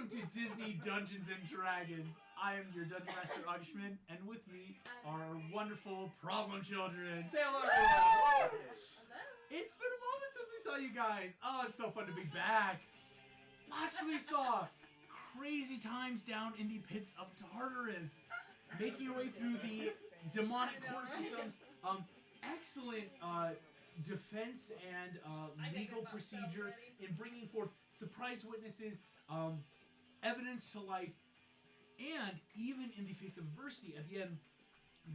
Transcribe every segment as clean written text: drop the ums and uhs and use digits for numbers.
Welcome to Disney Dungeons and Dragons. I am your Dungeon Master Augustman, and with me are wonderful problem children. Say hello, everyone. It's been a moment since we saw you guys. Oh, it's so fun to be back. Last we saw crazy times down in the pits of Tartarus, making your way through the demonic court systems. Excellent defense and legal procedure in bringing forth surprise witnesses, evidence to light, and even in the face of adversity at the end,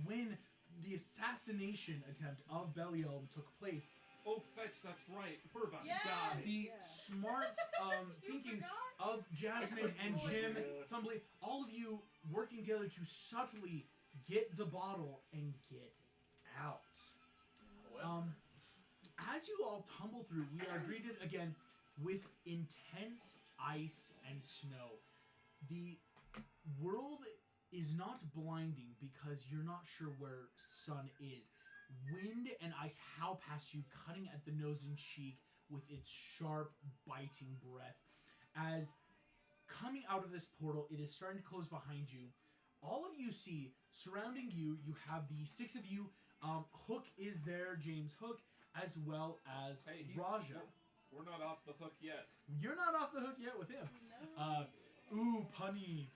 when the assassination attempt of Belial took place. Oh, fetch, that's right. We're about to die. The smart thinkings of Jasmine and Jim, Thumbly, all of you working together to subtly get the bottle and get out. As you all tumble through, we are greeted again with intense ice and snow. The world is not blinding because you're not sure where sun is. Wind and ice howl past you, cutting at the nose and cheek with its sharp, biting breath. As coming out of this portal, it is starting to close behind you. All of you see, surrounding you, you have the six of you. Hook is there, James Hook, as well as Raja. We're not off the hook yet. You're not off the hook yet with him. No. Ooh, punny.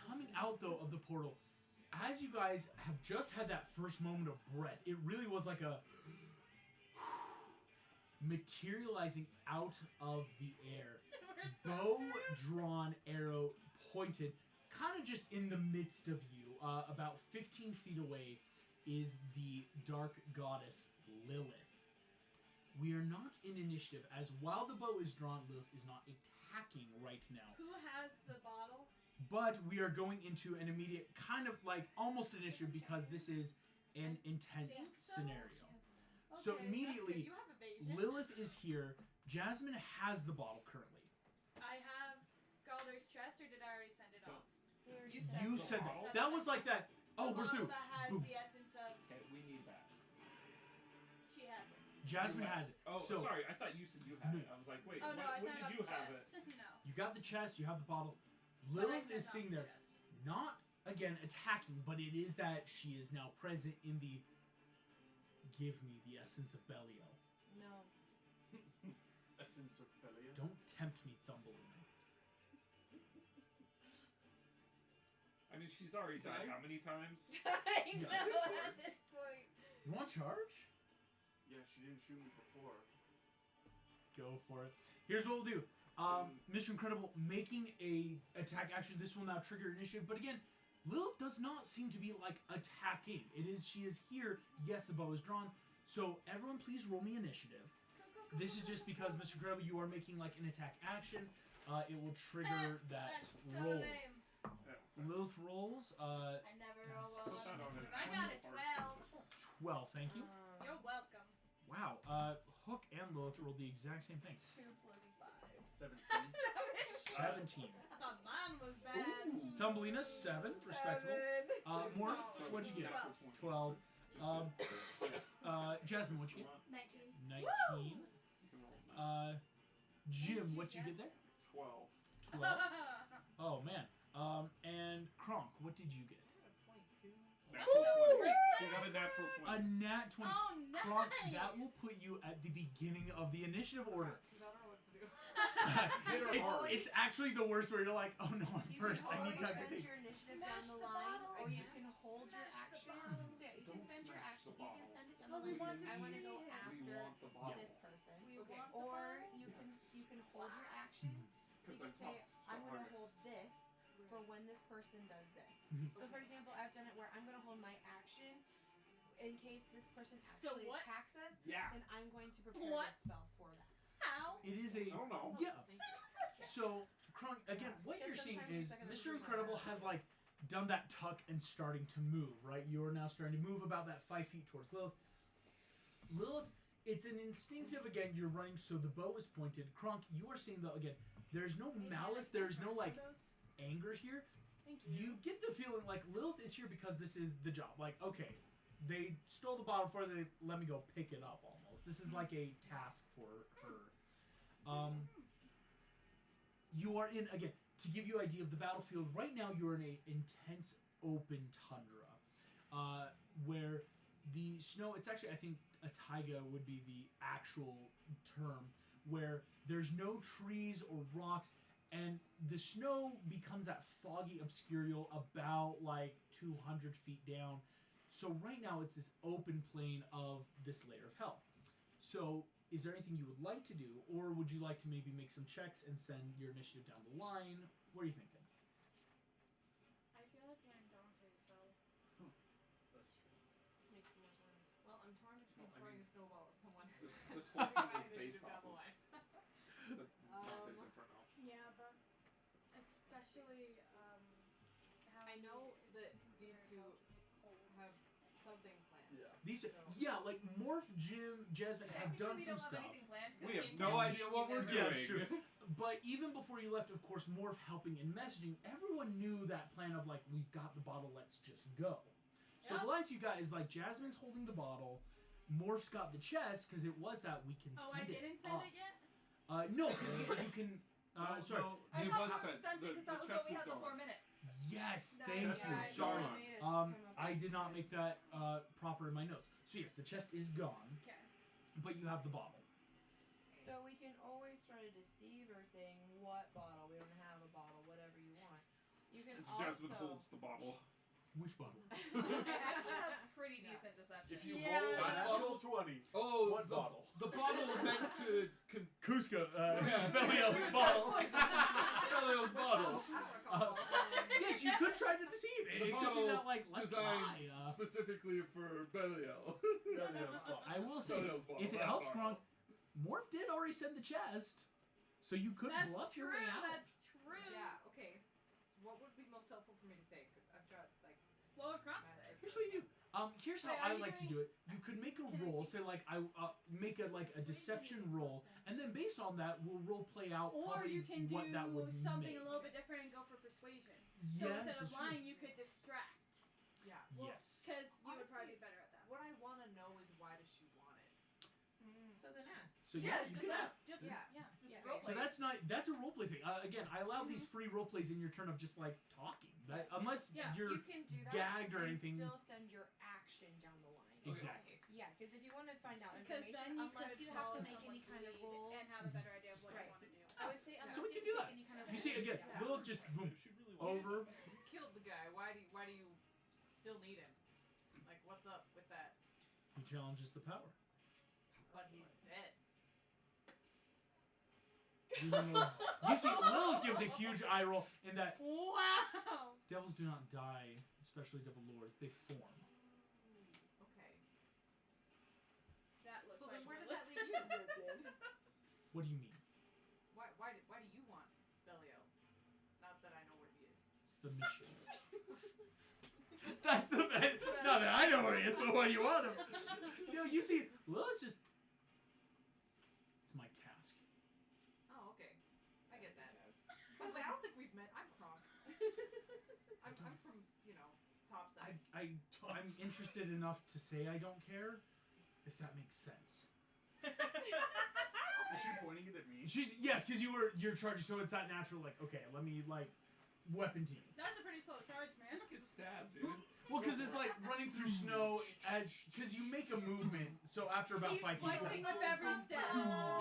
Coming out, though, of the portal, as you guys have just had that first moment of breath, it really was like a materializing out of the air. Bow drawn, arrow pointed, kind of just in the midst of you, about 15 feet away, is the dark goddess Lilith. We are not in initiative, as while the bow is drawn, Lilith is not attacking right now. Who has the bottle? But we are going into an immediate kind of like almost initiative because this is an intense scenario. Okay, So immediately, you have evasion. Lilith is here. Jasmine has the bottle currently. I have Galder's chest, or did I already send it off? You said that. That was like that. Oh, we're through. That has Boom. the essence of. Okay, we need that. She has it. Jasmine has it. Oh, so, sorry. I thought you said you had it. No. I was like, wait, Oh no, I when signed did off you the have chest. it? No. You got the chest, you have the bottle. But I Lilith sent is off sitting the there, chest. not, again, attacking, but it is that she is now present in the give me the essence of Belial. No. Essence of Belial? Don't tempt me, Thumbelina. I mean, she's already died how many times? I know Yeah. at this point. You want charge? Yeah, she didn't shoot me before. Go for it. Here's what we'll do. Mr. Incredible making a attack action. This will now trigger initiative. But again, Lilith does not seem to be like attacking. She is here. Yes, the bow is drawn. So everyone please roll me initiative. This is just because, Mr. Incredible, you are making like an attack action. It will trigger that That's so roll. lame. Lilith rolls. I never roll well Put that on on initiative. a I got a 20 12. 12, thank you. You're welcome. Wow. Hook and Lilith rolled the exact same thing. 2 plus 5. 17. 17. I thought mine was bad. Thumbelina, 7, respectable. Morph, what'd you get? 12. Jasmine, what'd you get? 19. 19. Jim, what'd you get there? 12. 12. Oh, man. And Kronk, what did you get? 22. Natural 20. She got a natural 20. A nat 20. Oh, nice. Kronk, that will put you at the beginning of the initiative order. I don't know what to do. It's actually the worst where you're like, oh no, I'm You first. can I need always time to send think. your initiative Smash down the the line, bottle. or you can hold your Smash the action. bottle. So yeah, you can Don't send your smash action. the You can bottle. send it down But the we line. want I to want to be go here. We after want the bottle. this person, We Okay. want the or bottle. you can Yes. you can hold your action. So you can say, I'm going to hold this for when this person does this. So for example, I've done it where I'm going to hold my action in case this person So actually what? attacks us. Yeah. Then I'm going to prepare What? a spell for that. How? It is a. I don't know. Yeah. So, Kronk, again, what Because you're seeing sometimes is your second Mr. or third Incredible round. has like done that tuck and starting to move, right? You're now starting to move about that 5 feet towards Lilith. Lilith, it's an instinctive, again, you're running so the bow is pointed. Kronk, you are seeing, though, again, there's no malice, there's no like anger here. Thank you. You get the feeling like Lilith is here because this is the job. Like, okay, they stole the bottle before they let me go pick it up almost. This is like a task for her. you are in, again, to give you an idea of the battlefield, right now you're in a intense open tundra, where the snow, it's actually, I think a taiga would be the actual term, where there's no trees or rocks, and the snow becomes that foggy obscurial about like 200 feet down. So right now it's this open plain of this layer of hell. So is there anything you would like to do, or would you like to maybe make some checks and send your initiative down the line? What are you thinking? I feel like we're in Dante's spell. That's true. Makes more sense. Well, I'm torn between Well, I throwing mean, a snowball at someone. This whole thing is Initiative based off down the of line. the Dante's Inferno. Yeah, but especially how I know that consider these two how to get cold have and something planned. Yeah. These, So- yeah, like Morph, Jim, Jasmine have done we some don't have stuff. anything planned. 'Cause We have in no D&D idea what you we're never- doing. Yeah, it's true. But even before you left, of course, Morph helping in messaging, everyone knew that plan of like, we've got the bottle, let's just go. So Yep. the last you got is like Jasmine's holding the bottle, Morph's got the chest because it was that we can Oh, I send it didn't send up. it yet? No, because you can. Sorry. No, I it thought was we sent. sent it The because that was chest what we is had gone. before minutes. Yes, That- thank yeah, you. I Sorry. know. Made us Um, come up I with did not this. make that proper in my notes. So yes, the chest is gone, Okay. but you have the bottle. So we can always try to deceive her saying what bottle. We don't have a bottle, whatever you want. You can It's also Jasmine holds the bottle. Which bottle? I actually have pretty decent deception. If you Yeah. roll a That natural 20, Oh, what bottle? The bottle meant to Cusco. Yeah. Belial's bottle. Belial's bottle. I don't recall. Yes, you could try to deceive it. The It could be bottle that like let's lie. designed specifically for Belial. Belial's bottle. I will say, Belial's bottle, if it that helps, bottle. Gronk, Morph did already send the chest, so you could That's bluff true. your way out. That's true. Yeah, okay. So what would be most helpful for me to say? Because I've got, like, What would Gronk say? master. Here's what you do. Here's how Wait, are I you like to do it. You could make a Can I roll, see? say like I make a deception roll, and then based on that, we'll role play out Or probably you can do what that would something make. a little bit different and go for persuasion. So Yes, instead of it's true. lying, you could distract. Yeah. Well, Yes. Because you would Honestly, probably be better at that. what I want to know is why does she want it? So then ask. So Yeah, yeah, you just could ask. have. Just, Yeah. yeah. Just Yeah. roleplay. So that's a roleplay thing. Again, I allow these free roleplays in your turn of just like talking. That unless Yeah. you're You can do that gagged or and anything. still send your action down the line. Exactly. Yeah, because if you want to find out Because information, then you unless could you have to follow make any someone's kind of lead rules. and have a better idea of what Right. you want to do. I would say unless So we you can have do to that. take any kind of You see rules, again, yeah. Lilith just boom, She really over. You killed the guy. Why do you still need him? Like, what's up with that? He challenges the power. But he's dead. You see, Lilith gives a huge eye roll in that Wow! devils do not die, especially devil lords. They form. Okay. That looks So like then where does Lilith. that leave you? What do you mean? Why do you want Belial? Not that I know where he is. It's the mission. That's the best. Not that I know where he is, but what do you want him? No, you see, Lilith's just. It's my task. Oh, okay. I get that. By the way, I don't think we've met. I'm Kronk. I'm from, topside. I'm interested enough to say I don't care, if that makes sense. Is she pointing it at me? Yes, because you're charging, so it's that natural. Like, okay, let me weapon to you. That's a pretty slow charge, man. Just get stabbed, dude. Well, because it's like running through snow because you make a movement. So after about He's 5 feet, it's flexing like, with every step.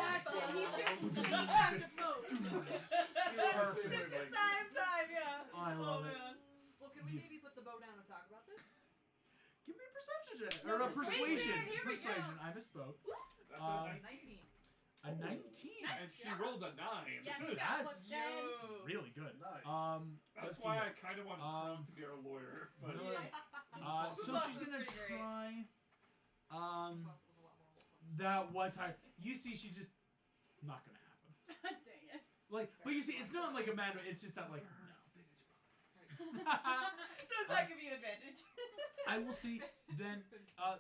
That's it. He's just Perfect. being active mode. Perfect. Just the same time, yeah. I love it. man. Well, can we maybe put the bow down and talk about this? Give me a perception check No, or a persuasion. persuasion. Here we go. Persuasion. I misspoke. That's a 19. A 19. Nice. And she Yeah. rolled a 9. Yes, That's that's Yo. really good. Nice. That's let's why see. I kind of wanted Kronk to be our lawyer. But Really? So Boss she's was gonna pretty great. try. Possible's a lot more wholesome. That was hard. You see, she just not gonna happen. Dang it. Like, but you see, it's not like a matter. It's just that like no. Does that give you advantage? I will see. Then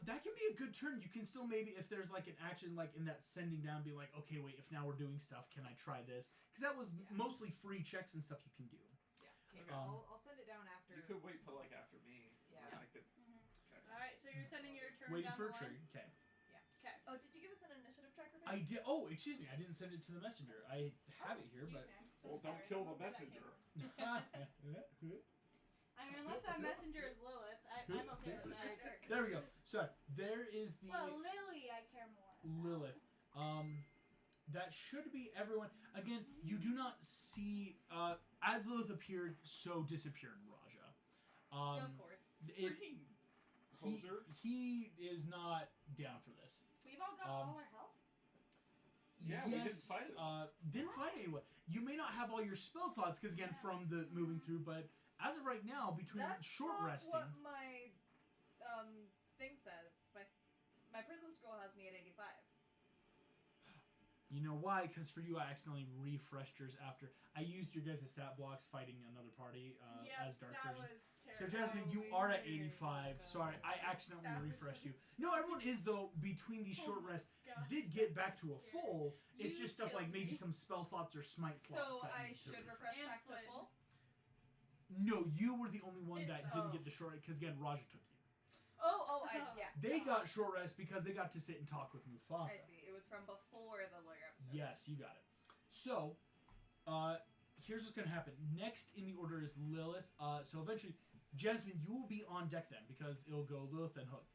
that can be a good turn. You can still maybe if there's like an action like in that sending down, be like, okay, wait. If now we're doing stuff, can I try this? Because that was Yeah. mostly free checks and stuff you can do. Yeah. Okay. Um, I'll send it down after. You could wait till like after me. Yeah. I could. Okay. Alright, so you're sending your turn Waiting down for a the line? trigger. Okay. Okay. Oh, did you give us an initiative tracker? I did. Oh, excuse me. I didn't send it to the messenger. I have it here, but Excuse me, I'm So Well, don't sorry, kill I the don't know where that messenger. came from. I mean, unless that messenger is Lilith, I'm okay with that. There we go. So there is the Well, Lily, I care more. Lilith. That should be everyone. Again, you do not see as Lilith appeared, so disappeared Raja. Of course. Freaking poser. He is not down for this. We've all got all our health. Yeah, we didn't yes, fight it. Didn't fight anyone. You may not have all your spell slots because again, from the moving through, but as of right now, between That's short not resting. what my thing says. My prism scroll has me at 85. You know why? Because for you, I accidentally refreshed yours after I used your guys' stat blocks fighting another party as Dark that Vision. was So terrible. Jasmine, you are at 85. Sorry, I accidentally That was refreshed so you. No, everyone is though. Between these short rests, Gosh, did get back that to a was scary. full. It's You just stuff like killed maybe me. some spell slots or smite slots. So that I need to should refresh. refresh back to And full. No, you were the only one that didn't Oh. get the short because again, Raja took you. Yeah. They got short rest because they got to sit and talk with Mufasa. I see. It was from before the lawyer episode. Yes, you got it. So, here's what's gonna happen. Next in the order is Lilith. So eventually, Jasmine, you will be on deck then because it'll go Lilith and Hook.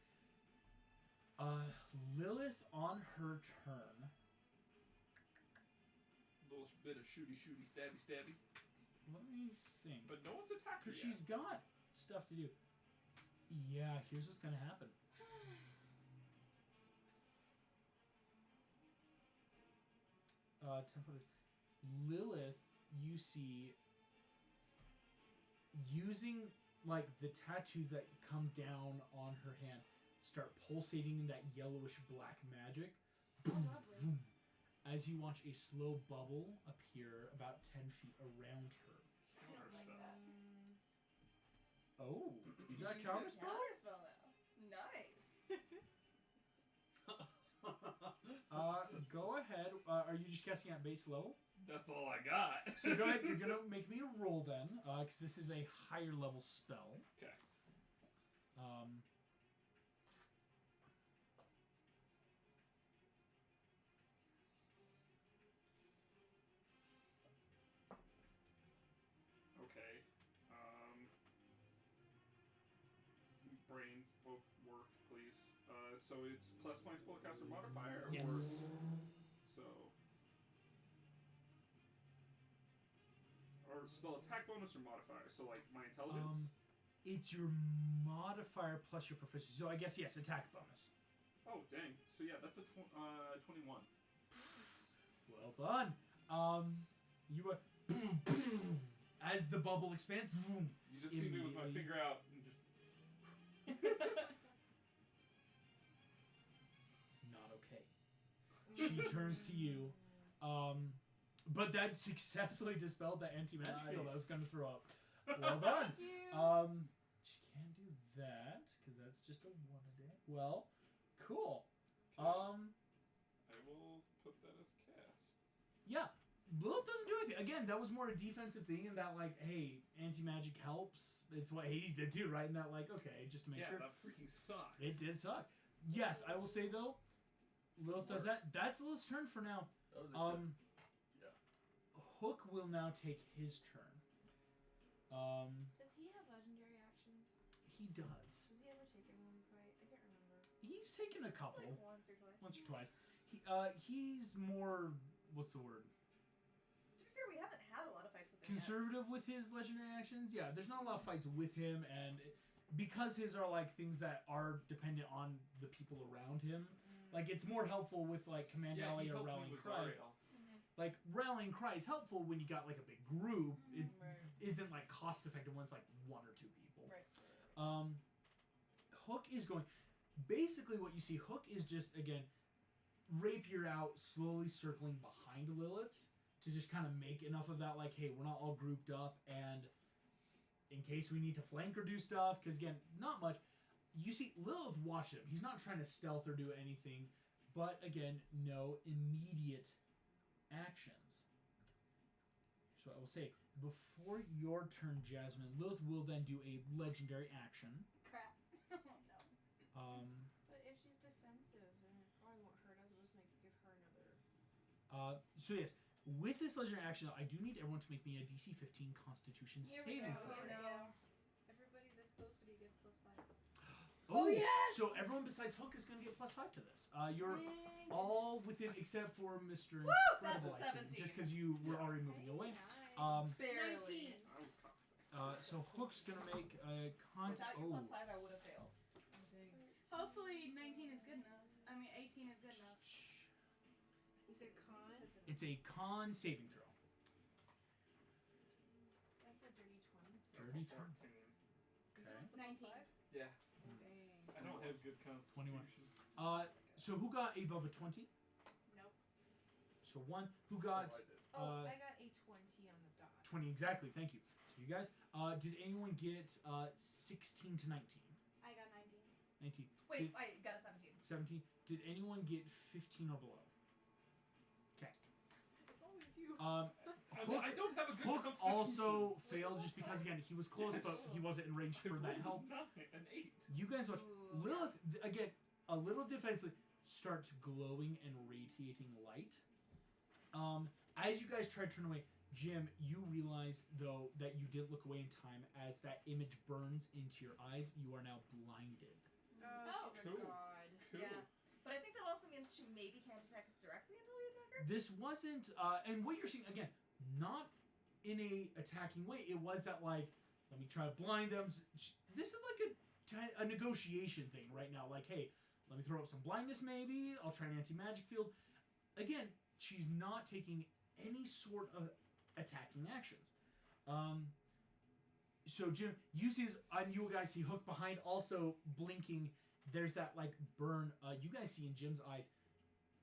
Lilith on her turn. Little bit of shooty, stabby, stabby. Let me think. But no one's attacked her Because yet. she's got stuff to do. Yeah, here's what's gonna happen. 10 footers. Lilith, you see, using like the tattoos that come down on her hand, start pulsating in that yellowish black magic. Boom, boom, as you watch a slow bubble appear about 10 feet around her. Counter spell. Oh, you got counter spells? Counterspell now. Nice. Go ahead. Are you just guessing at base level? That's all I got. So go ahead. You're gonna make me a roll then, because this is a higher level spell. Okay. Okay. Brain work, please. So it's plus my spellcaster modifier. Yes. Or spell attack bonus or modifier. So like my intelligence. It's your modifier plus your proficiency. So I guess yes, attack bonus. Oh dang. So yeah, that's a 21. Well done. You were as the bubble expands. You just see me with my Immediately. finger out and just. Not okay. She turns to you. But that successfully dispelled that anti-magic field I was going to throw up. Well done. Thank you. She can't do that because that's just a 1 a day. Well, cool. Okay. I will put that as cast. Yeah. Lilith doesn't do anything. Again, that was more a defensive thing in that, like, hey, anti-magic helps. It's what Hades did too, right? And that, like, okay, just to make sure. Yeah, that freaking sucks. It did suck. Yes, I will say, though, Lilith does that. That's Lilith's turn for now. That was a good. Hook will now take his turn. Does he have legendary actions? He does. Does he ever take it when we fight? I can't remember. He's taken a couple. Like once or twice. Once or twice. He's more, what's the word? To be fair, we haven't had a lot of fights with him. Conservative with his legendary actions. Yeah, there's not a lot of fights with him, and because his are like things that are dependent on the people around him. Like it's more helpful with like Command Yeah, Alley he or helped me Rallying with Cry. Zariel. Like rallying cry is helpful when you got like a big group. It Right. isn't like cost effective when it's like 1 or 2 people. Right. Hook is going. Basically, what you see, Hook is just again rapier out, slowly circling behind Lilith to just kind of make enough of that. Like, hey, we're not all grouped up, and in case we need to flank or do stuff, because again, not much. You see Lilith watch him. He's not trying to stealth or do anything, but again, no immediate actions. So I will say, before your turn, Jasmine, Lilith will then do a legendary action. Crap. Oh no. But if she's defensive, then it probably won't hurt us. It'll just give her another. So yes, With this legendary action, though, I do need everyone to make me a DC 15 Constitution Here we saving go. throw. Here we go. Everybody that's close to me gets +5. Oh, yes! So everyone besides Hook is going to get +5 to this. You're Dang. all within, except for Mr. Woo! That's a Incredible, I think, 17. just because you were already moving away. Nice. Barely. 19. I was confident. So Hook's going to make a con. Without your +5, I would have failed. Hopefully 19 is good enough. I mean 18 is good enough. You said con? It's a con saving throw. That's a dirty 20. That's a 30 14. Okay. 19. Yeah. I don't have good 21. constitution. So who got above a 20? Nope. So 1. Who got Oh, I did. Oh, I got a 20 on the dot. 20 exactly? Thank you. So you guys, did anyone get 16 to 19? I got 19. 19. Wait, I got a 17. 17. Did anyone get 15 or below? Okay. It's always you. Hook, I don't have a good Hook constitution. also failed just because, again, he was close, but he wasn't in range I for that rolled help. An 8. You guys watch. Ooh. Lilith, again, a little defensively, starts glowing and radiating light. As you guys try to turn away, Jim, you realize, though, that you didn't look away in time. As that image burns into your eyes, you are now blinded. Oh, she's Cool. a god. Cool. Yeah. But I think that also means she maybe can't attack us directly until we attack her. This wasn't, and what you're seeing, again, not in a attacking way. It was that, like, let me try to blind them. This is like a negotiation thing right now. Like, hey, let me throw up some blindness maybe. I'll try an anti-magic field. Again, she's not taking any sort of attacking actions. So Jim, you see this, and you guys see Hook behind, also blinking. There's that like burn. You guys see in Jim's eyes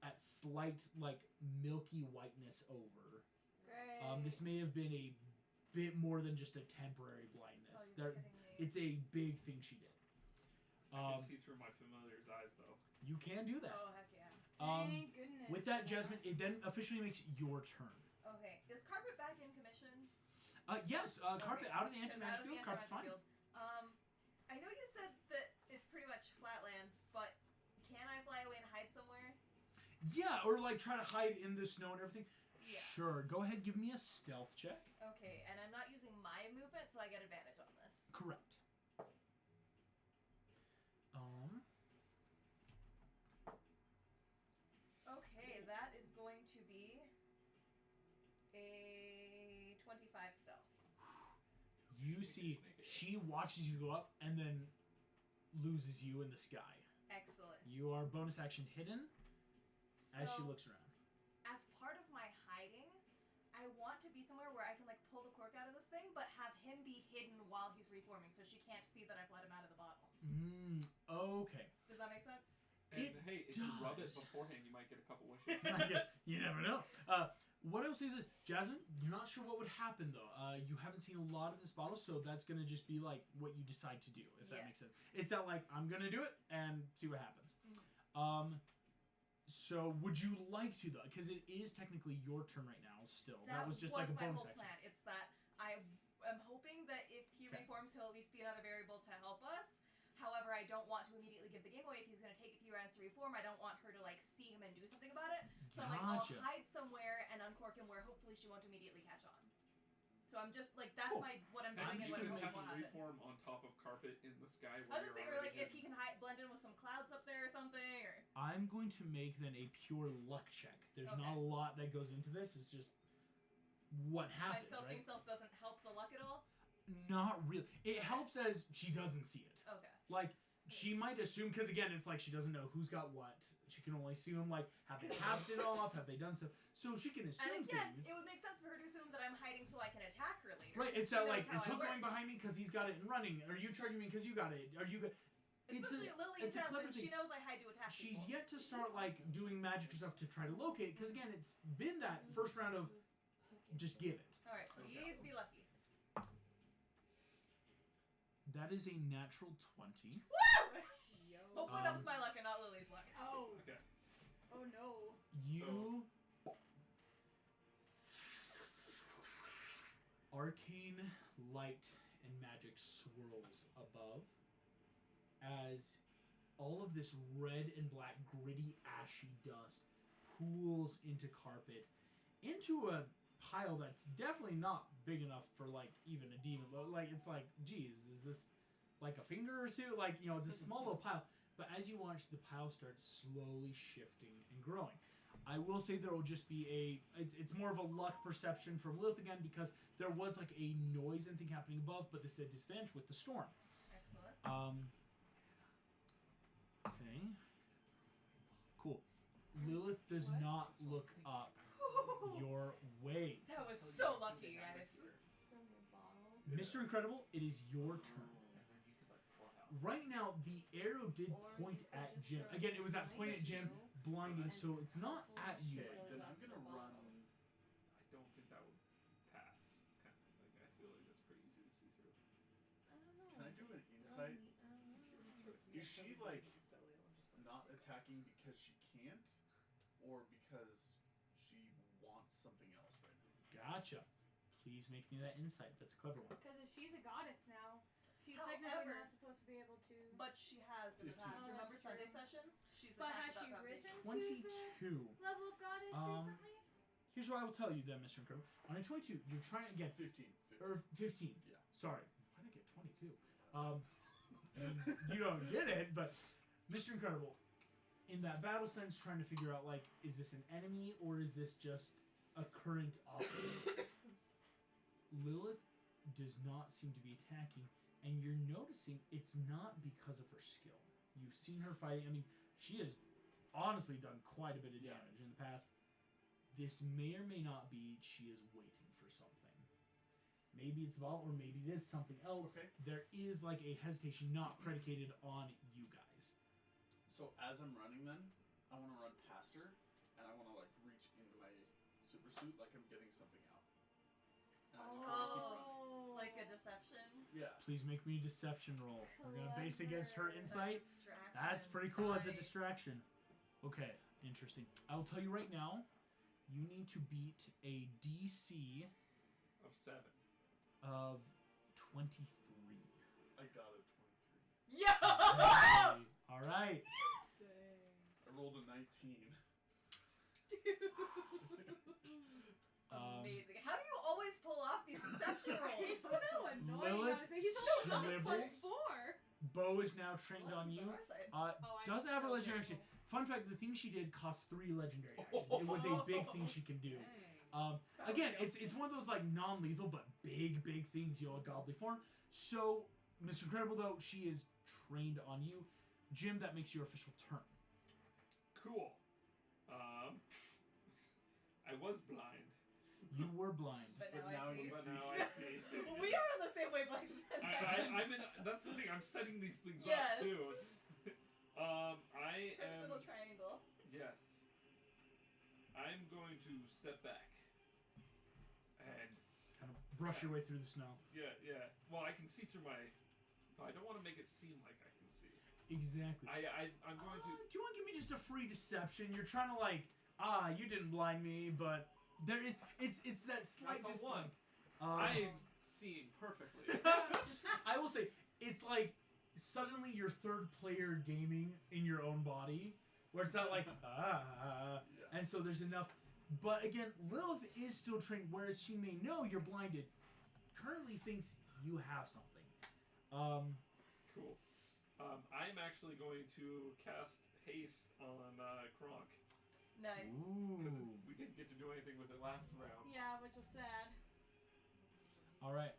that slight like milky whiteness over. Great. This may have been a bit more than just a temporary blindness. Oh, you're kidding me. It's a big thing she did. I can see through my familiar's eyes, though. You can do that. Oh, heck yeah. Thank goodness. With that, for Jasmine, it then officially makes your turn. Okay. Is Carpet back in commission? Yes, Carpet Okay. out of the Is anti-magic out of the field. Carpet's fine. anti-magic field. I know you said that it's pretty much flatlands, but can I fly away and hide somewhere? Yeah, or like try to hide in the snow and everything. Yeah. Sure. Go ahead, give me a stealth check. Okay, and I'm not using my movement, so I get advantage on this. Correct. Okay, that is going to be a 25 stealth. You see, she watches you go up and then loses you in the sky. Excellent. You are bonus action hidden as she So, looks around. as part of my hiding, I want to be somewhere where I can like pull the cork out of this thing, but have him be hidden while he's reforming, so she can't see that I've let him out of the bottle. Okay. Does that make sense? And It hey, if you rub it does. beforehand, you might get a couple wishes. You never know. What I will say is this, Jasmine, you're not sure what would happen though. You haven't seen a lot of this bottle, so that's gonna just be like what you decide to do, if that makes sense. It's not like I'm gonna do it and see what happens. So would you like to though? Because it is technically your turn right now. Still, that was just like a my bonus whole action. plan. It's that I am hoping that if he Okay. reforms, he'll at least be another variable to help us. However, I don't want to immediately give the game away. If he's going to take a few rounds to reform, I don't want her to like see him and do something about it. So I'm like, Gotcha. I'll hide somewhere and uncork him where hopefully she won't immediately catch on. So I'm just like, that's Cool. what I'm I'm doing just and gonna what have will him happen. reform on top of carpet in the sky I where was you're thinking, or already like if he hidden. can blend in with some clouds up there or something, or I'm going to make then a pure luck check. There's not a lot that goes into this. It's just what my happens, stealthing right? self doesn't help the luck at all. Not really. It helps as she doesn't see it. Okay. Like she might assume, because again, it's like she doesn't know who's got what. She can only see them like, have they passed it off? Have they done so? So she can assume And again, things. it would make sense for her to assume that I'm hiding so I can attack her later. Right, it's She that knows like, how is I Hook work. going behind me because he's got it and running? Are you charging me because you got it? Are you good? Especially Lily and it's a clever Jasmine, she thing. knows I hide to attack She's people. yet to start like doing magic or stuff to try to locate, because again, it's been that first round of just give it. Alright, please be lucky. That is a natural 20. Woo! Yo. Hopefully that was my luck and not Lily's luck. Oh. Okay. Oh no. You arcane light and magic swirls above as all of this red and black gritty ashy dust pools into carpet, into a pile that's definitely not big enough for like even a demon. Like it's like, geez, is this like a finger or two? Like, you know, this small little pile. But as you watch, the pile starts slowly shifting and growing. I will say there will just be it's more of a luck perception from Lilith again, because there was like a noise and thing happening above, but this is a disadvantage with the storm. Excellent. Okay. Cool. Lilith does not look up your way. That was so lucky, guys. Mr. Incredible, it is your turn. Right now, the arrow did point at Jim. Again, it was that point at Jim, blinding, so it's not at you. Okay, then I'm gonna run. I don't think that would pass. Kind of like I feel like that's pretty easy to see through. I don't know. Can I do an insight? Is she like not attacking because she can't, or because she wants something else right now? Gotcha. Please make me that insight. That's a clever one. Because if she's a goddess now, she's However- technically not supposed to be able to. But she has in the 15. past. Oh, Remember that's Sunday true. sessions? She's But attacked has she without risen to 22. the level of goddess Um, recently? Here's what I will tell you then, Mr. Incredible. On a 22, you're trying to get 15. or 15. Yeah. Sorry. Why did I get 22? And you don't get it, but Mr. Incredible, in that battle sense, trying to figure out, like, is this an enemy or is this just a current option? Lilith does not seem to be attacking, and you're noticing it's not because of her skill. You've seen her fighting. I mean, she has honestly done quite a bit of damage in the past. This may or may not be she is waiting for something. Maybe it's Vault, or maybe it is something else. Okay. There is like a hesitation not predicated on you guys. So as I'm running, then I want to run past her, and I want to like reach into my super suit like I'm getting something out. And I just want to keep running. Like a deception. Yeah. Please make me a deception roll. We're gonna base against her Clever. insight. Distraction. That's pretty cool as a Nice. distraction. Okay, interesting. I'll tell you right now, you need to beat a DC Of 7. of 23. I got a 23. Yeah. All right. I rolled a 19. Amazing. How do you always pull off these deception He's rolls? so annoying. Lilith Honestly. He's only Snivels. +4. Bo is now trained on you. Oh, I'm Does have a so legendary action. grateful. Fun fact: the thing she did cost 3 legendary actions. It was a big thing she can do. Again, it's one of those like non-lethal but big things, you know, a godly form. So, Mr. Incredible, though, she is trained on you. Jim, that makes your official turn. Cool. I was blind, You were blind. But But now now I see. you but see. now I see. We are on the same wavelength. I'm in. That's the thing. I'm setting these things Yes. up too. I Perfect am. little triangle. Yes. I'm going to step back. And Kind of brush your way through the snow. yeah. Well, I can see through my. But I don't want to make it seem like I can see. Exactly. I'm going to. Do you want to give me just a free deception? You're trying to like, you didn't blind me, but there is. It's that slight. That's a just 1. like, I am seeing perfectly. I will say it's like suddenly you're third player gaming in your own body, where it's not like Yeah. and so there's enough. But again, Lilith is still trained, whereas she may know you're blinded. Currently thinks you have something. Cool. I'm actually going to cast haste on Kronk Nice. because Ooh. we didn't get to do anything with it last round. Yeah, which was sad. All right,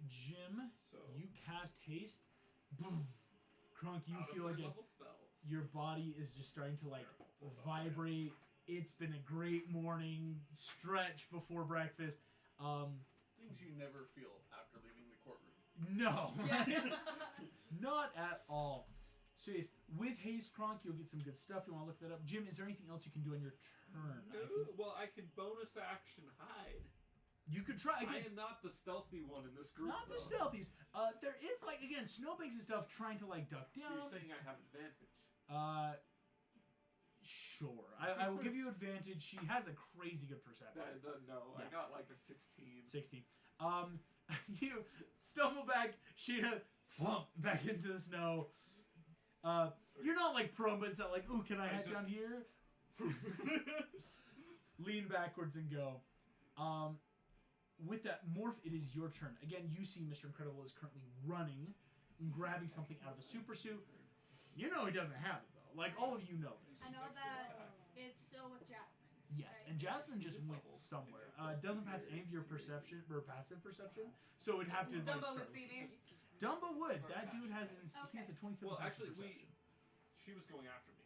Jim, So you cast haste. Boom. Crunk, you out of feel third again. level spells. Your body is just starting to like Here, hold up, vibrate. It's been a great morning stretch before breakfast. Things you never feel after leaving the courtroom. No, Yes. not at all. So yes, with haste, Kronk, you'll get some good stuff. You want to look that up, Jim? Is there anything else you can do on your turn? No, well, I can bonus action hide. You could try I again. am not the stealthy one in this group. Not the though. stealthies. There is like again snowbanks and stuff trying to like duck So down. you're saying I have advantage? Sure. I will give you advantage. She has a crazy good perception. No, I Yeah. got like a 16. 16. You stumble back, Sheena, flump back into the snow. You're not like prone, but it's not like, ooh, can I I head down just- here? lean backwards and go. With that morph, it is your turn. Again, you see Mr. Incredible is currently running and grabbing something out of a super suit. You know he doesn't have it though. Like all of you know this. I know that it's still with Jasmine. Yes, and Jasmine just went somewhere. Doesn't pass any of your perception or passive perception, so it'd have to. Dumbo would see me. Dumbo would. That dude has he has a 27 Well, passive actually, perception. she was going after me.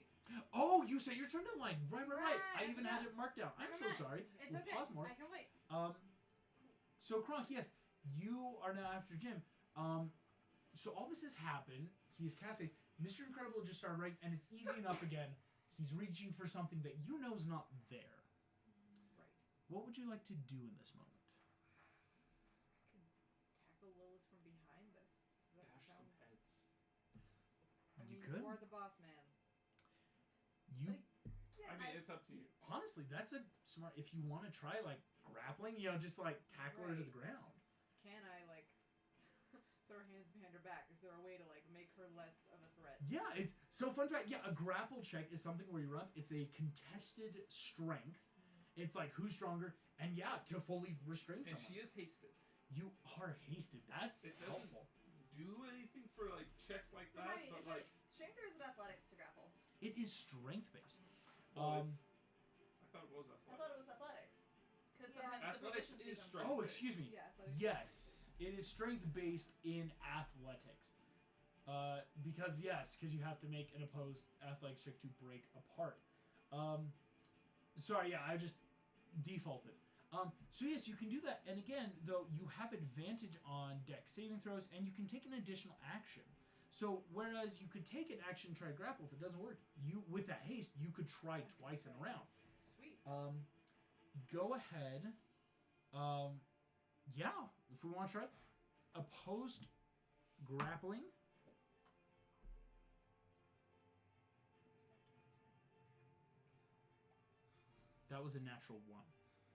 Oh, you said your turn to line. Right. I even had Yes. it marked down. I'm Never so mind. sorry. It's We'll okay. pause more. I can wait. So Kronk, yes, you are now after Jim. So all this has happened. He's cast haste. Mr. Incredible just started right, and it's easy enough again. He's reaching for something that you know's not there. Right. What would you like to do in this moment? Tackle Lilith from behind this. Does that Bash sound? some heads. You could. Or the boss man. You Yeah, I mean, it's up to you. honestly, that's a smart. If you want to try like grappling, just like tackle her to the ground. Can I like put her hands behind her back? Is there a way to like make her less of a threat? Yeah, it's so fun fact. Yeah, a grapple check is something where you run. It's a contested strength. It's like who's stronger, and to fully restrain And someone. she is hasted. You are hasted. That's It doesn't helpful. do anything for like checks like that, Remind me, but is like it strength or is it athletics to grapple? It is strength based. well, I thought it was I athletics. thought it was athletics. Because Yeah. sometimes the Athletics proficiency is comes strength. Oh, excuse me. Yeah. Athletics. Yes, it is strength based in athletics. Because you have to make an opposed athletics check to break apart. Sorry, I just defaulted. So yes, you can do that, and again, though, you have advantage on dex saving throws, and you can take an additional action. So whereas you could take an action, try to grapple, if it doesn't work, you with that haste, you could try twice in a round. Sweet. Go ahead. If we want to try opposed grappling. That was a natural 1.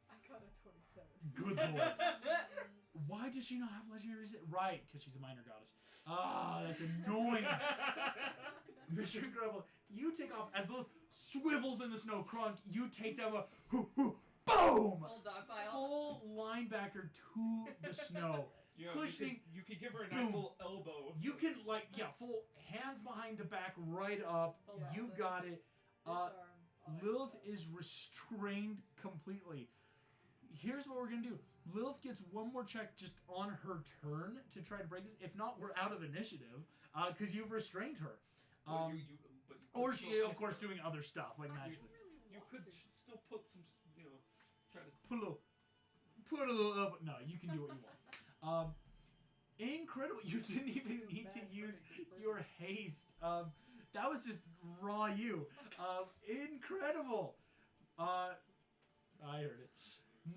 I got a 27. Good lord. Why does she not have legendary resist? Right, because she's a minor goddess. Ah, that's annoying. Mr. Incredible, you take off as Lilith swivels in the snow. Kronk, you take them up. Boom! Full dog pile. Full linebacker to the snow. Cushioning. You could give her a nice Boom. little elbow. You can full hands behind the back, right up. Yeah. You got it. Disarm. all that Lilith stuff. is restrained completely. Here's what we're gonna do. Lilith gets one more check just on her turn to try to break this. If not, we're out of initiative because you've restrained her. But you Or could she, still of hit course, her. doing other stuff like I magically. really You want could to. still put some, try to. Put a little up. No, you can do what you want. Incredible. You didn't even need to use your haste. That was just raw you. Incredible. I heard it.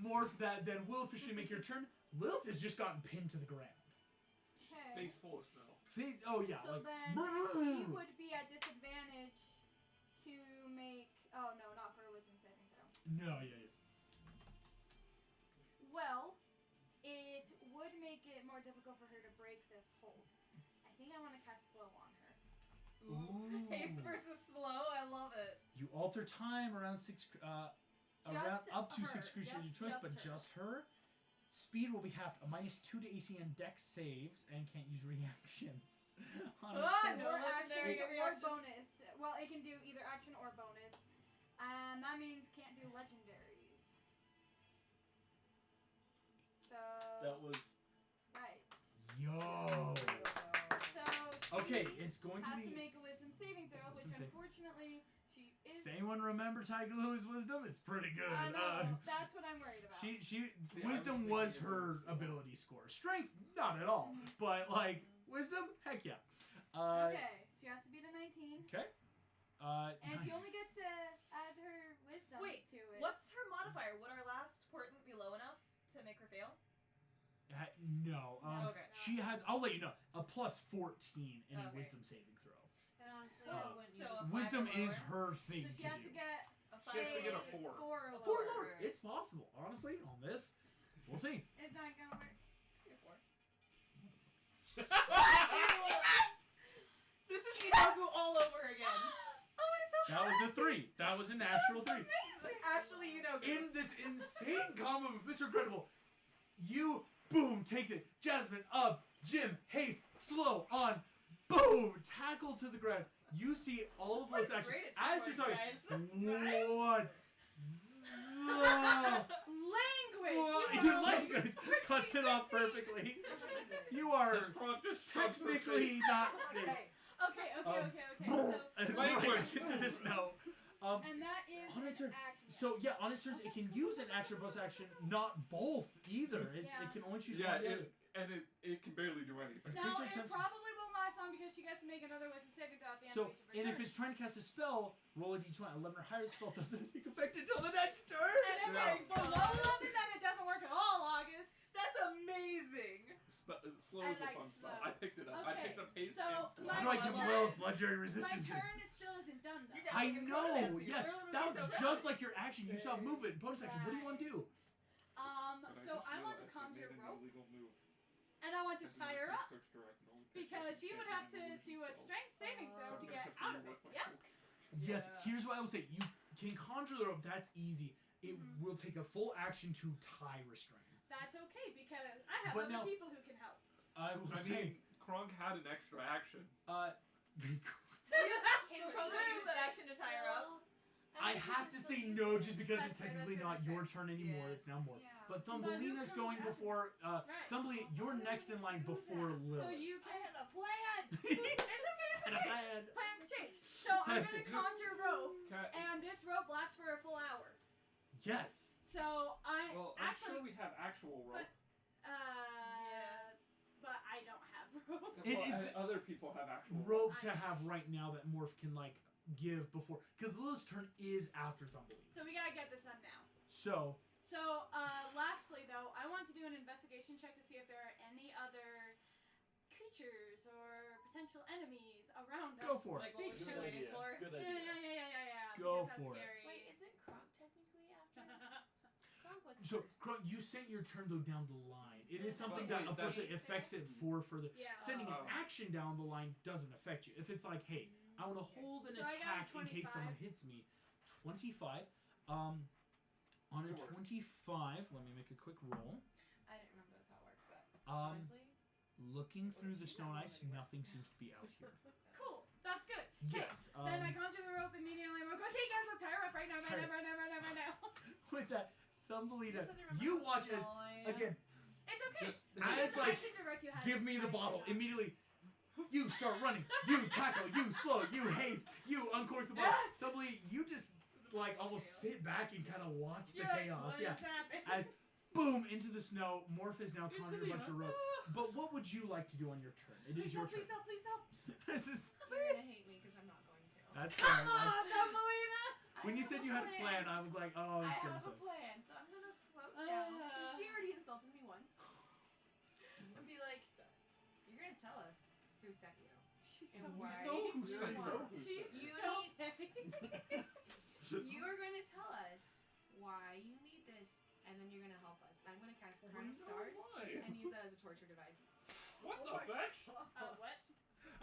Morph that, then will officially make your turn. Lilith has just gotten pinned to the ground. Okay. Face full of snow. Oh yeah. So like, then he would be at disadvantage to make. Oh no, not for a wisdom saving throw. No, yeah. Well, it would make it more difficult for her to break this hold. I think I want to cast slow on her. Ooh. Haste versus slow. I love it. You alter time around around up to her. 6 creatures Yep, you choose, just but her. just her. Speed will be halved. A -2 to AC and Dex saves, and can't use reactions. On a Ah, save. no Or legendary action or reactions. bonus. Well, it can do either action or bonus, and that means can't do legendaries. So That was right. Yo. So Okay, she it's going to has be. to make a wisdom saving throw, Wisdom which save. unfortunately she is. Does anyone remember Tiger Lily's wisdom? It's pretty good. I know. That's what I'm worried about. She See, I wisdom was was thinking it her was, ability score. Strength, not at all. But like wisdom, heck yeah. Okay, she has to beat a 19, Okay. and she only gets to add her wisdom Wait, to it. What's her modifier? Would our last portent be low enough to make her fail? No. Okay. She has. I'll let you know. A +14 in a Okay. wisdom saving throw. And honestly, Uh, I wouldn't so use a it. five Wisdom or is lower? her So thing she to has do. to get A She has to get a 5 4. 4 or A Four lower. lower. It's possible. Honestly, on this, we'll see. It's not gonna work. A 4. This is Idaho all over again. Oh, I'm so That was a 3. That was a natural 3. Amazing. Actually, you know. in this insane combo of Mr. Incredible, you boom take it. Jasmine up, Jim Hayes slow on, boom tackle to the ground. You see all of those actions as you're talking. One. Your language cuts it off perfectly. You are technically not. Okay. So Language into the snow. and that is on an its turn. action. So yeah, on its turns it can use an action or bonus action, not both either. It can only choose one. And it can barely do anything. No, it probably won't last long because she gets to make another wisdom saving throw at the end of each of her and if turns. it's trying to cast a spell, roll a d20. 11 or higher, the spell doesn't take effect until the next turn. And if it's below 11, then it doesn't work at all, August. That's amazing. Slow is a fun spell. I picked it up. I picked up haste and slow. How do I give Will legendary resistances? My turn still isn't done though. I know. Yes, that was just like your action. You still have movement, bonus action. What do you want to do? So I want to conjure rope, and I want to tie her up because she would have to do a strength saving throw to get out of it. Yep. Yes. Here's what I will say. You can conjure the rope. That's easy. It will take a full action to tie restrain. That's okay because I have But other now- people who can help. I will say. Kronk had an extra action. Can Kronk use that action to tie her up? I have to say no just because it's technically not your turn anymore. It's now more. Yeah. But Thumbelina's going before. Thumbelina, you're next in line before Lily. So you I can. had a plan. It's okay. Plans change. So I'm That's gonna it. conjure rope, and this rope lasts for a full hour. Yes. So I'm sure we have actual rope. But I don't have rope. It's other people have actual rope to have right now that Morph can give before, because Lilith's turn is after Thumbelina. So we gotta get this done now. So Lastly though, I want to do an investigation check to see if there are any other creatures or potential enemies around us. go for it. Like what was she waiting for? Good Yeah. idea. Go because that's for it. scary. Wait, isn't Kronk technically after? Kronk was So first. Kronk, you sent your turn though down the line. It is something But that wait, unfortunately affects it for further. Yeah. Sending an action down the line doesn't affect you. If it's like, hey, I want to hold an So I got a attack in case 25. someone hits me. 25. On a 25, let me make a quick roll. I didn't remember that's how it worked, but Um, honestly, looking through the snow and ice, nothing seems to be out here. Cool. That's good. Okay. Yes. Then I conjure the rope immediately. I'm like, okay, guys, let's tie her up right now. With that, Thumbelina, just had to remember you how watch as small I am. again. It's okay. Just As I like, can direct you how to give me the tie bottle it up. immediately. You start running. You tackle. You slow. You haste. You uncork the bottle. Yes! Thumbelina, you just almost sit back and kind of watch the You're like, chaos. what Yeah. is happening? As boom into the snow. Morph is now conjured a bunch of rope. Ah. But what would you like to do on your turn? It is Please your help, turn. please help, please help. This is. you're gonna hate me because I'm not going to. That's Come fine. on, Thumbelina. When you said you had a plan, I was like, oh, I it's gonna have a suck. plan, so I'm gonna float down because she already insulted me once, and be like, "You're gonna tell us who sent you She's and so why No, who you sent you? want. She's You so need- petty. You are going to tell us why you need this, and then you're gonna help us. I'm gonna cast Crown of Stars and use that as a torture device. What the fetch? What?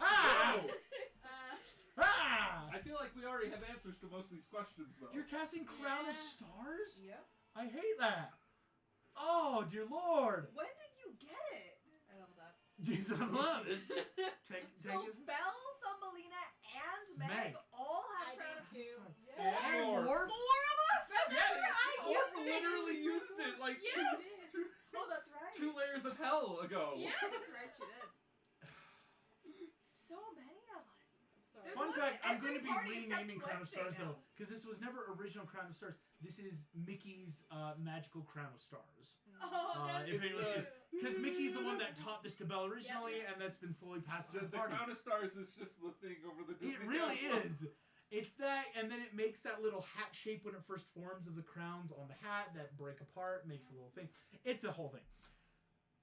Ah! Uh, Ah! I feel like we already have answers to most of these questions, though. You're casting Crown of Yeah. Stars? Yep. I hate that. Oh, dear lord. When did you get it? I leveled up. Jesus, I love it. Take So his Belle, Thumbelina, and Meg, Meg. all I have Crown of did too. And Morph. Morph. Four of us? Orph literally used it like Yes. Oh, that's right. two layers of hell ago. Yeah. That's right, she did. So many of us. There's Fun one fact, I'm every going to be party except renaming Crown of Wednesday Stars now. though, because this was never original Crown of Stars. This is Mickey's magical Crown of Stars. Oh, that's if it was cute. Because Mickey's the one that taught this to Belle originally, and that's been slowly passed The to the parties. Crown of Stars is just the thing over the Disney It really castle. is. It's that, and then it makes that little hat shape when it first forms of the crowns on the hat that break apart, makes a little thing. It's a whole thing.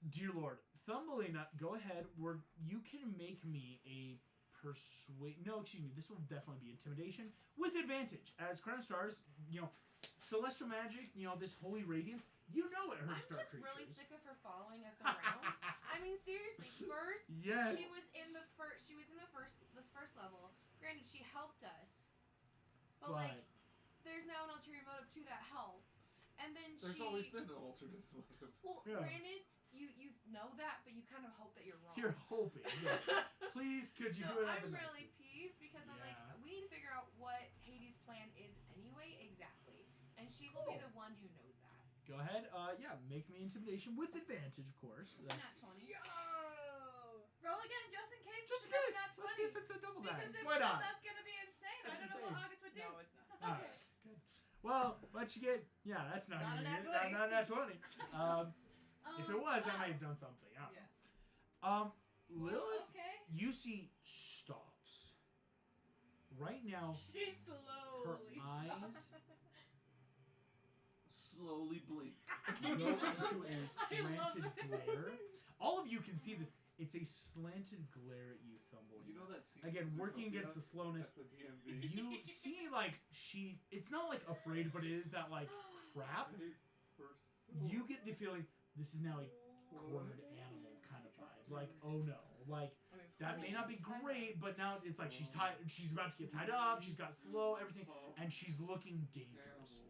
Dear Lord, Thumbelina, go ahead. You can make me a persuade. No, excuse me. This will definitely be intimidation with advantage. As Crown of Stars, celestial magic. This holy radiance. You know it I'm hurts dark just creatures. really sick of her following us around. I mean, seriously. First, Yes. she was in the first. This first level. Granted, she helped us, but like, there's there's now an ulterior motive to that help. And then There's always been an alternative motive. Well, Yeah. granted, you know that, but you kind of hope that you're wrong. You're hoping. Yeah. Please, could you So do it? I'm really peeved because I'm like, Yeah. we need to figure out what Hades' plan is anyway, exactly. And she will be the one who knows that. Go ahead. Yeah, make me intimidation with advantage, of course. It's not 20. Yo! Roll again, just in case. Just in it's case. not Let's see 20. if it's a double Because that. if Why so, not? that's gonna be insane. That's I don't know insane. what August would do. No, it's not. All right. Good. Well, what you get? Yeah, that's not Not gonna a be nat it. Not a nat 20. If it was, I wow. might have done something. I don't Yeah. know. Well, Lilith, okay. you see stops. Right now, She her slowly eyes Slowly blink. go into a slanted glare. All of you can see this. It's a slanted glare at you, Thumble. You know that scene Again, in working against the slowness. at the DND? You see, like, it's not like afraid, but it is that, like, crap. You get the feeling this is now a cornered animal kind of vibe. Like, oh no. Like, that may not be great, but now it's like she's tied. She's about to get tied up. She's got slow, everything, and she's looking dangerous.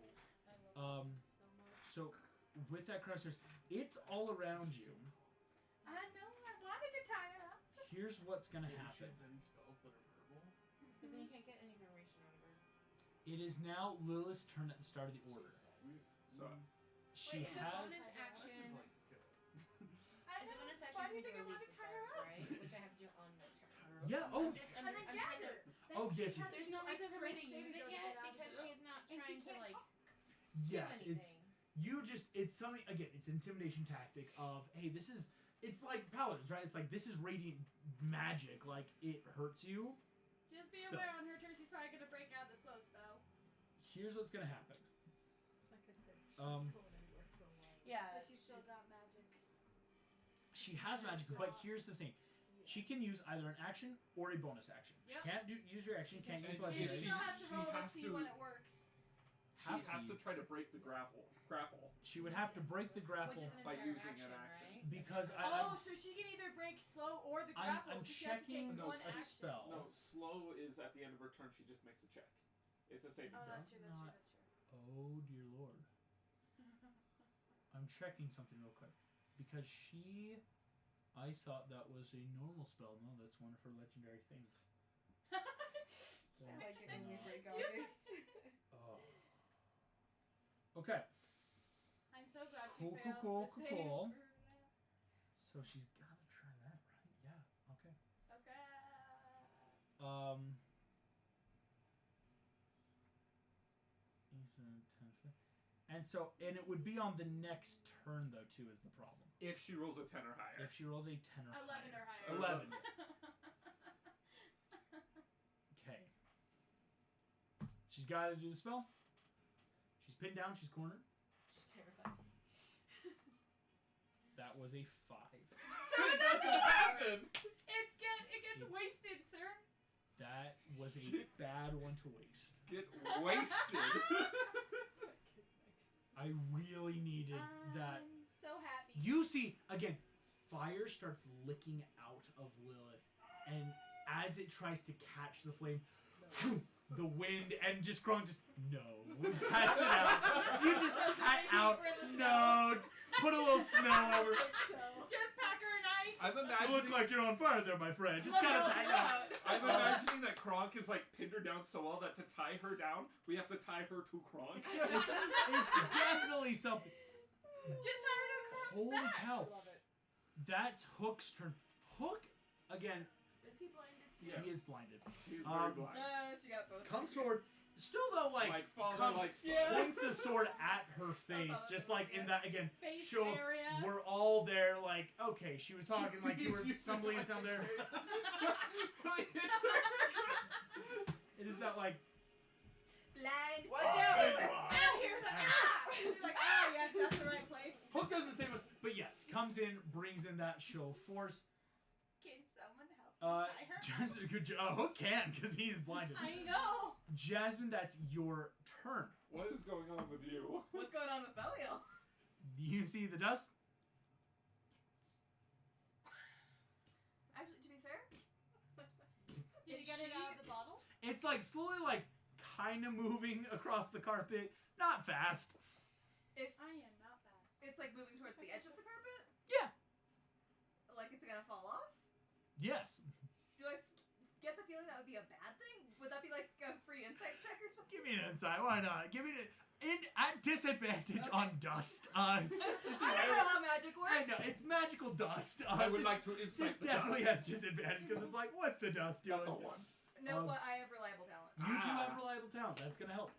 So with that crossers, it's all around you. I know. I wanted to tie her up. Here's what's gonna Maybe she happen. has any spells that are verbal? But then you can't get any information out of her. It is now Lilith's turn at the start of the order. So, She Wait, it's a has. bonus I action. just like kill it. I It's a know. bonus action Why for do me you to think I release wanted the to tie her stars, up? right? Which I have to do on my turn. Yeah. Oh. And then I'm gather. trying to. Then Oh, she yes, has yes. to There's do no a reason for me to strength use saving it throw to yet get out of because it. she's not And she trying to can't like Yes, do it's anything. you just. It's something again. It's intimidation tactic of hey, this is. It's like paladins, right? It's like this is radiant magic. Like it hurts you. Just be Spell. aware on her turn she's probably gonna break out the slow spell. Here's what's gonna happen. Like I said, Um, Yeah. But she's still got magic. She has magic, but here's the thing. She can use either an action or a bonus action. She Yep. can't use your action. Can't use And And she legendary. still has to she roll to has see to- when it works. she Have has to. to try to break the grapple. She would have to break the Which grapple is an by entire using action, an action. right? because Oh, so she can either break slow or the grapple. I'm but she has to take checking No, one a action. spell. No, slow is at the end of her turn. She just makes a check. It's a saving Oh, throw. that's true. That's true. not- That's true. Oh dear lord. I'm checking something real quick because I thought that was a normal spell. No, that's one of her legendary things. I like it when we break Dude. August. Oh. Okay. I'm so glad she Cool, failed cool, the cool, save cool. for that. So she's gotta try that, right? Yeah. Okay. Okay. And it would be on the next turn though too is the problem. If she rolls a 10 or higher. If she rolls a 10 or 11 or higher. 11. Okay. She's got to do the spell. She's pinned down. She's cornered. She's terrified. That was a 5. So it doesn't happen. It gets wasted, sir. That was a bad one to waste. Get wasted. I really needed that. I'm so happy. You see, again, fire starts licking out of Lilith, and as it tries to catch the flame, the wind and just Gronk just pats it out. You just pat out. No, put a little snow over. Just pack her in ice. I'm You imagining. look like you're on fire there, my friend. Just gotta pat it out. I'm imagining that Kronk is like pinned her down so well that to tie her down, we have to tie her to Kronk. It's definitely something. Just tie her to Kronk's Holy back. cow! Love it. That's Hook's turn. Hook again. Is he blinded too? Yes. He is blinded. He's very blind. She got both. Comes forward. Still though, like father, comes, like son. points the sword at her face, just like in that again. Base Show area. we're all there. Like okay, she was talking like you were. Somebody's down there. It is that like. Blind. Watch out! Ah, here's a She's like, oh yes, that's the right place. Hook does the same, but yes, comes in, brings in that show of force. Can someone help me tie her? Jasmine, good job. Hook can because he's blinded. I know. Jasmine, that's your turn. What is going on with you? What's going on with Belial? You see the dust? Actually, to be fair, Did you get it out of the bottle? It's like slowly like kind of moving across the carpet. Not fast. I am not fast. It's like moving towards the edge of the carpet? Yeah. Like it's gonna fall off? Yes. Do I get the feeling that would be a bad thing? Would that be like a free insight check or something? Give me an insight. Why not? Give me at disadvantage on dust. I don't know how magic works. I know it's magical dust. I would like to insight this definitely has disadvantage because it's like, what's the dust doing? That's a 1. No, but I have reliable talent. You do have reliable talent. That's gonna help.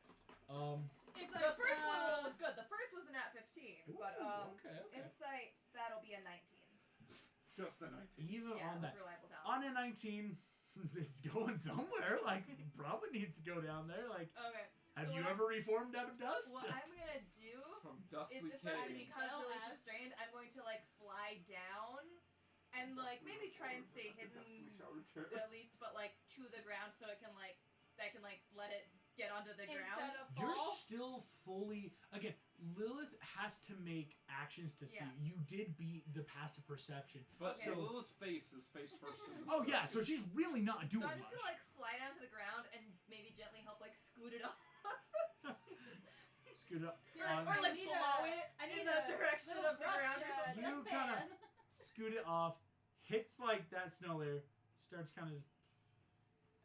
It's like, The first one roll was good. The first was a nat 15, but okay. insight that'll be a 19. Just a 19. Even Yeah, on that, with reliable talent. on a 19, it's going somewhere. Like probably needs to go down there. Like, Okay. have so you ever reformed out of dust? What I'm gonna do From dust is, we especially came. because Well, Lily's as- restrained, I'm going to like fly down and like maybe try and stay hidden at least, but like to the ground so it can like I can like let it get onto the ground. Instead of You're fall. still fully again. Lilith has to make actions to see. Yeah. You did beat the passive perception. But Okay. so Lilith's face is face first in the Oh snow. yeah, so she's really not doing So I'm just much. gonna like fly down to the ground and maybe gently help like scoot it off. Scoot up. or on- like need blow a- it I need in the a direction little of the brush, ground or something. You kinda- Scoot it off. Hits like that snow layer. Starts kind of just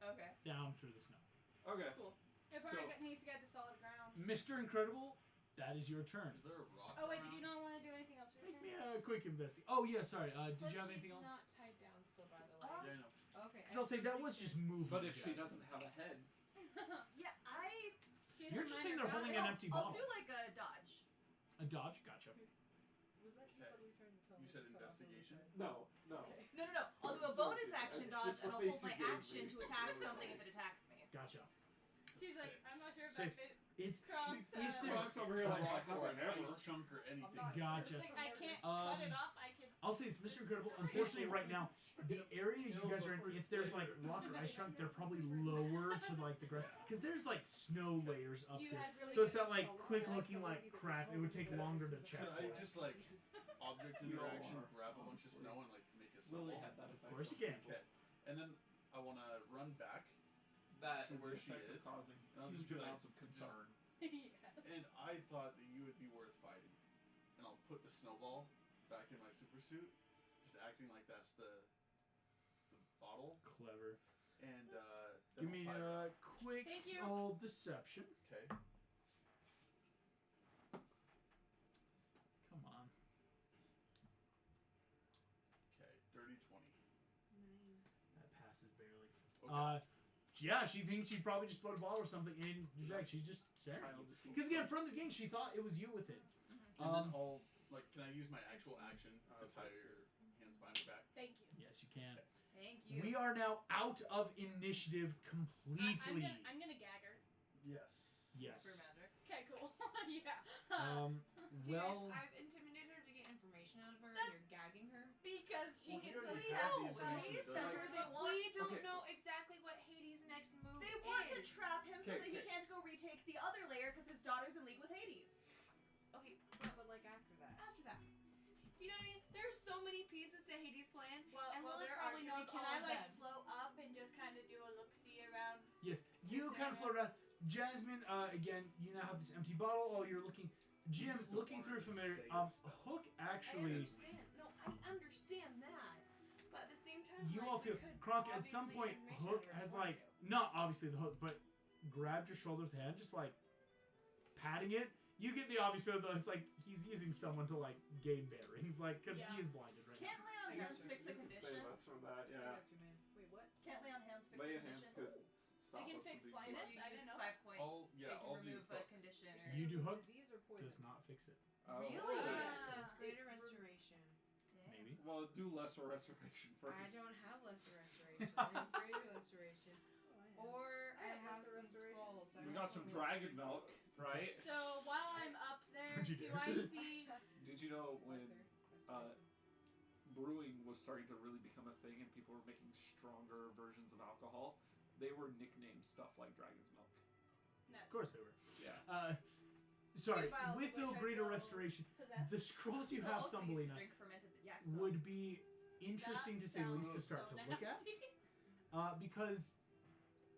Okay. down through the snow. Okay. Cool. It probably needs to get to solid ground. Mr. Incredible, that is your turn. Is there a rock? Oh wait, around? did you not want to do anything else for your Make turn? me a quick investigation. Oh yeah, sorry. Did But you have she's anything else? not tied down still, by the way. Yeah, I know. Okay. Because I'll say that was just moving. But if she Jasmine. doesn't have a head, Yeah, She You're doesn't just mind sitting her there holding body. an empty I'll bottle. do like a dodge. A dodge, gotcha. Was that you said we were trying to tell You me said to cut off the investigation? side? no. No. I'll do a bonus action It's dodge just and what I'll face hold my you gave action me. to attack something if it attacks me. Gotcha. She's like, Six. I'm not sure if Six. that fits. It's Crocs, if there's Crocs over here A like rock I or have an an ice ever. chunk or anything. Gotcha. I can't cut it off. I can. I'll say it's Mr. Incredible. Unfortunately, right now, the area you guys are in, if there's like rock or ice chunk, they're probably lower to like the ground because there's like snow layers up You there. had really So it's good that like solo. quick looking like crap. It would take longer to check. Could I just like object You interaction, are. grab a bunch of snow and like make a Lily snowball? had that Of effect. course you can. Okay. And then I want to run back, That To and where the she effect of is. causing And I'll huge just be like, amounts of concern. Yes. and I thought that you would be worth fighting. And I'll put the snowball back in my super suit, just acting like that's the bottle. Clever. And then Give me I'll tie a it. quick Thank you. old deception. Okay. Come on. Okay. Dirty 20. That passes barely. Okay. Yeah, she thinks she probably just put a bottle or something in your jacket. She's just staring at you. Because again, from the beginning, she thought it was you with it. and then I'll can I use my actual action to tie your hands behind your back? Thank you. Yes, you can. Thank you. We are now out of initiative completely. I'm gonna gag her. Yes. Yes. For magic. Okay, cool. Yeah. Well, I've intimidated her to get information out of her, and you're gagging her. Because she Well, you gets already a have the No, information, Hades don't sent you? her. They But want. we don't Okay. know exactly what Hades' next move They want to is. trap him so Okay, that he okay. can't go retake the other layer because his daughter's in league with Hades. Okay, But like after that. After that. you know what I mean? There's so many pieces to Hades' plan. Well, And Lilith there probably are. knows Can all I of like them. float up and just kind of do a look see around? yes, you Is kind of there float around. Jasmine, again, you now have this empty bottle. All you're looking. Jim, just don't looking want through her to familiar. say this stuff. Hook I actually. understand. No, I understand that. But at the same time, You like, all we feel could Kronk at some obviously point. information Hook out of her has if we like want to. not obviously the hook, but grabbed your shoulder with a hand, just like patting it. You get the obvious feel that it's like he's using someone to like gain bearings, like because Yeah. he is blinded right Can't lay on hands fix a Save condition? us from that, I yeah. got you, man. Wait, what? Can't lay on hands fix a Lay in hands condition? could stop can us fix from being blindness? If you I use didn't know. 5 points, Yeah, it can I'll do remove a hook. condition or. now. You do hook. Disease or poison? Does not fix it. Oh. Really? Does greater restoration. Maybe. Well, do lesser restoration first. I don't have lesser restoration. I have greater restoration. Oh, I have. Or I have have lesser some restoration. scrolls. But I We don't got have some any dragon lesser milk, scrolls. right? So while I'm up there, Don't you do dare. I see? Did you know when Lesser restoration. brewing was starting to really become a thing and people were making stronger versions of alcohol? They were nicknamed stuff like dragon's milk. No. Of course they were. Yeah. Sorry. 2 vials With of the which I greater still restoration, possess. the scrolls you People have, also used to Thumbelina, drink fermented yak would be interesting That to say the least to sounds start so to look at. nasty. Because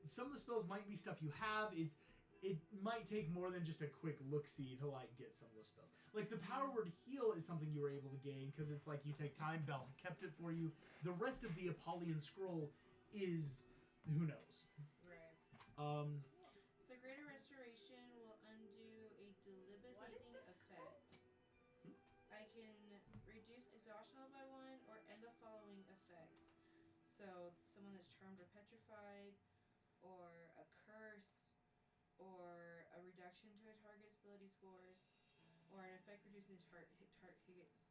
some of the spells might be stuff you have. It's it might take more than just a quick look-see to like get some of those spells. Like the power word heal is something you were able to gain because it's like you take time, Bell kept it for you. The rest of the Apollyon scroll is who knows. Right. Um. So Greater Restoration will undo a debilitating effect. I can reduce exhaustion level by 1 or end the following effects. So someone that's charmed or petrified, or a curse, or a reduction to a target's ability scores, or an effect reducing the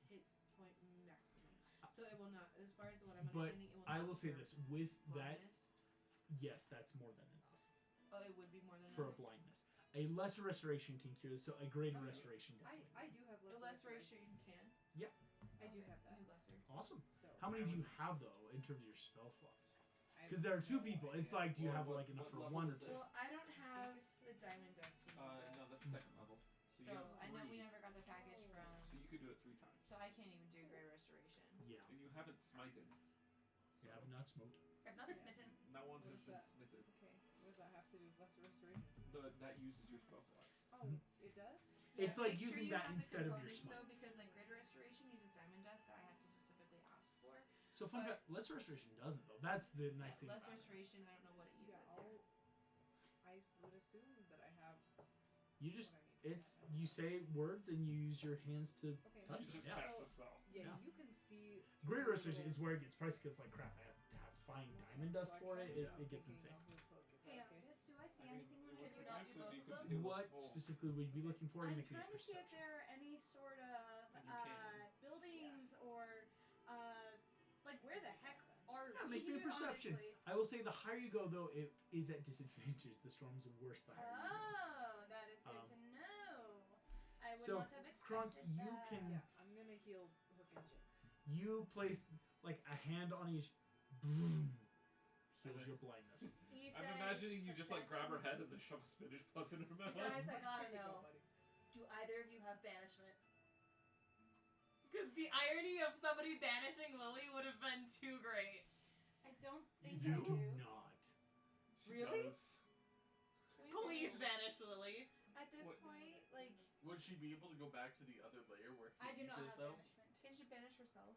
hits point maximum. So it will not, as far as what I'm understanding, it will not. I will say this, with that, blindness. yes, that's more than enough. Oh, it would be more than for enough. a blindness. A lesser restoration can cure this, so a greater restoration definitely. I do have The lesser restoration can. Yep. I do have that. You lesser. Awesome. So How many do you have though in terms of your spell slots? Because there are two people. It's like, do you have like enough for one or two? Well, I don't have the diamond dust to use it. No, that's second level. So, So you have I know we 3. never got the package from. So you could do it 3 times. So I can't even do Greater Restoration. Yeah. And you haven't smited. You have not smoked. I'm not smitten. No one What has is been that? smitted. Okay. What does that have to do with lesser restoration? That uses your spell slots. Oh, it does? It's like Make sure using you that have the instead of your components, though, smites. because like Greater Restoration uses diamond dust that I have to specifically ask for. So fun fact, lesser restoration doesn't though. That's the nice thing Less about it. Restoration, I don't know what it uses. I would assume that I have You just, what I need. you say words and you use your hands to Okay. touch You them. just Yeah. cast the spell. Yeah, Yeah. you can see. Greater through the restoration is little- where it gets pricey because like crap, I have to have fine diamond dust So I for it. kinda It gets thinking insane. of the hook. Is Hey, that okay? do I see I mean, anything it when would I be do nice that? if you could Both of be them? able What to- specifically would you be looking for? You I'm make me a trying to see if perception. there are any sort of You can. buildings or like where the heck are Yeah, we? make me a perception. Honestly? I will say the higher you go though, it is at disadvantage. The storm's worse the higher you go. Oh, that is good to know. I would so, not have expected Kronk, you that. can- Yeah, I'm gonna heal Hook and Jim. You place like a hand on each. Boom, heals your blindness. You I'm said imagining you just like grab her perception. head and then shove a spinach puff in her mouth. Guys, I gotta Here you go, know. buddy. Do either of you have banishment? Because the irony of somebody banishing Lily would have been too great. I don't think You I do do. not. She Really? does. Please banish Lily. At this What- point, like, Would she be able to go back to the other layer where I do Hades not is have though? banishment. can she banish herself?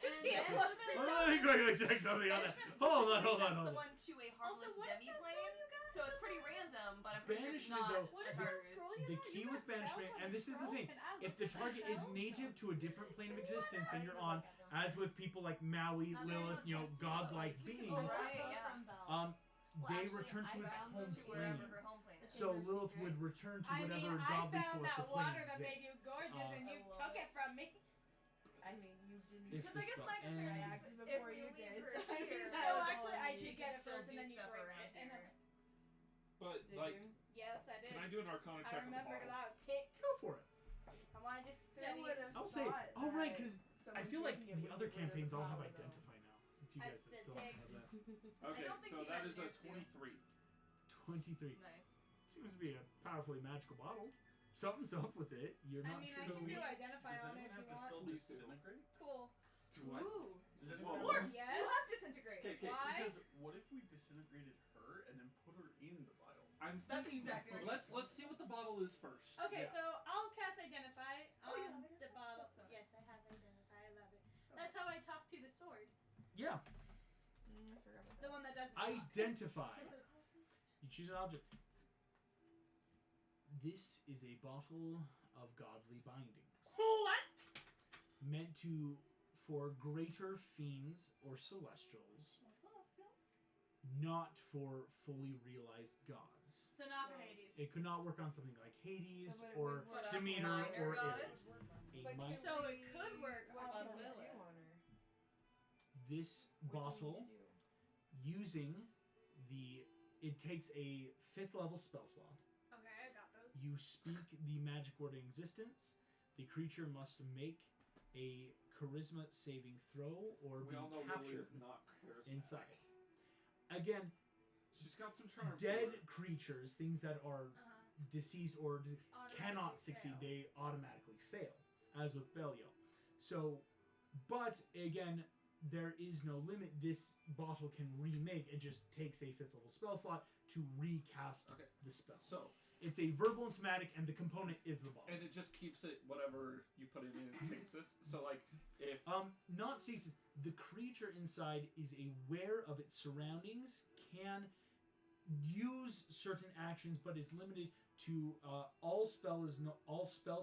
And Banishment Oh, let me quickly check something on that. Banishment Hold on, specifically hold on, sends hold on. someone to a harmless also, what is this demi-plane, spell you got? so it's pretty random, but I'm pretty sure it's Banishment, not though, What is a that virus. scroll you The got? key You with got spells banishment, on and a this is the scroll? thing, Can I if look the at target is spells? native to a different plane of existence than you're I on, look at them. as with people like Maui, I'm Lilith, gonna you know, trust you, but, godlike like, you can beings, Oh, borrow right, her yeah. from Belle. um, Well, they actually, return to I its found home To wherever plane. her home plane is. So Secrets. Lilith would return to I mean, whatever I godly found celestial that plane water that made you exists. gorgeous and you I love took it. it from me. I mean, you didn't. It's Because I guess the my spell. concern And- is acted if before we you leave did, her so I mean, here, that No, was all actually, I I needed. should get it still first and do then you stuff bring around it. And here. But Did like, you? yes, I did. can I do an Arcana I check on the remember because bottle? I was ticked. Go for it. I wanted to Who study would it. have I'll say, thought oh right, that because I someone feel like drinking it the would other get rid of campaigns the all have power, though. identify now. It's you I guys that said still don't have ticked. that. Okay, don't think so the that is a Imagineers do. 23. 23. Nice. Seems to be a powerfully magical bottle. Something's up with it. You're I not mean, sure. I Do can we- do identify Does on it anyone if have you the want. spell Please do. disintegrate? Cool. Do I? Ooh. Does Of anyone course. have Yes. You have disintegrate. Okay, Why? Because what if we disintegrated her and then put her in the vial? I'm That's thinking. exactly what Let's see what the bottle is first. Okay, Yeah. so I'll cast identify Oh, you on have the Identify? bottle. That's so Yes, nice. I have identify. I love it. So That's how I talk to the sword. Yeah. I forgot about The that. one that does. Identify. You choose an object. This is a bottle of godly bindings. What? Meant for greater fiends or celestials, not for fully realized gods. So not for Hades. It could not work on something like Hades So, but it or would work- But a Demeter minor or goddess? Ares. A But mi- can So it we- could work what on can we Lilith. do on her? this What do you bottle need to do? using it takes a 5th level spell slot. Okay, I got those. You speak the magic word in existence. The creature must make a charisma saving throw or We be all know Lily captured is not charismatic. inside. Again, She's got some charm. to dead her. creatures, things that are deceased or cannot succeed, fail. they automatically fail, as with Belial. So, but again, there is no limit. This bottle can remake. It just takes a 5th level spell slot to recast the spell. So it's a verbal and somatic, and the component is the bottle. And it just keeps it whatever you put it in stasis. So like if not stasis. The creature inside is aware of its surroundings, can use certain actions, but is limited to all spells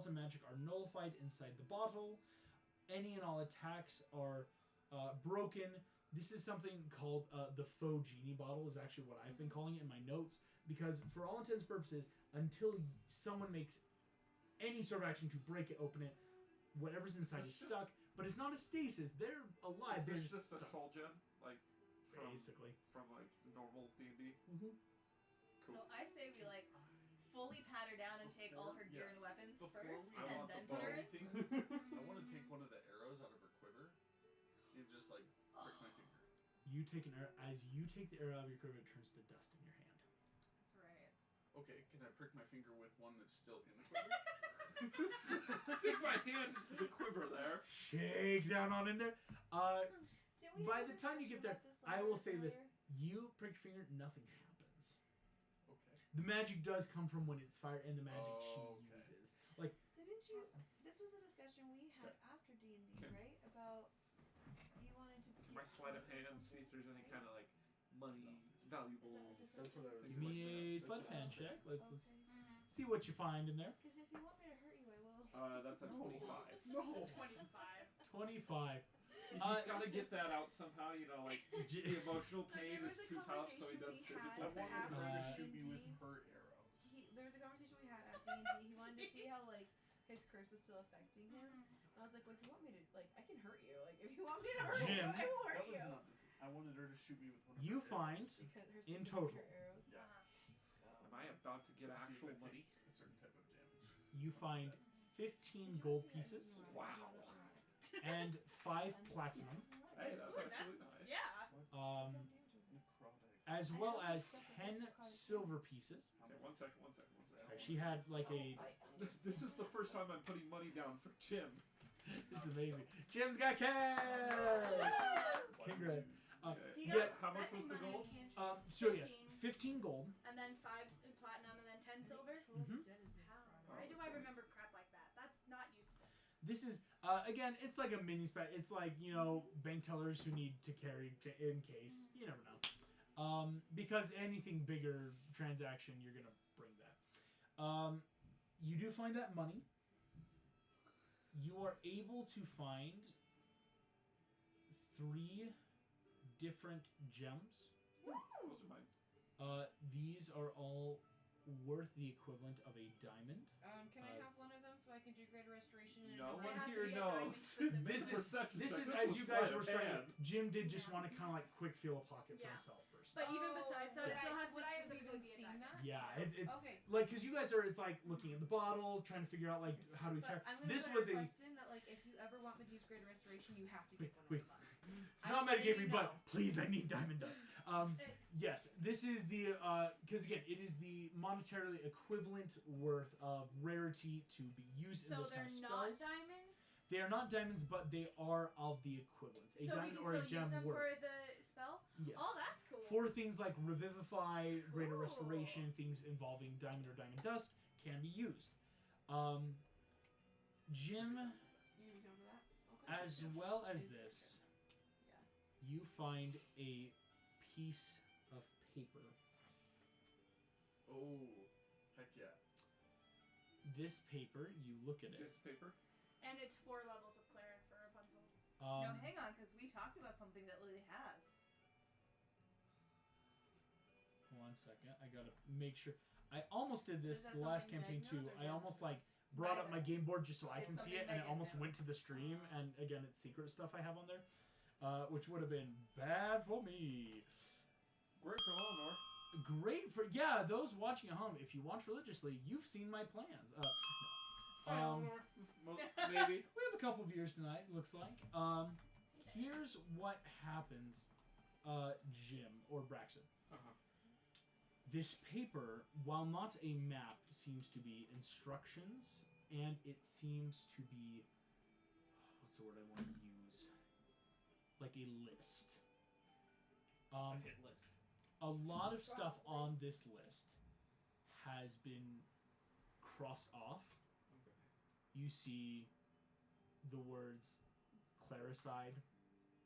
and magic are nullified inside the bottle. Any and all attacks are broken. This is something called the faux genie bottle is actually what I've been calling it in my notes, because for all intents and purposes, until someone makes any sort of action to break it, open it, whatever's inside is stuck. But it's not a stasis. They're alive. They're just a soul gem, like basically from like normal D&D. Mm-hmm. Cool. So I say we like fully pat her down and take all her gear and weapons first, I and want then the put her in. thing. I want to take one of the arrows out of her quiver and just like prick my finger. You take an arrow. As you take the arrow out of your quiver, it turns to dust in your hand. That's right. Okay, can I prick my finger with one that's still in the quiver? Stick my hand into the quiver there. Shake down on in there. Didn't we By have the a time you get discussion there, about this I will say earlier? this: you prick your finger, nothing happens. Okay. The magic does come from when it's fire and the magic she Okay. uses. Like Didn't you? This was a discussion we had after D&D, Okay. right? About you wanted to. My sleight of hand, see if there's any kind of like money, valuables. That's what I was. give me a That's sleight of what I hand was- check. Let's Mm-hmm. see what you find in there. Because if you want me to hurt you, I will. That's a 25. No. 25. 25. He's got to get that out somehow, you know, like J- the emotional But pain there was is a too tough, so he does conversation we physical I had pain. wanted her to Uh, shoot me with D&D. her arrows. There was a conversation we had at D&D. He wanted to see how like his curse was still affecting him. And I was like, well, if you want me to, like, I can hurt you. Like, if you want me to hurt Jim. you, I will That hurt was you. not the thing. I wanted her to shoot me with one of You her find arrows. Because her in specific total. arrows. Yeah. Am I about to get See if actual I take money? a certain type of damage. You find 15 gold pieces Wow. and 5 platinum, Hey, that's Ooh, actually that's, nice. yeah. Necrotic. as well as 10 silver pieces. Okay, one second. She had like a. This is the first time I'm putting money down for Jim. This is amazing. Jim's got cash. Congrats. Okay. You Yeah. got How much was the spending gold? money. So yes, 15 gold. And then 5 in platinum, and then 10 silver. Mhm. Why do I remember crap like that? That's not useful. This is again, it's like a mini spec. It's like, you know, bank tellers who need to carry in case. You never know. Because anything bigger transaction, you're gonna bring that. You do find that money. You are able to find 3 different gems. Those are mine. These are all worth the equivalent of a diamond. Can I have one of them so I can do greater restoration? And No It one has to here be a diamond knows. specific. This is Perception this check. is This as was you sleight guys of were starting. hand. Jim did just want to kind of like quick feel a pocket for Yeah. himself first. But even besides that, it still has to would I have specifically even be a seen diamond. that? Yeah, it's Okay. like because you guys are. It's like looking at the bottle, trying to figure out like how do we But check. I'm gonna This put was a a request in that like if you ever want me to use greater restoration, you have to Wait, get one wait. of them. not metagaming, but please, I need diamond dust. It- Yes, this is the because again, it is the monetarily equivalent worth of rarity to be used in So those they're kind of not spells. diamonds. They are not diamonds, but they are of the equivalence. A So we diamond can or a still gem use them worth. for the spell. Yes. Oh, that's cool. For things like revivify, greater Cool. restoration, things involving diamond or diamond dust can be used. Jim, You can go for that. Okay. as well as this, you find a piece of paper. Oh, heck yeah. This paper, you look at it. This paper. And it's 4 levels of cleric for Rapunzel. No, hang on, because we talked about something that Lily has. 1 second, I gotta make sure. I almost did this Is that the last something campaign Meg too. knows or I Jess almost knows? like brought up Neither. my game board just so I It's can see something it, and it Megan almost went to knows. the stream. And again, it's secret stuff I have on there, which would have been bad for me. Great for Eleanor. Great for those watching at home. If you watch religiously, you've seen my plans. Eleanor. Maybe. We have a couple of viewers tonight. Looks like. Here's what happens, Jim or Braxton. Uh-huh. This paper, while not a map, seems to be instructions, and it seems to be what's the word I want to use? like a list. It's a hit list. A lot of stuff on this list has been crossed off. Okay. You see the words Claricide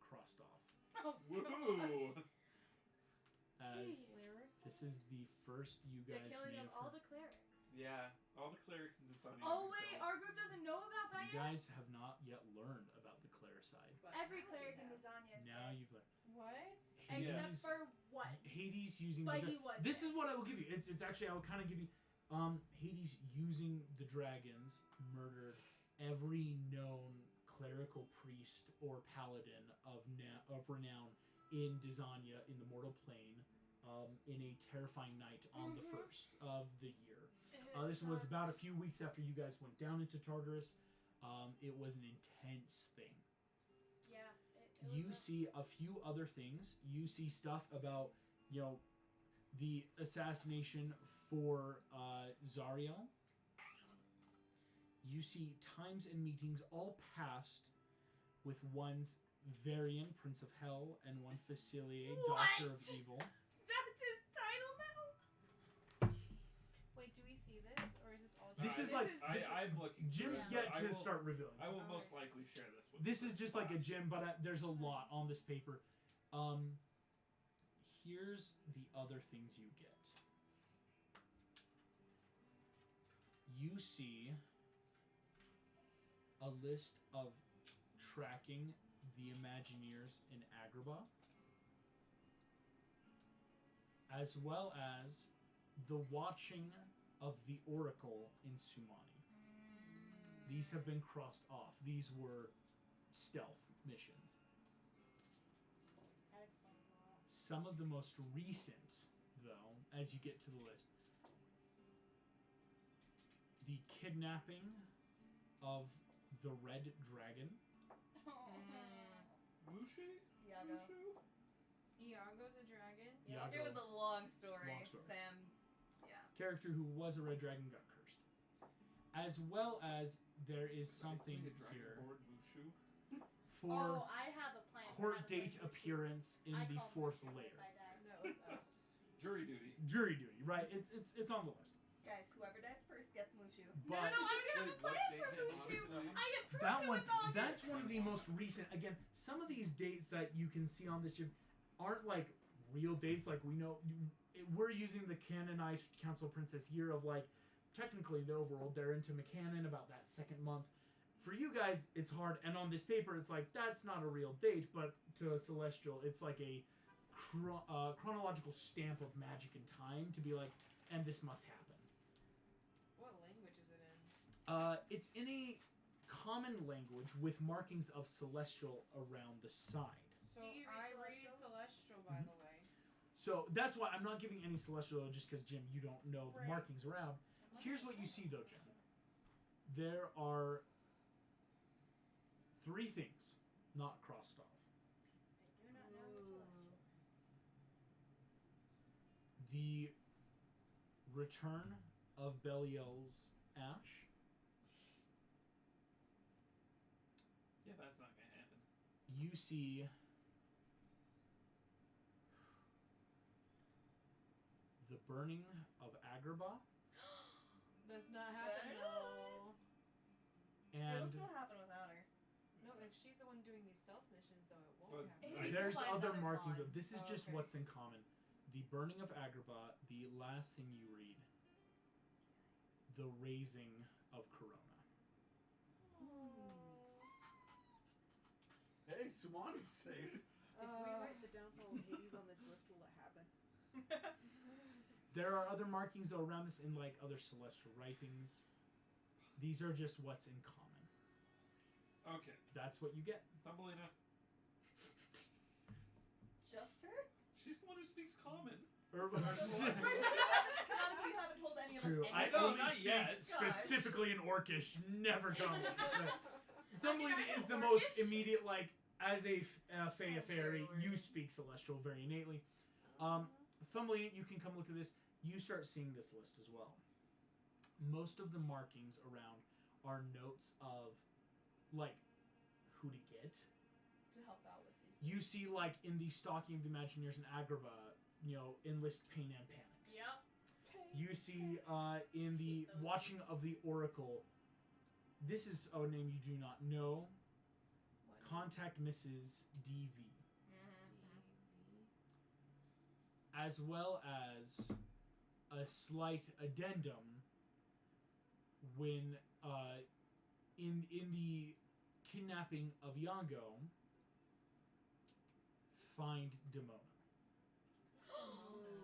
crossed off. Oh, Woohoo! As Clerics? this is the first you the guys killing may of have all heard. the clerics. Yeah, all the clerics in Desania. Oh wait, our group doesn't know about that You yet? guys have not yet learned about the Claricide. Every cleric in Lasagna is Now dead. you've learned. What? Except for what? Hades using But the he was This dead. is what I will give you. It's actually I will kind of give you Hades using the dragons murdered every known clerical priest or paladin of renown in Desania in the mortal plane in a terrifying night on the first of the year. This was about a few weeks after you guys went down into Tartarus. It was an intense thing. Yeah. You see a few other things. You see stuff about, the assassination for Zariel. You see times and meetings all passed with one's Varian, Prince of Hell, and one Facilier, Doctor of Evil. That's his title now? Wait, do we see this? Or is this all This just... is like I'm looking. Jim's through it, yet but to I will, start revealing. I will Okay. most likely share this with. This you is just like a Jim, but there's a lot on this paper. Here's the other things you get. You see a list of tracking the Imagineers in Agrabah, as well as the watching of the Oracle in Sumani. These have been crossed off. These were stealth missions. That explains a lot. Some of the most recent, though, as you get to the list, the kidnapping of the Red Dragon. Mushi? Iago. Mushu? Iago's a dragon? Iago, It was a long story. Long story. Sam. Yeah. character who was a Red Dragon got cursed. As well as there is something Like the here Dragonborn Mushu? for Oh, I have a plan. for how court to play date Mushu. appearance in I the call fourth Mushu layer. if I die. No, it's us. Jury duty. Jury duty, right? It's on the list. Guys, whoever dies first gets Mushu. No, But I already have a Wait, what plan date for did Mushu. August I approved that it one, with August. that's one of the most recent. Again, some of these dates that you can see on this ship aren't like real dates. Like we know, we're using the canonized Council Princess year of like, technically the overworld, they're into McCannon about that second month. For you guys, it's hard, and on this paper, it's like, that's not a real date, but to a Celestial, it's like a chronological stamp of magic and time to be like, and this must happen. What language is it in? It's in a common language with markings of Celestial around the side. So Do you read I read Celestial? Celestial, by the way. So that's why I'm not giving any Celestial just because, Jim, you don't know the Right. markings around. Here's what you see, though, Jim. There are 3 things not crossed off. I do not know the Celestial. The return of Belial's ash. Yeah, that's not gonna happen. You see the burning of Agrabah. Does not happen, Better though. It'll And still happen without her. No, if she's the one doing these stealth missions, though, it But won't happen. Maybe there's find other another markings. con. This is Oh, just okay. what's in common. The burning of Agrabah, the last thing you read, the raising of Corona. Hey, Sumani's safe. If we write the downfall of Hades on this list, will it happen? There are other markings though around this in like other celestial writings. These are just what's in common. Okay, That's what you get. Thumbelina. Just her? She's the one who speaks common. Or, Right, but canonically, you haven't told any of True. us I anything. only not speak yet. specifically in Orcish, never common. Thumbelina I know is the most Orcish. immediate, like, as a Fey Fairy, Fairy. you speak Celestial very innately. Thumbelina, you can come look at this. You start seeing this list as well. Most of the markings around are notes of, like, who to get. To help out with these You see, like, in the Stalking of the Imagineers in Agrabah, enlist pain and panic. Yep. You see, in the Watching of the Oracle, this is a name you do not know. Contact Mrs. DV. As well as a slight addendum when, in the kidnapping of Yango, find Demona.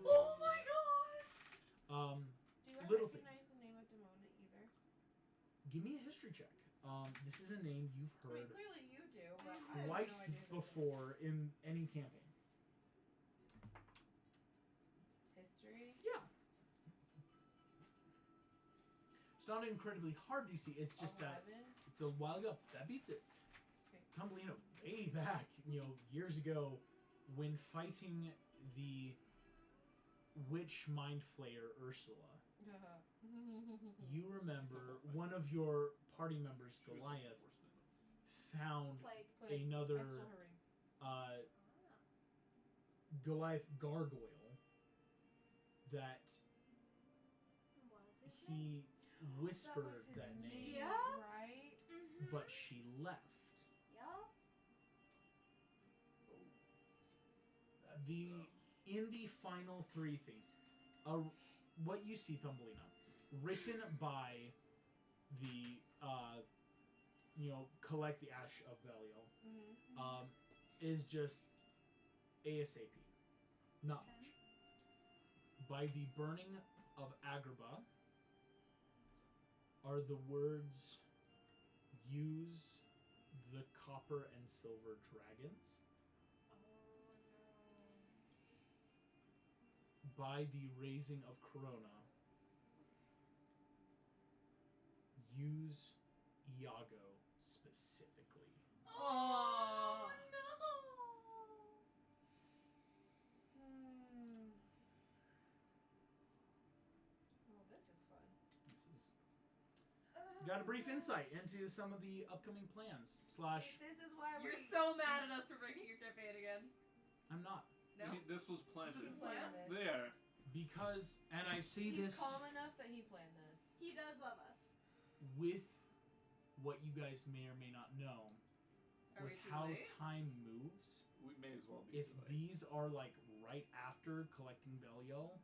Oh my gosh! Do I Little recognize the name of Demona either? Give me a history check. This is a name you've I mean, heard clearly you do, but I have twice no idea who this is. before in any campaign. History? Yeah. It's not an incredibly hard DC, it's just 11? that it's a while ago. That beats it. Sweet. Tumbleina way back, years ago, when fighting the witch mind flayer Ursula. You remember one of your party members, Goliath, found Plague. another I stole her ring. Goliath gargoyle that he whispered that name, Yeah. Right? but she left. Yup. In the final three things, what you see, Thumbelina, written by the collect the ash of Belial, is just ASAP, not much. By the burning of Agrabah are the words, use the copper and silver dragons. By the raising of Corona, use Iago specifically. Oh no! Well, this is fun. Got a brief insight into some of the upcoming plans. / This is why You're so mad at us for breaking your campaign again. I'm not. No. This was planted. This is planned? There. Because, and I say He's this calm enough that he planned this. He does love us. with what you guys may or may not know, Are with we too how late? time moves. We may as well be. If these are like right after collecting Belial,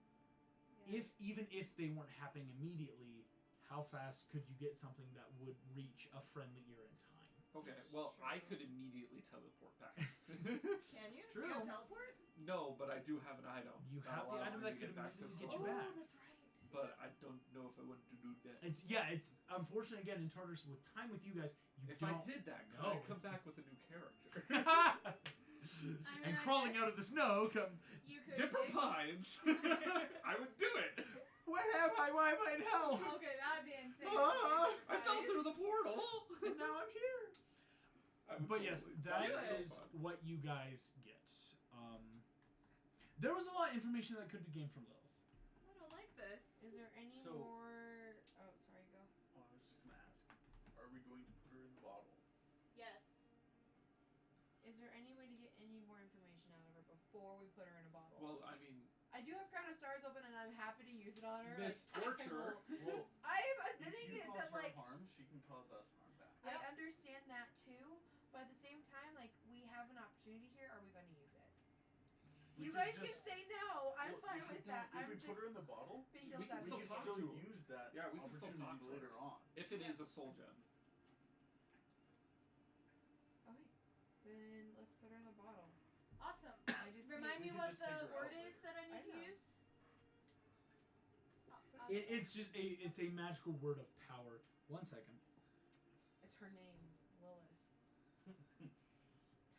even if they weren't happening immediately, how fast could you get something that would reach a friendly ear in time? Okay, well, I could immediately teleport back. Can you? It's Do you have true. teleport? No, but I do have an item. You that have the allows item me that to could get back to immediately get Sol. you back. Oh, that's right. But I don't know if I want to do that. It's unfortunate again in Tartarus with time with you guys. If don't I did that, could I come back with a new character? and crawling out of the snow comes You could Dipper maybe- Pines. I would do it. Where am I? Why am I in hell? Okay, that'd be insane. I fell through the portal. And now I'm here. I would But yes, that do it. is what you guys get. There was a lot of information that could be gained from Lilith. I don't like this. Is there any So- more? Oh, sorry, go. Oh, I was just gonna ask, are we going to put her in the bottle? Yes. Is there any way to get any more information out of her before we put her in a bottle? Well, I mean, I do have Crown of Stars open, and I'm happy to use it on her. Miss I Torture. Well, I'm if admitting you it cause that her like harm, she can cause us harm back. I understand that too, but at the same time, like we have an opportunity here. Are we going to use it? We You could guys can just- say no. I'm Well, fine if we with don't- that. If I'm we just put her in the bottle, being we devil's can we still can talk still to her. use that Yeah, we can still opportunity talk to her. later on. if it is a soul gem. Okay, then let's put her in the bottle. Awesome. I just Remind we me could what just take the her word out is later. that I need I to know. use. It's a magical word of power. 1 second. It's her name, Lilith.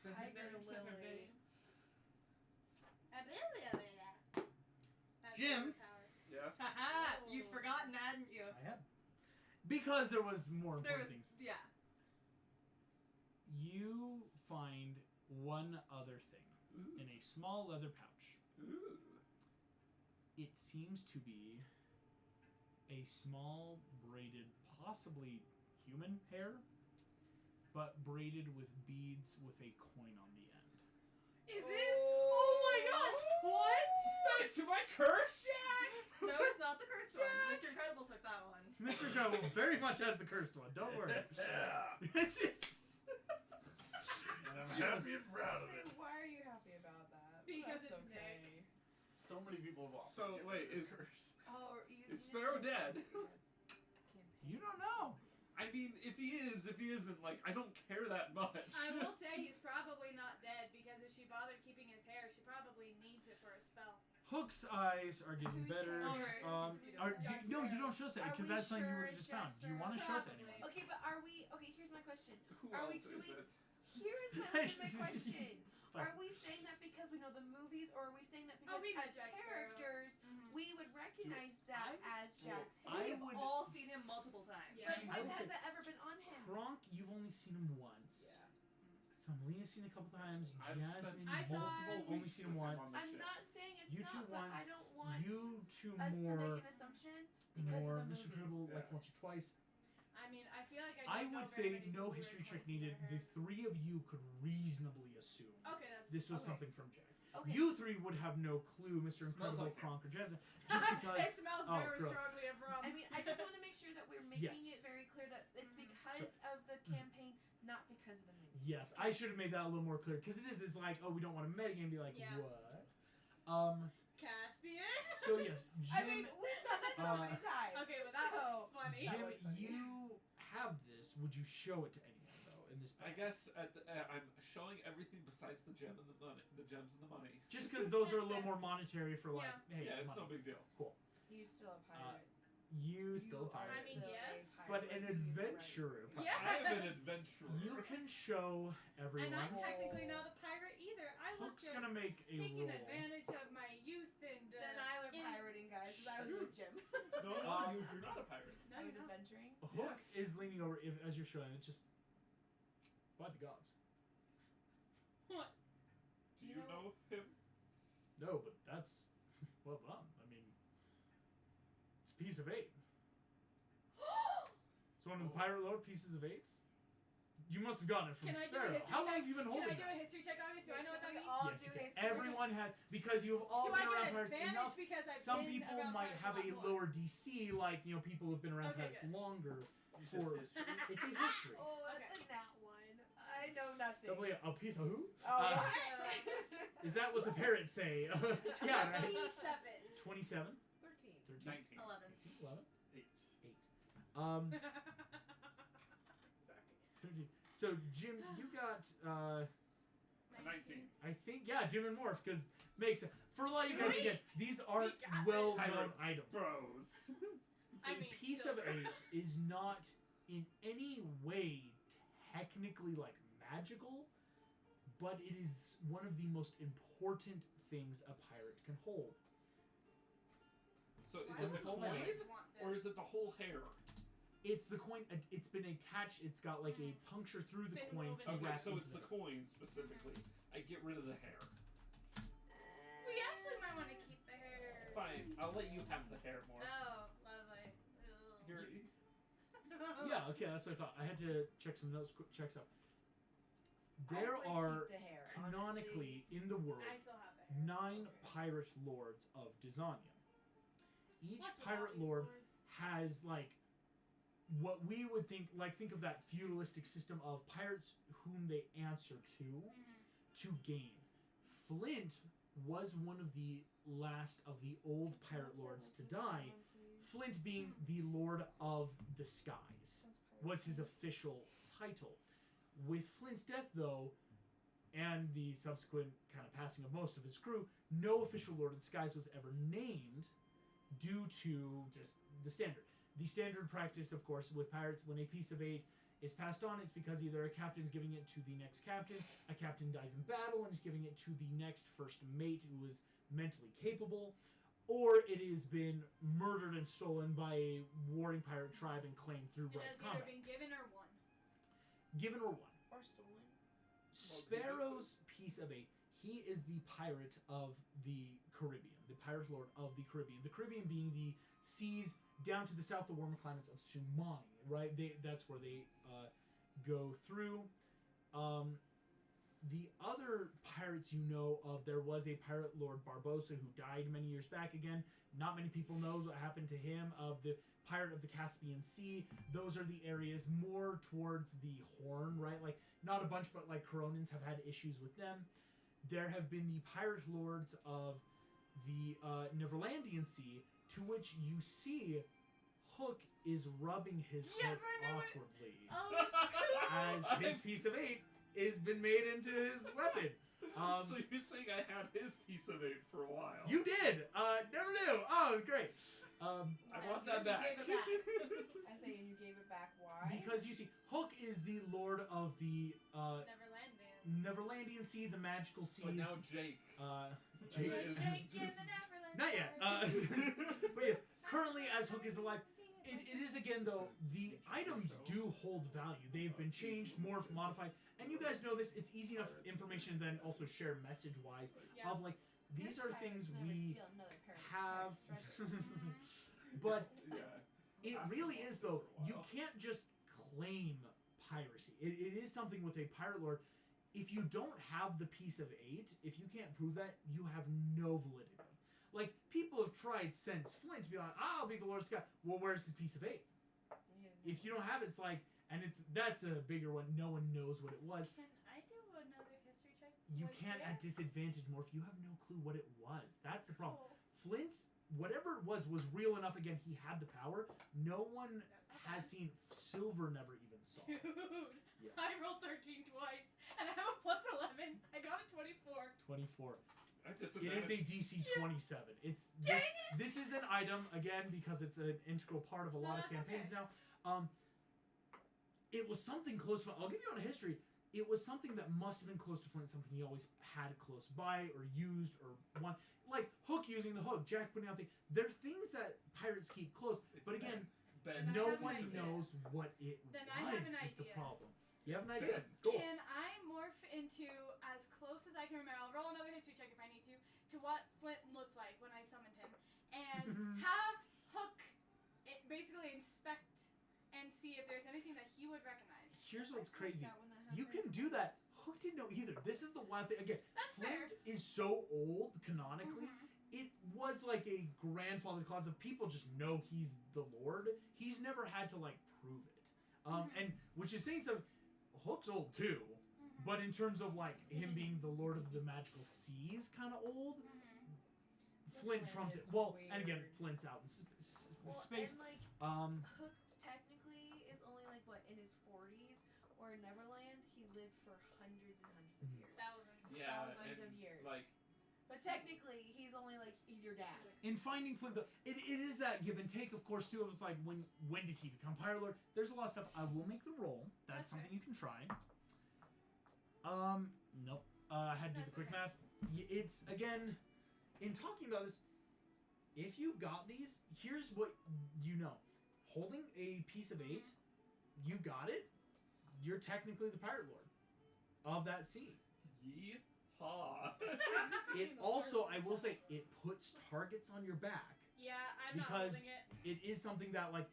Say her Tiger name, say her Lily. name. Jim? Yes. Haha! You've forgotten, hadn't you? I had. Because there was more There important was, things. yeah. You find one other thing Ooh. in a small leather pouch. Ooh. It seems to be a small braided, possibly human hair, but braided with beads with a coin on the end. Is this? Oh my gosh! What? Tied to my curse? No, it's not the cursed one. Mr. Incredible took that one. Mr. Incredible very much has the cursed one. Don't worry. It's just. And I'm happy and proud of it. Why are you happy about that? Because That's it's okay. So many people have offered. So, to get wait, rid of is- this curse. Oh, Is Sparrow dead? You don't know. I mean, if he isn't, like, I don't care that much. I will say he's probably not dead because if she bothered keeping his hair, she probably needs it for a spell. Hook's eyes are getting better. Alright. No, you don't show that Are because we that's something you sure would have just it's found. Do you want to show it to anyone? Okay, but are we? Okay, here's my question. Who Are we else is doing- it? Here is my ultimate question. Are we saying that because we know the movies, or are we saying that because we met as Jack Sparrow. characters we would recognize that as Jack's I hair? We've would- all seen him multiple times. Yeah. But I when would has say- that ever been on him? Kronk, you've only seen him once. Thumbelina's seen a couple times. I've spent Jasmine, I saw multiple, him- only seen him once. I'm not saying it's You not, two but once. I don't want You two us to more. make an assumption because More. of the Mr. movies. Incredible, like Yeah. once or twice. I mean, I feel like I don't know would very say many no people history with check points in needed. their The hair. three of you could reasonably assume Okay, that's this was Okay. something from Jack. Okay. You three would have no clue, Mr. Smells Incredible, like Kronk, or Jasmine, just because. it smells Oh, very gross. strongly of rum. I mean, I just want to make sure that we're making Yes. it very clear that it's Mhm. because of the campaign, not because of the movie. Yes, I should have made that a little more clear because it's like, oh, we don't want to metagame and be like, Yeah. what? Caspian. So yes, Jim. I mean, we've done that so many times. Okay, well that was funny. Jim, was funny. you have this. Would you show it to anyone though in this? I guess I'm showing everything besides the gem and the money, the gems and the money. Just because those are a little more monetary for like, hey, Yeah, it's money. no big deal. You still a pirate. You still You fire are I mean, still yes. a pirate. but an You're right. adventurer. Yeah. I'm an adventurer. You can show everyone. And I'm technically not a pirate either. I was Hook's just gonna make a taking roll. advantage of my youth and. Then I went in- pirating, guys, because I was with Jim. No, you're not a pirate. No, I was you're not. adventuring. Hook Yes. is leaning over as you're showing it. Just by the gods. What? Do you know him? No, but that's well done. I mean, it's a piece of 8. It's one of the Pirate Lord pieces of 8. You must have gotten it from Can I do a Sparrow. history How long check? have you been Can holding I do it? a history check on this? Do I know what that We means? all Yes, do you can. history. Everyone had because you've all Do been I around get pirates advantage enough. because I've Some been people around might pirates have a lot more? lower DC, like people who've been around Okay, pirates good. longer. You said For history? it's a history. Oh, that's Okay. a nat one. I know nothing. Double a piece of who? Oh, Is that what the parrots say? Yeah, right. 27. 27, 13. 13, 19. 11. 11, 8. 8. 13. So Jim, you got 19. I think Jim and Morph because makes it for a lot of you guys again. These aren't We got it. well-known items. Bros. I A mean, piece of silver. 8 is not in any way technically like magical, but it is one of the most important things a pirate can hold. So is Why it the would coin, pirates want or this? is it the whole hair? It's the coin. It's been attached. It's got like a puncture through the Been coin woven to Okay, wrap so into it's the it. coin specifically. I get rid of the hair. We actually might want to keep the hair. Fine, I'll let you have the hair more. Oh, lovely. Here, Yeah, okay, that's what I thought. I had to check some notes. Quick checks up. I There would are keep the hair, canonically in the world I still have the hair. 9 pirate lords of Dizania. Each What's with all pirate these lord lords? has like what we would think of that feudalistic system of pirates whom they answer to gain. Flint was one of the last of the old pirate lords to die. Flint being the Lord of the Skies was his official title. With Flint's death though, and the subsequent kind of passing of most of his crew, no official Lord of the Skies was ever named due to just the standard. The standard practice, of course, with pirates, when a piece of 8 is passed on, it's because either a captain's giving it to the next captain, a captain dies in battle and is giving it to the next first mate who is mentally capable, or it has been murdered and stolen by a warring pirate tribe and claimed through It right has either combat. been given or won. Given or won. Or stolen. Sparrow's piece of 8, he is the pirate of the Caribbean, the pirate lord of the Caribbean. The Caribbean being the seas down to the south, the warmer climates of Sumani, right? That's where they go through. The other pirates you know of, there was a pirate Lord Barbossa who died many years back again. Not many people know what happened to him. Of the pirate of the Caspian Sea, those are the areas more towards the Horn, right? Like, not a bunch, but like Coronans have had issues with them. There have been the pirate lords of the Neverlandian Sea, to which you see Hook is rubbing his hook awkwardly. As his piece of 8 has been made into his weapon. So you're saying I had his piece of 8 for a while? You did! Never knew! Oh, it was great. I want that back. You gave it back. I say, and you gave it back. Why? Because you see, Hook is the lord of the Neverlandian. Neverlandian Sea, the magical seas. But now Jake. Jake is... Jake in the Neverland. Not yet. But yes, currently as Hook is alive, it is again though, the items do hold value. They've been changed, morphed, modified, and you guys know this. It's easy enough information then also share message-wise of like, these are things we have. But it really is though, you can't just claim piracy. It is something with a pirate lord. If you don't have the piece of 8, if you can't prove that, you have no validity. Like, people have tried since Flint to be like, I'll be the Lord Scott. Well, where's his piece of 8? If you don't have it, it's like, and that's a bigger one. No one knows what it was. Can I do another history check? You can't at disadvantage more if you have no clue what it was. That's the problem. Flint's, whatever it was real enough. Again, he had the power. No one has seen. Silver never even saw it. Dude, Yeah. I rolled 13 twice, and I have a plus 11. I got a 24. 24. It is a DC 27. It's this is an item again because it's an integral part of a lot of campaigns now. It was something close. I'll give you on a history. It was something that must have been close to Flint. Something he always had close by or used or won. Like Hook using the hook, Jack putting out things. They're things that pirates keep close. But again, no one knows what it then was. I have an is the idea. problem. You have an idea? Cool. Can I morph into, as close as I can remember, I'll roll another history check if I need to what Flint looked like when I summoned him, and have Hook basically inspect and see if there's anything that he would recognize. Here's what's crazy. You can do that. Hook didn't know either. This is the wild thing. Again, That's Flint fair. is so old, canonically. It was like a grandfather clause of people just know he's the Lord. He's never had to, like, prove it. And which is saying something. Hook's old, too. But in terms of, like, him being the Lord of the Magical Seas kind of old, Flint trumps it. Well, and again, Flint's out in space. And, like, Hook technically is only, like, what, in his 40s? Or in Neverland, he lived for hundreds and hundreds of years. Thousands of years. Like, but technically, he's only, like, he's your dad. In Finding Flint, though, it is that give and take, of course, too. Of it's like, when did he become Pirate Lord? There's a lot of stuff. I will make the roll. That's something you can try. Nope. I had to do the quick math. It's, again, in talking about this, if you've got these, here's what you know. Holding a piece of 8, you've got it. You're technically the Pirate Lord of that sea. Yeehaw. It also, I will say, it puts targets on your back. Yeah, I'm not because holding it. It is something that, like,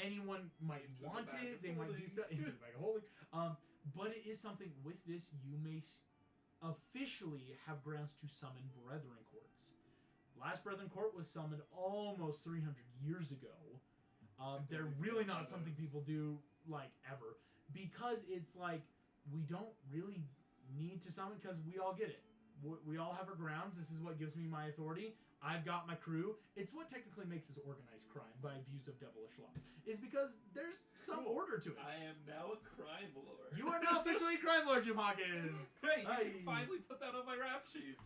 anyone might want it. They might do stuff into the bag of holding. But it is something with this you may officially have grounds to summon Brethren Courts. Last Brethren Court was summoned almost 300 years ago. They're really not something people do, like, ever. Because it's like, we don't really need to summon because we all get it. We all have our grounds. This is what gives me my authority. I've got my crew. It's what technically makes this organized crime by views of devilish law. Is because there's some order to it. I am now a crime lord. You are now officially a crime lord, Jim Hawkins. Hey, you can finally put that on my rap sheet.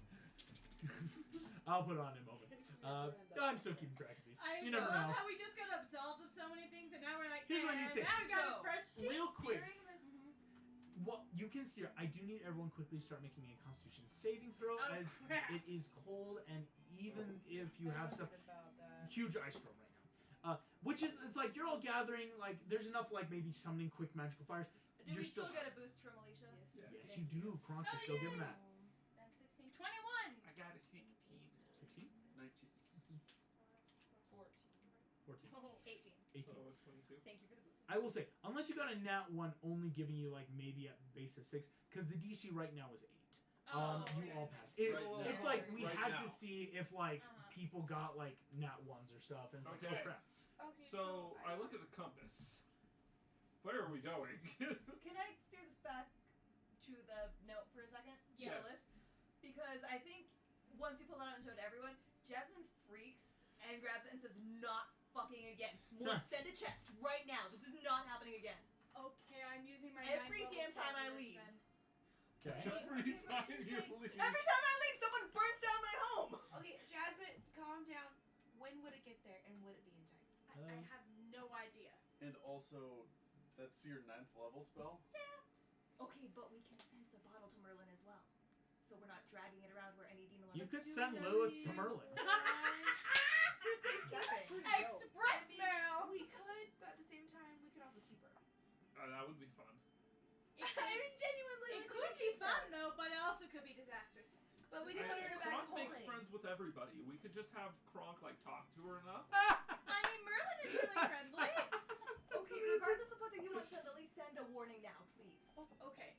I'll put it on in a moment. I'm still keeping track of these. You never love know. how we just got absolved of so many things, and now we're like, Here's what you say. now we got a fresh sheet. Real quick. Well, You can steer. I do need everyone quickly to start making me a Constitution saving throw, as it is cold, and even if you have stuff, huge ice storm right now. Which is, it's like you're all gathering. Like there's enough, like maybe summoning quick magical fires. Do we still get a boost from Alicia? Yes, you do. Kronk is still giving that. Then 16, 21. I got a 16. 16, 19. 14. 14, 18. 18. So 22. Thank you for the boost. I will say, unless you got a nat 1 only giving you like maybe a base of 6, because the DC right now is 8. You all pass. It's like we had to see if like people got like nat 1s or stuff, and it's like, oh crap. Okay, So I look at the compass. Where are we going? Can I steer this back to the note for a second? Yes. The list? Because I think once you pull that out and show it to everyone, Jasmine freaks and grabs it and says, "Not fucking again. Send a chest right now. This is not happening again." Okay, I'm using my Every 9th damn level time I spell leave. then. Okay. Every time you leave. Every time I leave, someone burns down my home. Okay, Jasmine, calm down. When would it get there, and would it be in time? I have no idea. And also, that's your 9th level spell? Okay, but we can send the bottle to Merlin as well. So we're not dragging it around where any demon You would could send Lilith to Merlin. for safekeeping. Express mail! We could, but at the same time, we could also keep her. That would be fun. It I mean, genuinely, It like, we could could be keep her. fun though, but it also could be disastrous. But we could put her in a bag Kronk of makes holding. friends with everybody. We could just have Kronk like talk to her enough. I mean, Merlin is really friendly. Okay, regardless of whether you want to at least send a warning now, please. Okay.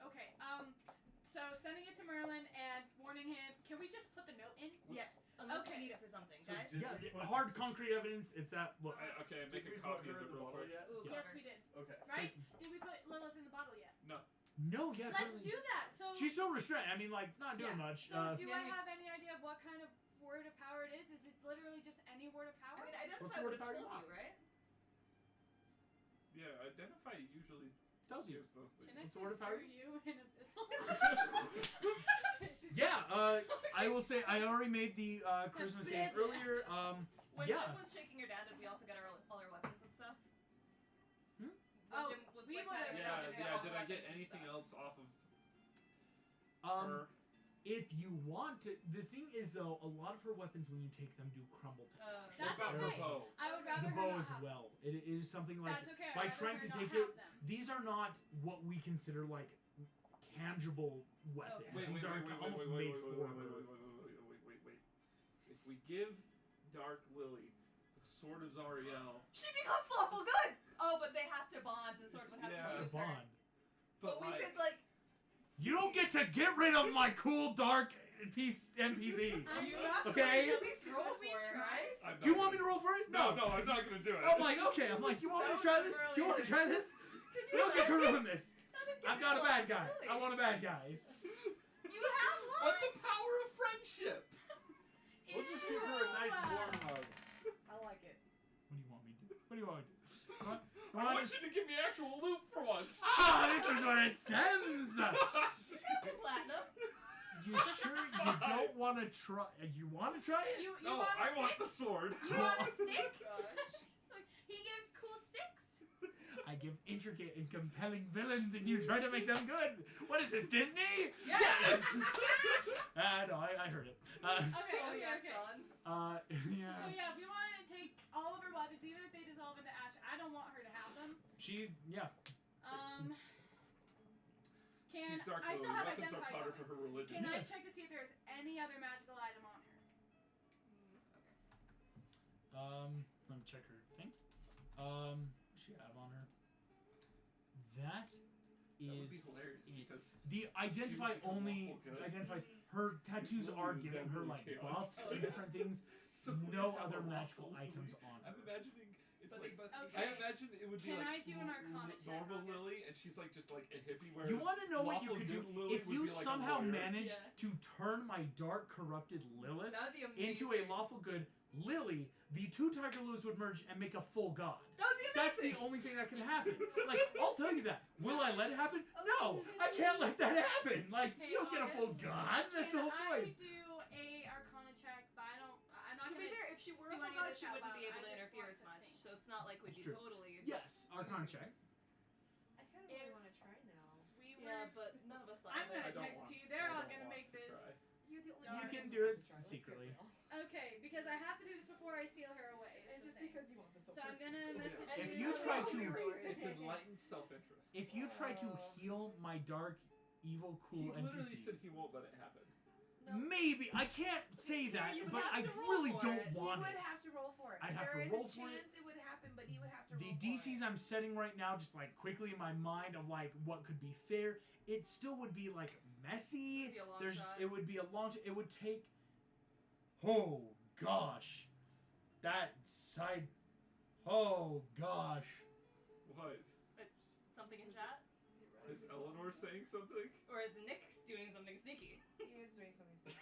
So sending it to Merlin and warning him. Can we just put the note in? Yes, unless Okay. we need it for something, So guys. did- Yeah, hard concrete evidence. It's that look. Okay, Did make we a put copy her of in it the real bottle quick. yet? Ooh, Yes, cover. we did. Okay. Right? Did we put Lilith in the bottle yet? No, yeah. Let's currently- do that. So. She's still restrained. I mean, like not doing Yeah. much. So do Yeah, I we- have any idea of what kind of word of power it is? Is it literally just any word of power? I mean, What's identify the would word have power you told want? you, right? Yeah, identify usually tells you. gives those things. Can I What's the say word of power? screw you in Abyssal? Yeah. I will say I already made the charisma save earlier. When Yeah. Jim was shaking her down, did we also get all our weapons and stuff? Hmm? When Oh, Jim was we like would've- patting her Yeah, shoulder, we got all Did the I get weapons and anything stuff. else off of Um, her? if you want to, the thing is though, a lot of her weapons when you take them do crumble to ash. That's What about okay. her bow? I would rather The her bow not as have well. It is something like That's okay. I'd by rather trying her to not take have it. them. These are not what we consider like tangible weapons. Okay. These are almost made for her. Wait. If we give Dark Lily the Sword of Zariel, She becomes lawful good! Oh, but they have to bond. The sword would have Yeah. to The choose her. bond. But we like, could, like... You don't get to get rid of my cool dark piece NPC. You have to Okay. at least roll for it, right? I'm Do you not want me to gonna- roll for it? No, I'm not gonna do it. I'm like, okay. I'm like, you want me to try this? You want to try this? Could You don't get to imagine? ruin this. I think I've you'd got be a bad lawful guy. Lily. I want a bad guy. You have What the lots. power of friendship? We'll just give her a nice warm hug. I like it. What do you want me to do? What do you want me to do? I want you to give me actual loot for once. Ah, this is where it stems. She's got some platinum. You sure you don't want to try? You want to try it? You No, want a I want stick? the sword. You want a stick? Gosh. So he gives cool sticks. I give intricate and compelling villains, and you try to make them good. What is this, Disney? Yes! No, I heard it. Okay, Oh, yes, okay. son. Yeah. So yeah, if we want to take all of her weapons, even if they dissolve into ash, I don't want her to have them. Yeah. Can She's Dark I Lily. still have Weapons are identified powder weapons. for her religion. Can I check to see if there's any other magical item on her? Let me check her thing. What does she have on her? That That would is be hilarious it. because The identify become only lawful good. identifies her tattoos Lily are is giving her definitely like chaos. buffs and different things. So No we have other a magical lawful items Lily. on I'm her. imagining it's But they like both Okay. I imagine it would be Can like I do an Arcana check normal on this? Lily, and she's like just like a hippie. Whereas You want to know what you lawful could do good Lily if would you be like a somehow lawyer. manage Yeah. to turn my dark corrupted Lilith That would be amazing. into a lawful good Lily. The two Tiger Lilies would merge and make a full god. That would be That's the amazing. only thing that can happen. Like, I'll tell you that. Will I let it happen? Oh, No, I can't let that happen. Like, Okay, you don't get a full August, god. That's the Can whole I point. do a Arcana check? But I'm not To be gonna. fair, if she were a do full any of god, this she out wouldn't be loud. able to I just interfere want as to much. think. So it's not like we'd That's be true. totally. Yes, Arcana check. I kind of If- really want to try now. We Yeah, were. but none of us thought I'm of it. gonna text you. They're all gonna make this. You're the only You one can who do it wants to try. Let's get secretly. real. Okay, because I have to do this before I seal her away. is It's the just thing. because you want this. So I'm gonna message And If you. you try only to- reason. It's enlightened self-interest. If you try to heal my dark, evil, He cool literally NPCs, said he won't let it happen. No. Maybe I can't say Yeah, that, you would but have I to roll really for don't it. want You it. would have to roll for it. I'd have There to is roll a for it. chance it would happen, but you would have to The roll DCs for it. I'm setting right now, just like quickly in my mind of like what could be fair, it still would be like messy. It'd be a long shot. It would be a long. It would take. Oh gosh, that side. Oh gosh. What? Something in chat? Is Eleanor saying something? Or is Nick doing something sneaky? He is doing something stupid.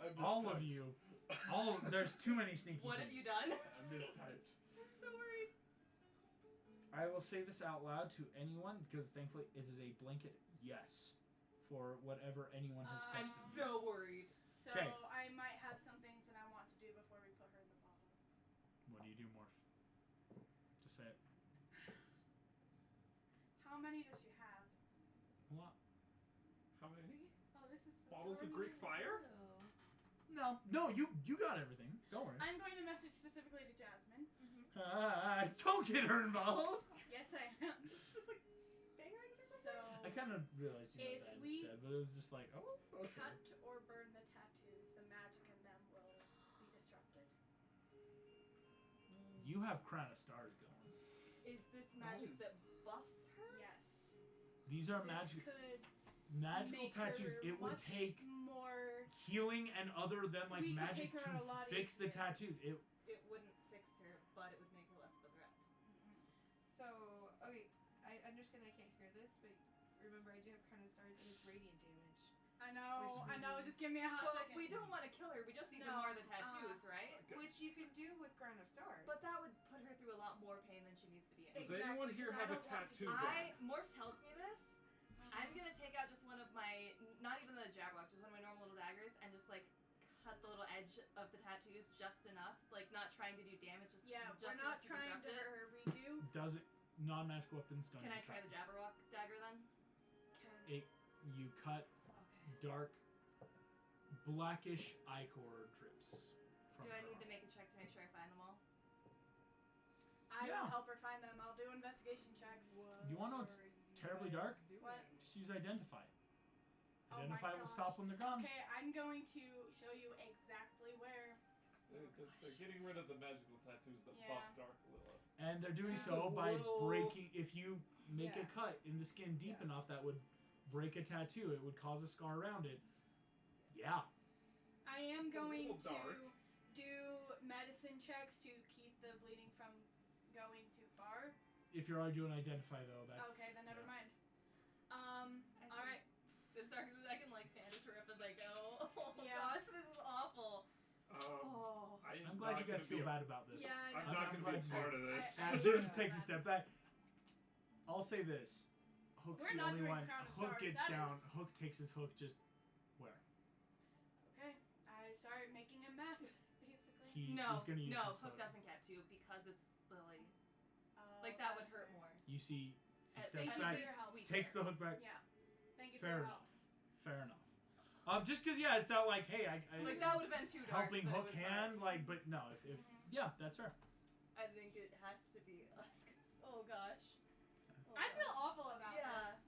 I All of mistyped. you. There's too many sneaky What have things. you done? I mistyped. I'm so worried. I will say this out loud to anyone because thankfully it is a blanket yes for whatever anyone has I'm texted. so worried. So 'Kay. I might have some things that I want to do before we put her in the bottle. What do you do, Morph? Just say it. How many does she have? A lot. How many? Oh, this is so Bottles of boring. Greek fire? No, you got everything. Don't worry. I'm going to message specifically to Jasmine. Don't get her involved. Yes, I am. Just like bang rings or So something? I kind of realized you If know that we instead, but it was just like, oh, okay. cut or burn the tattoos, the magic in them will be disrupted. You have Crown of Stars going. Is this magic Nice. that buffs her? Yes. These are This magical could make tattoos. her It would much take more. healing and other than like We could magic take her to on a lot fix the easier. tattoos. It wouldn't fix her, but it would make her less of a threat. So, okay, I understand I can't hear this, but remember I do have kind of stars and it's radiant damage. I know. Which I know. Just give me a hot Well, second. we don't want to kill her. We just need to No, mar the tattoos, right? Which you can do with Crown of Stars. But that would put her through a lot more pain than she needs to be in. Does anyone here because I have a don't want to tattoo do gun? Morph tells me this. I'm gonna take out just one of my, not even the Jabberwock, just one of my normal little daggers, and just like cut the little edge of the tattoos just enough, like not trying to do damage, just Yeah, just we're enough not to trying to disrupt hurt it. her. We do. Does it non-magical weapons don't Can I even try the Jabberwock dagger then? Can. You cut Okay. dark blackish ichor drips from Do I her need to arm. make a check to make sure I find them all? I Yeah. will help her find them. I'll do investigation checks. You wanna know what's terribly dark? What? Just use identify. Oh my Identify will gosh. stop when they're gone. Okay, I'm going to show you exactly where. They're getting rid of the magical tattoos that Yeah. buff Dark Lilith. And they're doing Just so a by little- breaking. If you make a Yeah. cut in the skin deep Yeah. enough, that would break a tattoo. It would cause a scar around it. Yeah. I am It's a going little to dark. do medicine checks to keep the bleeding from going too far. If you're already doing identify though, that's Okay, then never yeah. mind. I All right. This dark is I can like panic her up as I go. Oh Yeah. gosh, this is awful. Oh. I'm glad you guys feel bad about this. Yeah, I I'm know. not I'm going glad to you be did. part of this. Jim takes a step back. I'll say this. Hook's We're the not only doing one. Crown of Hook Stars, gets that down. is- Hook takes his hook just where? Okay. I start making a map, basically. He's No, gonna use no, his Hook hook. doesn't get to because it's Lily. Oh, Like that would that's hurt right. more. You see, he At steps Thank you back, for your help. takes the hook back. Yeah. Thank you Fair for your enough. help. Fair enough. Just cause yeah, it's not like hey, I Like that would have been too dark. helping but it Hook was hand fine. like, but no, if Mhm. yeah, that's fair. I think it has to be us. 'Cause, oh gosh. Oh I feel gosh. awful about Yeah. this.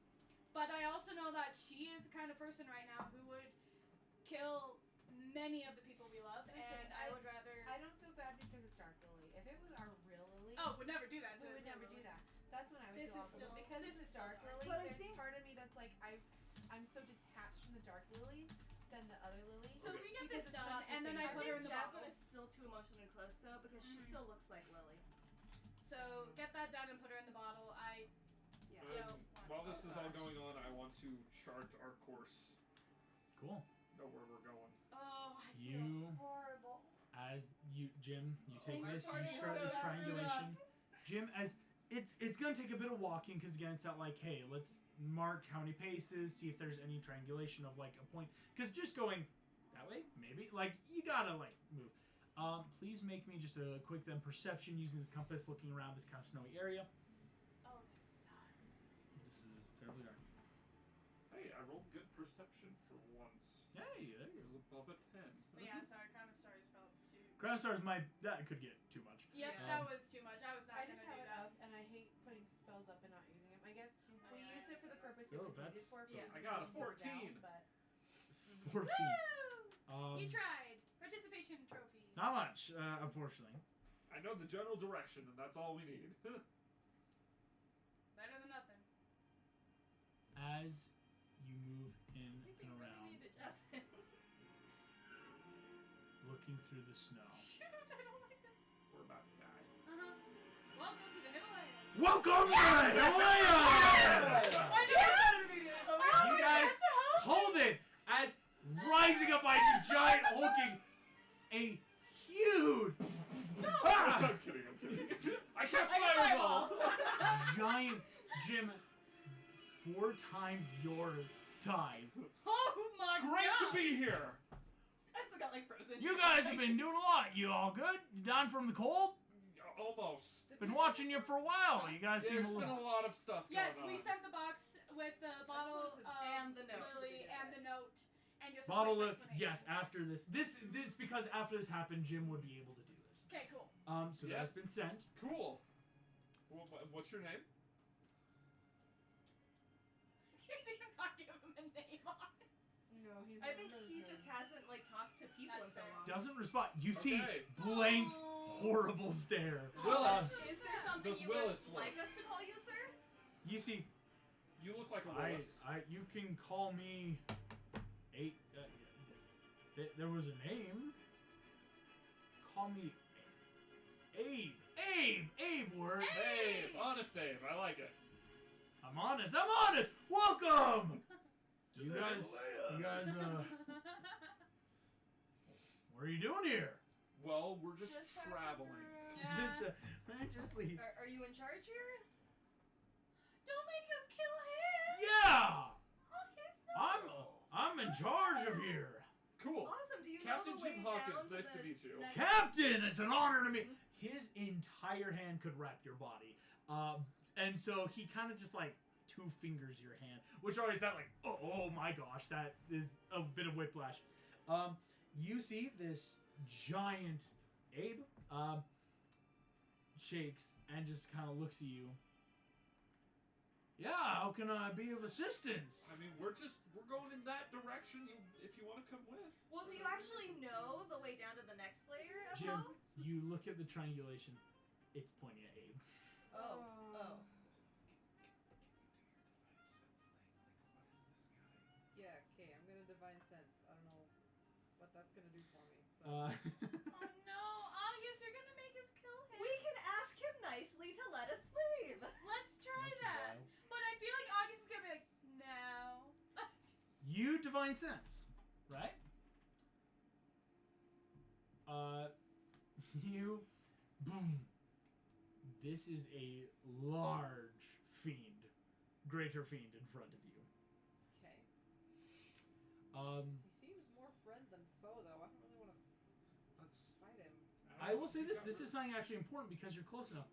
But I also know that she is the kind of person right now who would kill many of the people we love, Listen, and I would rather. I don't feel bad because it's Dark Lily. If it was our real Lily, Oh, would never do that. we to would never Lily. do that. That's when I would This feel is awful. still- But because this this is is still Dark dark. Lily, But I there's think- part of me that's like I'm so detached from the Dark Lily than the other Lily. So Okay. we get Because this it's done, not the and then same I I put think her in the Jasmine bottle. is still too emotionally close though because she Mhm. still looks like Lily. So get that done and put her in the bottle. Yeah. And Yo, while this is all gosh. going on, I want to chart our course. Cool. Know where we're going. Oh, I feel You horrible. as you Jim, you take my this, you party is start so the screwed triangulation. Jim, as it's gonna take a bit of walking because again, it's not like hey, let's mark how many paces, see if there's any triangulation of like a point. Because just going that way, maybe like you gotta like move. Please make me just a quick then perception using this compass, looking around this kind of snowy area. Oh, this sucks. This is terribly dark. Hey, I rolled good perception for once. Hey, there you It go. was above a 10. But yeah, sorry, Crown of Stars felt too. Crown Stars might that could get too much. Yep, Yeah. that was too much. I was not I gonna just do have it that. up, and I hate putting spells up and not using them. I guess we yeah, used it for the purpose it Oh, was needed that's for. Yeah. for I got a information 14. Down, but 14. Woo! You tried. Participation trophy. Not much, unfortunately. I know the general direction, and that's all we need. Better than nothing. As you move in and around, looking through the snow. Shoot, I don't like this. We're about to die. Welcome to the Himalayas. Welcome to the Himalayas! You guys hold it as rising up by this giant hulking, a huge, I'm kidding. I cast fireball. giant Jim, 4 times your size. Oh my Great god. to be here. I still got like frozen. You guys have been doing a lot. You all good? You down from the cold? Almost. Been watching you for a while. You guys seem There's a been little. a lot of stuff Yes, going on. we sent the box with the bottle And the note. Lily and the note and just a Bottle quick of explanation. yes. After this because after this happened, Jim would be able to do this. Okay, cool. So Yeah. that's been sent. Cool. What's your name? You did not give him a name on it. No, he's. I think he just hasn't like talked to people in That's so fair. long. Doesn't respond. You see Okay. blank, Oh. horrible stare. Willis. Is there something Does you Willis would work? like us to call you, sir? You see, You look like a Willis. you can call me. There was a name. Call me Abe. Abe works. Abe, honest Abe. I like it. I'm honest. Welcome. You guys, what are you doing here? Well, we're just passing traveling. through. Just leave. Are you in charge here? Don't make us kill him. Yeah, Oh, he's not. I'm in charge of here. Cool. Awesome. Do you Captain know the Jim way Hawkins, down nice to the meet you. next- Captain, it's an honor to meet. His entire hand could wrap your body, and so he kind of just like 2 fingers your hand, which always that like oh my gosh, that is a bit of whiplash. You see this giant Abe shakes and just kind of looks at you. Yeah, how can I be of assistance? I mean, we're going in that direction. If you want to come with. Well, do you actually know the way down to the next layer of Jim, hell? you look at the triangulation. It's pointing at Abe. Oh. Yeah, okay, I'm gonna divine sense. I don't know what that's gonna do for me. But Oh no, August, you're gonna make us kill him. We can ask him nicely to let us leave. Let's try That's that. wild. But I feel like August is gonna be like, no. You divine sense, right? You, boom. This is a large fiend, greater fiend in front of you. okay. Um, He seems more friend than foe, though. I don't really want to That's. fight him. I will say this. This is something actually important because you're close enough.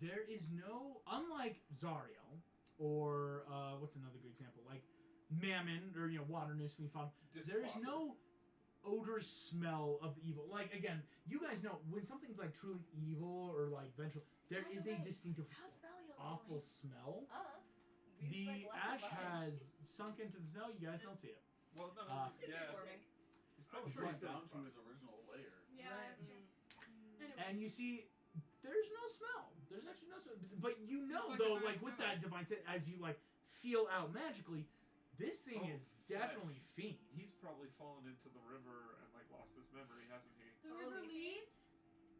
There is no, unlike Zariel, or what's another good example? Like Mammon, or Waternoose we found. There is no odor smell of the evil. Like again, you guys know when something's like truly evil or like vengeful, there By is the a way, distinctive How's Belial awful doing? smell. We've, The like, left ash him behind. has sunk into the snow. You guys don't see it. Well, no. He's yeah. reforming. He's probably sure he's going down doing to his original layer. Yeah, Right. that's true. Anyway. And you see, there's no smell. There's actually no smell. But you Seems know, like a though, nice like with guy. that divine sense, as you like feel out magically, this thing Oh, is definitely fiend. He's probably fallen into the river and like lost his memory, hasn't he? The Or river Lethe? Lethe?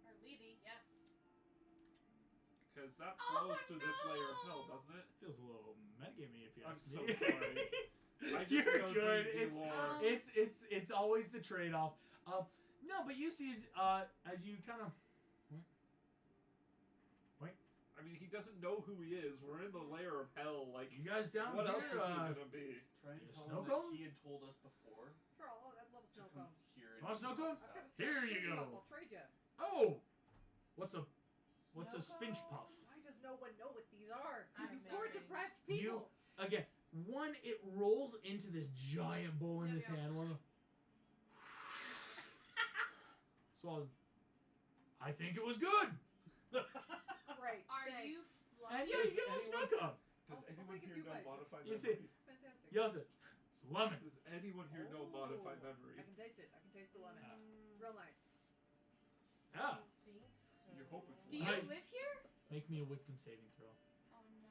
Or Lethe, yes. Because that Oh, flows through this layer of no. hell, doesn't it? Feels a little metagamey if you I'm ask so me. sorry. I just You're know good. D&D lore. It's always the trade-off. No, but you see, as you kind of. I mean, he doesn't know who he is. We're in the layer of hell. Like, You guys down what here? else is he gonna be? Try and Yeah, tell snow him cone? that he had told us before Sure, I'd love a to snow come cone. here. You want a snow cone? I've got a Here spinch you puff. go. I'll trade you. Oh, what's a Snow spinch cone? puff? Why does no one know what these are? I'm Poor amazing. deprived You people. again. One, it rolls into this giant bowl in Yeah, his yeah. hand. One. So, I think it was good. Great. Are thanks. you And fluffy? yeah, you get a snow cone. Does I'll anyone take a here few know bites. modify You see- It's fantastic. You also, so lemon. Does anyone here know modify memory? I can taste it. I can taste the lemon. It's real nice. Ah, I think so. You hope it's Do you Hi. live here? make me a wisdom saving throw. Oh no.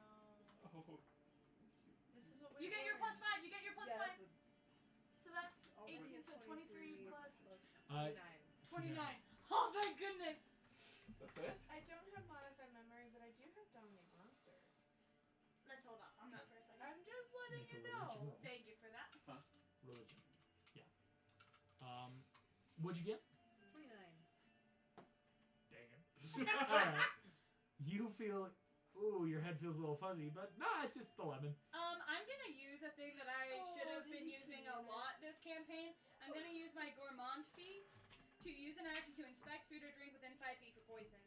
Oh, This is what You get your +5. You get your +5. Yeah, that's So that's Oh, 18, so 23 plus 29. 29. Oh, thank goodness. that's it? I don't have modify memory, but I do have dominate monster. Let's hold off on that for a second. I'm just letting Make a you religion know. roll. Thank you for that. Religion. Yeah. What'd you get? 29. Dang it. Alright. You feel, ooh, your head feels a little fuzzy, but nah, it's just the lemon. I'm gonna use a thing that I Oh, should have did been you using feel a it? lot this campaign. I'm gonna use my gourmand feat to use an action to inspect food or drink within 5 feet for poison.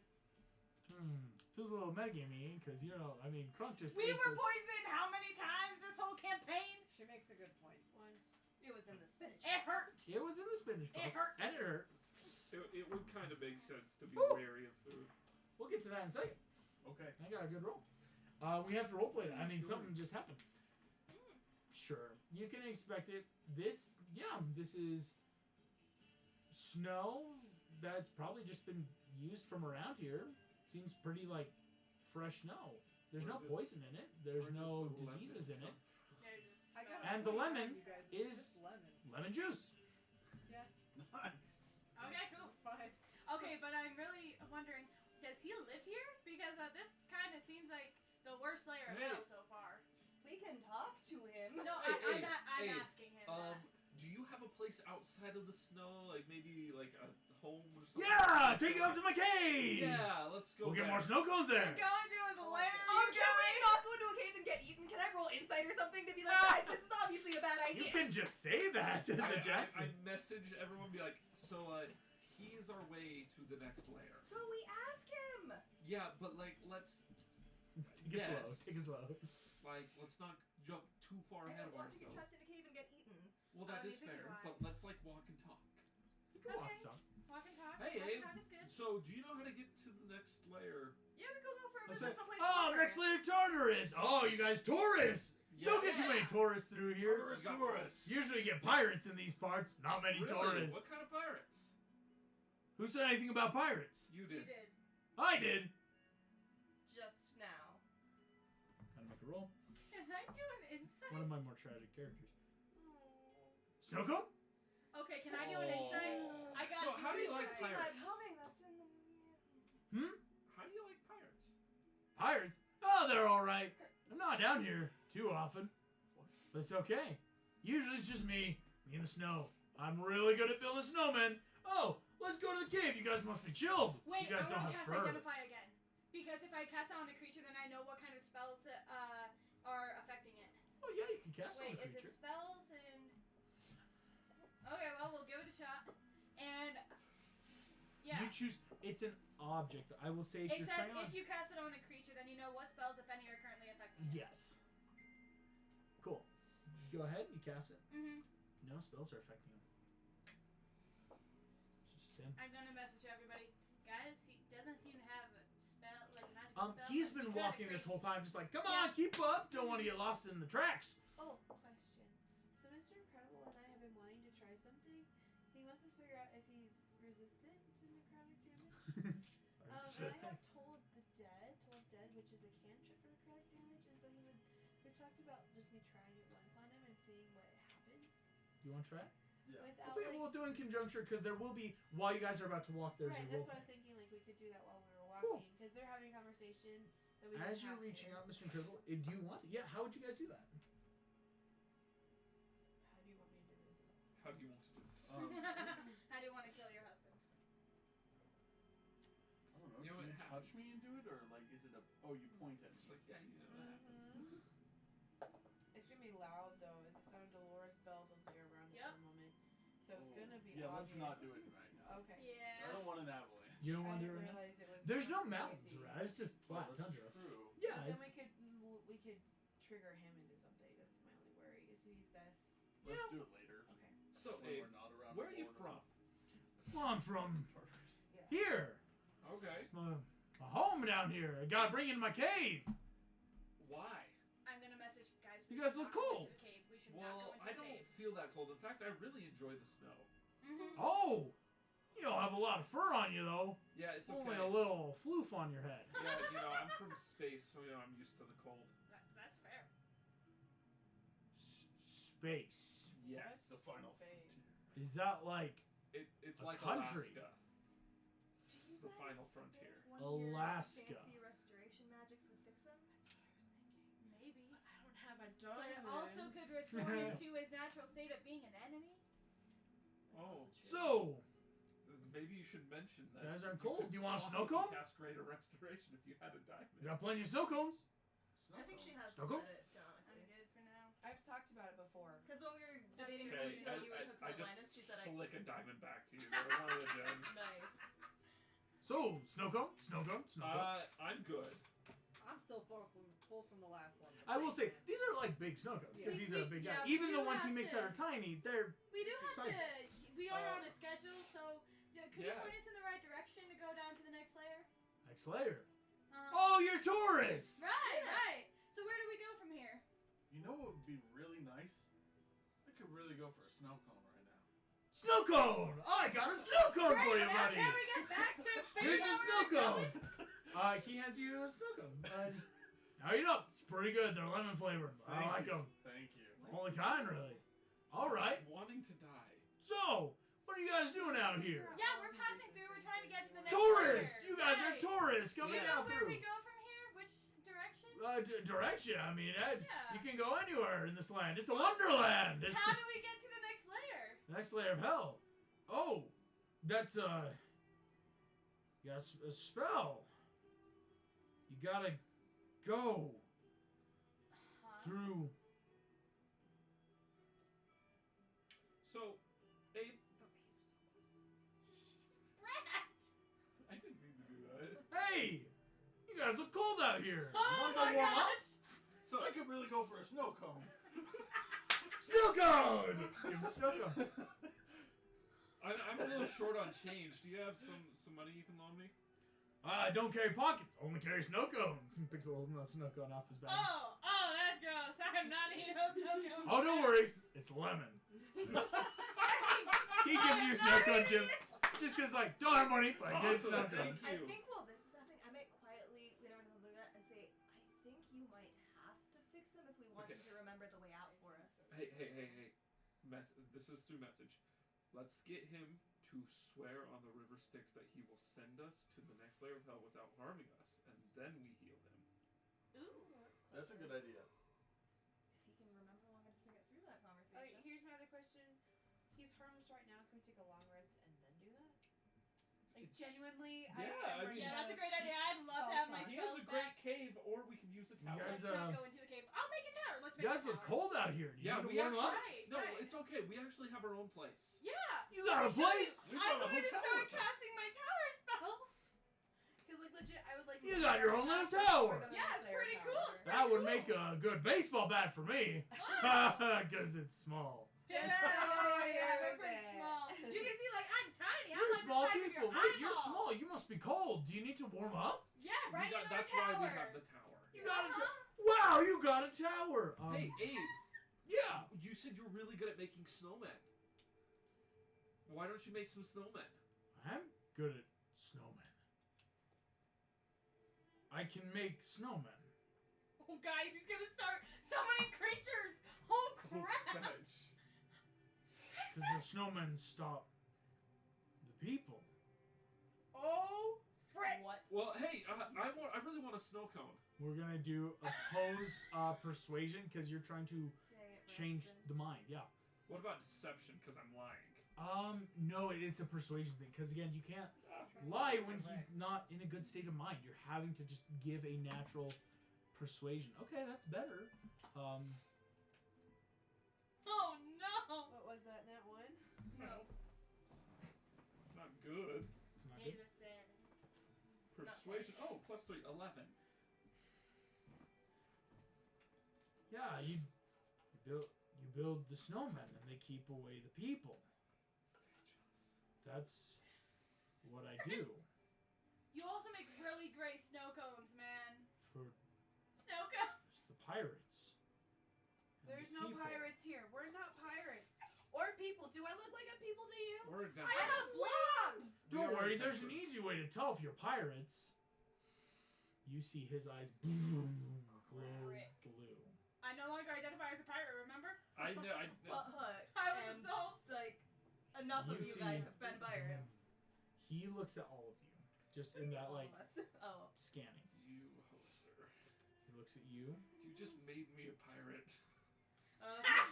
Feels a little metagamey, because, you know, I mean, Crunk just We ate were the- poisoned how many times this whole campaign? She makes a good point. Once. It was in the spinach. It hurt. It was in the spinach It box, hurt. and it hurt. It would kind of make sense to be Woo. wary of food. We'll get to that in a second. Okay. I got a good roll. We have to roleplay that. I mean, something just happened. Sure. You can expect it. This is snow that's probably just been used from around here. Seems pretty, like, fresh snow. There's no Where does- poison in it. There's Where does no the lemon diseases in it. come There's just I got And the lemon you guys. is- It's just lemon. Lemon juice. Nice. Okay, cool. It's fine. Okay, but I'm really wondering, does he live here? Because this kind of seems like the worst layer of Hey. hell so far. We can talk to him. No, Hey, I'm hey, asking him that. Do you have a place outside of the snow, like maybe like a home or something? Yeah! Take it up to my cave! Yeah, let's go. We'll get there. more snow cones We're there! going to his lair. Oh, you can we guys. not go into a cave and get eaten? Can I roll insight or something to be like, guys, this is obviously a bad You idea? can just say that as a I Jasmine. message everyone, be like, so he is our way to the next layer. So we ask him. Yeah, but like let's Take it slow. Yes. Take it slow. like let's not jump too far I ahead don't of want to get ourselves. trapped in a cave and get eaten. Well, that is neither do fair, I. but let's like walk and talk. You can walk Okay. and talk. Walk and talk. Hey, Walk Abe. and talk is good. So, do you know how to get to the next layer? Yeah, we go for a I visit said, someplace. oh, warmer. next layer Tartarus! Oh, you guys tourists! Don't get too many tourists through here. Tourist, You got- tourists. Usually you get pirates in these parts, not many Really? tourists. What kind of pirates? Who said anything about pirates? You You did. did. I did. Just now. Gotta make a roll. Can I do an insight? One of my more tragic characters. Oh. Snowcone? Okay, can I do an insight? I got. So how do you like See that pirates? coming? That's in the. How do you like pirates? Pirates? Oh, they're alright. I'm not down here too often. But it's okay. Usually it's just me in the snow. I'm really good at building snowmen. Oh, let's go to the cave. You guys must be chilled. Wait, you guys I don't want to have cast fur. Identify again. Because if I cast it on the creature, then I know what kind of spells are affecting it. Oh yeah, you can cast Wait, on a is it creature. spells and... Okay, well, we'll give it a shot. And... Yeah. You choose. It's an object. I will say if It you're says trying on. if you cast it on a creature, then you know what spells, if any, are currently affecting it. Yes. Cool. Go ahead. You cast it. Mm-hmm. No spells are affecting him. Just him. I'm gonna message everybody. Guys, he doesn't seem to have a spell, like a magical spell. He's but been he tried to walking this create- whole time, just like, come on, keep up. Don't want to get lost in the tracks. Oh, question. So Mr. Incredible and I have been wanting to try something. He wants us to figure out if he's resistant to necrotic damage. And I have told dead, which is a cantrip for necrotic damage, and so we talked about just me trying it once on him and seeing what happens. You want to try? Yeah. Without Okay, we'll do in conjuncture because there will be while you guys are about to walk. There's right, a that's roll. what I was thinking. Like we could do that while we were Cool. walking, because they're having a conversation that we. As didn't you're have reaching to. out, Mr. Incredible, do you want? Yeah. How would you guys do that? How do you want me to do this? How do you want to do this? How do you want to kill your husband? I don't know. You know Do what you touch happens? me and do it, or like is it a? Oh, you point at It's me. like, yeah, you know what happens. It's gonna be loud though. It's the sound of Dolores' bell fills the air around me Yep. for a moment, so it's Oh. gonna be. Yeah, obvious. let's not do it right now. Okay. I Yeah. don't want an avalanche. You don't I want to do didn't it right now. realize it was. There's no crazy. mountains around. It's just Oh, flat that's tundra. true. Yeah. Then It's, we could trigger him into something. That's my only worry. Is he's this. Let's do it later Okay. So, when Abe, we're not around. where are the you border. from? well, I'm from Tartarus. Yeah. here. Okay. It's my home down here. I gotta bring in my cave. Why? I'm gonna message, guys, You guys look not go cold. into the cave. We should Well, not go into I the don't cave. feel that cold. In fact, I really enjoy the snow. Mm-hmm. Oh, you don't have a lot of fur on you though. Yeah, it's Only okay. a little floof on your head. Yeah, I'm from space, so I'm used to the cold. That's fair. Space. Yes. The final Space. frontier. Is that like It's A like country. Alaska. Do you It's the guys final think frontier. one of your Alaska? fancy restoration magics would fix him? Maybe. I don't have a But it diamond. also could restore him to his natural state of being an enemy. Oh, so? maybe you should mention that. You guys aren't you cold? could Do you want a possibly snow cone? Cast greater restoration if you had a diamond. You got plenty of snow cones. I think she has Snuggle? said it I'm canonically. good for now. I've talked about it before. Because when we were debating Okay, who you would hook I from just Atlantis, she said flick a diamond back to you. They're one of the gems. nice. So, snow cone, snow cone, snow cone. I'm good. I'm still full from the last one. I will say, these are like big snow cones because Yeah. he's a big guy. Yeah, we Even do the ones he have makes to- that are tiny, they're We do have Precisely. to. We are on a schedule, so could you Yeah. point us in the right direction to go down to the next layer? next layer. Uh-huh. Oh, you're tourists! Right, Yes. right. So where do we go from here? You know what would be really nice? I could really go for a snow cone right now. Snow cone! I got a snow cone for you, now buddy! can we get back to Here's figuring a out snow where we're cone! going? He hands you a snow cone. Now you know, it's pretty good. They're lemon flavored. I like them. Thank you. Only kind, really. Alright, Wanting to die. so, what are you guys doing out here? Yeah, we're passing through. We're trying to get to the next Tourists! layer. You guys are Right. tourists Do coming you down know where through. we go from here? Which direction? Direction. I mean, Ed, Yeah. you can go anywhere in this land. It's a wonderland. It's How do we get to the next layer? the next layer of hell. Oh, that's you got a spell. You gotta go through. So, Abe, Brat! I didn't mean to do that. Hey, you guys look cold out here. Oh Wanna my go warm up? gosh! So, I could really go for a snow cone. Snow cone. Give us a snow cone. I'm a little short on change. Do you have some money you can loan me? I don't carry pockets. Only carry snow cones. He picks a little snow cone off his bag. Oh, that's gross. I'm not eating those snow cones. Oh, don't worry. It's lemon. He gives you a snow cone, Jim. Just because, like, don't have money, but I get a Awesome, snow cone. thank I you. think while this is happening, I might quietly lean over to Luga and say, I think you might have to fix them if we want Okay. him to remember the way out for us. Hey. This is through message. Let's get him to swear on the river Styx that he will send us to the next layer of hell without harming us, and then we heal him. Ooh. That's a good idea. If he can remember long enough to get through that conversation. Here's my other question. He's harmless right now. Can we take a long rest and then do that? Like, genuinely, Yeah, I mean- Yeah, that's a great idea. I'd love to have my He has spells a great back. cave, or we could use a You tower. guys, Let's not go into the cave. I'll make a tower. Let's You make guys a look tower. cold out here. Do you Yeah, need to we warm actually. up? Right, No, right. it's okay. We actually have our own place. Yeah. You got a place? We've I'm got a going to hotel start with us. casting my tower spell. Because, like, legit, I would like to You do got that your own little after we tower. go to the Yeah, next it's layer pretty of cool. power. It's That would cool. make a good baseball bat for me. Oh. Because it's small. Yeah, we're pretty Use it. small. You can see, like, I'm tiny. I'm You're like small the size people. Of your Wait, you're eyeball. small. You must be cold. Do you need to warm up? Yeah, right in our That's tower. why we have the tower. You got a Uh-huh. Wow, you got a tower. Hey, Abe, Yeah. you said you're really good at making snowmen. Why don't you make some snowmen? I'm good at snowmen. I can make snowmen. Oh, guys, he's gonna start summoning creatures. Oh, crap. Fetch. Because the snowmen stop the people. Oh, frick. What? Well, hey, I really want a snow cone. We're gonna do oppose persuasion because you're trying to change the mind. Yeah. What about deception? Because I'm lying. No, it's a persuasion thing. Because again, you can't lie when he's not in a good state of mind. You're having to just give a natural persuasion. Okay, that's better. Oh, no. What was that, Nat 1? No. It's not good. It's not He's good. a sin. Persuasion. Oh, plus 3, 11. Yeah, you build the snowmen and they keep away the people. That's what I do You also make really great snow cones, man. for Snow cones. the pirates. We're not pirates. Or people. Do I look like a people to you? We're I adventurers. have blobs! We Don't are worry, there's an adventurers. easy way to tell if you're pirates. You see his eyes glow blue. I no longer identify as a pirate, remember? I know. But Hook. I was and, absolved. like, enough of You you see- guys have been pirates. He looks at all of you, just in that All like of us. Oh. scanning. You hoser. He looks at you. You just made me a pirate.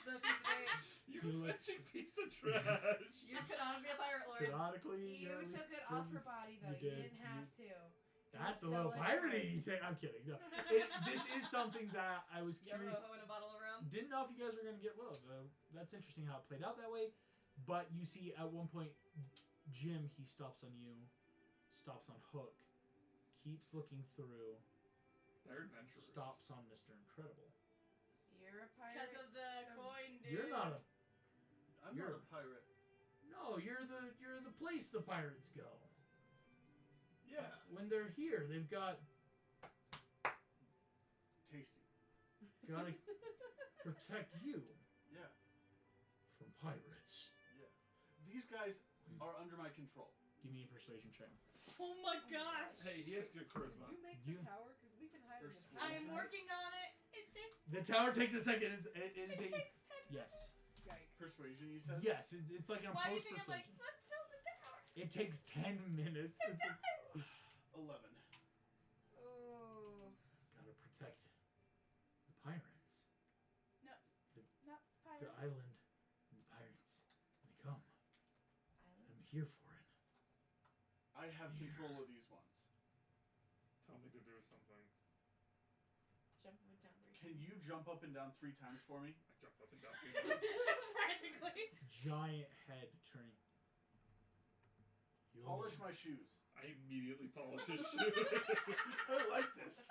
The piece of cake. You You look- fetching piece of trash. You could not be a pirate lord. Canonically, You you're at least took it off 30 her body, though. you You, did. didn't have to. That's a Still little in piratey. place. I'm kidding. No. This is something that I was You ever curious. ho in a bottle of rum? Didn't know if you guys were gonna get love. That's interesting how it played out that way. But you see, at one point, Jim he stops on you, stops on Hook, keeps looking through, They're adventurers. stops on Mr. Incredible. You're a pirate. Because of the coin, dude. You're not a I'm not a pirate. no. You're the place the pirates go. Yeah. When they're here, they've got Tasty. gotta protect you Yeah. from pirates. Yeah. These guys are under my control. Give me a persuasion check. Oh my gosh. Hey, he has good charisma. Did you make You- the tower? Because we can hide in the Persuasion. tower. I am working on it. It takes. The tower takes a second. It is It a takes 10 yes. Yikes. Persuasion, you said? Yes, it's like a Why do you post think I'm like, persuasion. let's build the tower? It takes 10 minutes. It does. 11. Oh. Gotta protect the pirates. Not The pirates. island and the pirates. They come. Island? I'm here for it. I have control of these ones. Tell me to do something. Jumping down 3 Can you jump up and down 3 times for me? I jumped up and down 3 times. Frantically. Giant head turning. You Polish my shoes. I immediately polish his shoes. I like this.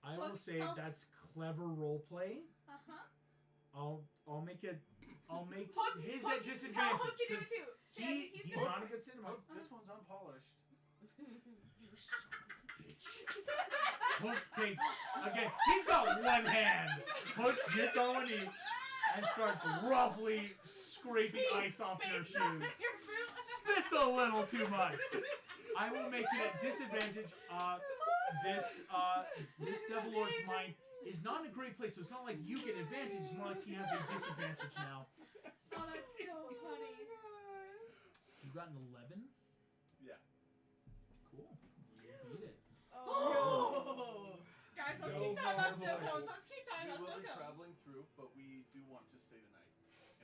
I will say that's clever roleplay. I'll make it. I'll make his at disadvantage Hook can do it because too. he's good. not a good cinema. Look, this one's unpolished. You son of a bitch. Hook takes again. He's got one hand. Hook gets on one knee and starts roughly scraping ice off your shoes. Your boot. Spits a little too much. I will make it at disadvantage. This Devil Lord's mind is not in a great place, so it's not like you get advantage. It's more like he has a disadvantage now. Oh, that's so funny. You got an 11. Yeah. Cool. You beat it. Oh. Guys, let's Go keep talking about powerful snow cycle. cones. Let's keep talking We about will snow be cones. traveling through, but we do want to stay the night.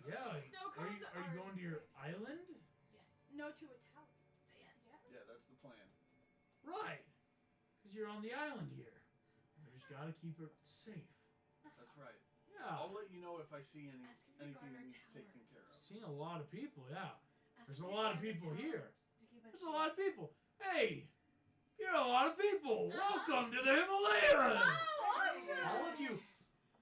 Yeah. Snow Are you cones are- going to your island? Yes. No to a tower. Say yes. Yes. Yeah, that's the plan. Right. Because you're on the island here. You just gotta keep it safe. That's right. Yeah. I'll let you know if I see Ask him to anything guard that our needs tower. taken care of. Seen a lot of people. Yeah. Ask There's him a to lot of guard the people towers here. to keep us There's a lot of safe. people. Hey, you're a lot of people. Welcome to the Himalayas. awesome. All of you,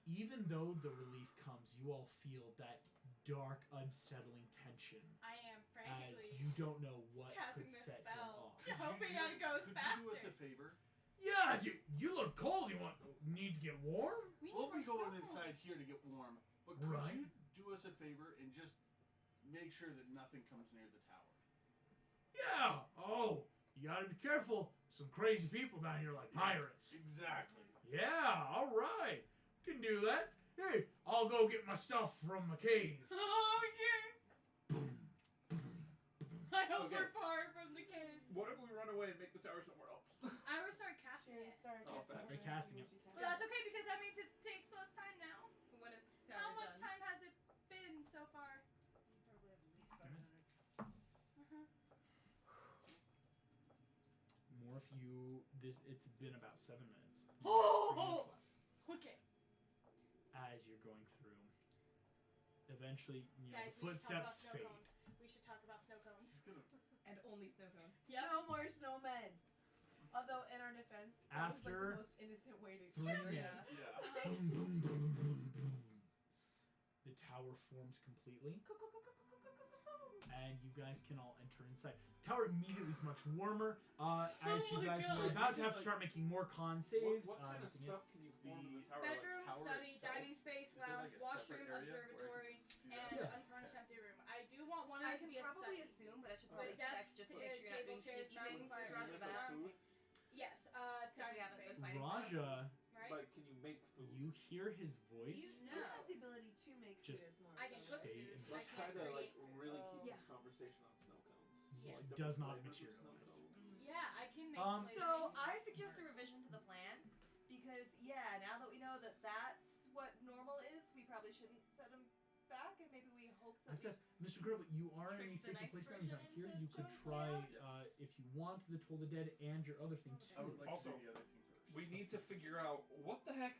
even though the relief comes, you all feel that dark, unsettling tension I am as frantically you don't know what casting could this set him spell. off. Hoping that it goes could faster. you do us a favor? Yeah, you look cold. You need to get warm? We We'll need be more going snow inside cones. here to get warm, but could Right. you do us a favor and just make sure that nothing comes near the tower? Yeah. Oh, you gotta be careful. Some crazy people down here like pirates. Exactly. Yeah, all right. Can do that. Hey, I'll go get my stuff from the cave. Oh, okay. I hope Okay. we're far from the cave. What if we run away and make the tower somewhere else? I would start casting it. Oh, fast. They're casting it. Well, that's okay because that means it takes less time now. When is the How tower much done? time has it been so far? More if you. It's been about 7 minutes. Oh! 3 minutes left. Okay. As you're going through. Eventually, Guys, the we should talk about footsteps snow fade. cones. We should talk about snow cones. He's gonna. And only snow cones. Yep. No more snowmen. Although, in our defense, that was like After the most innocent way to 3 trigger minutes. us. Yeah. Boom, boom, boom, boom, boom. The tower forms completely, and you guys can all enter inside. Tower immediately is much warmer. As you my guys God. are about to have to start making more con saves. What kind of nothing yet. stuff can you form in the tower? Bedroom, tower study, itself? dining space, Is there lounge, like a I should probably desks, check just to make sure you're not doing chairs, sneaky things. mountain Is fire, Raja Can you back? make food? Yes, we garden haven't space, been fighting Raja, right? But can you make food? you hear his voice. You have the ability to make Just food as more. I can cook stay food. in Let's I try can't to create like food. really keep Yeah. this conversation on snow cones. Yes. Like Does not different flavors of snow materialize. cones. Yeah, I can make So flavorings. I suggest a revision to the plan because now that we know that that's what normal is, we probably shouldn't set him back, and maybe we hope I that we. guess, Mr. Gribble, you are in a tricked the safer nice place now. He's not version here. into You could showing us try, the way if you want, the Toll the Dead and your other thing too. I would like Also, to do the other thing first. We need to figure out what the heck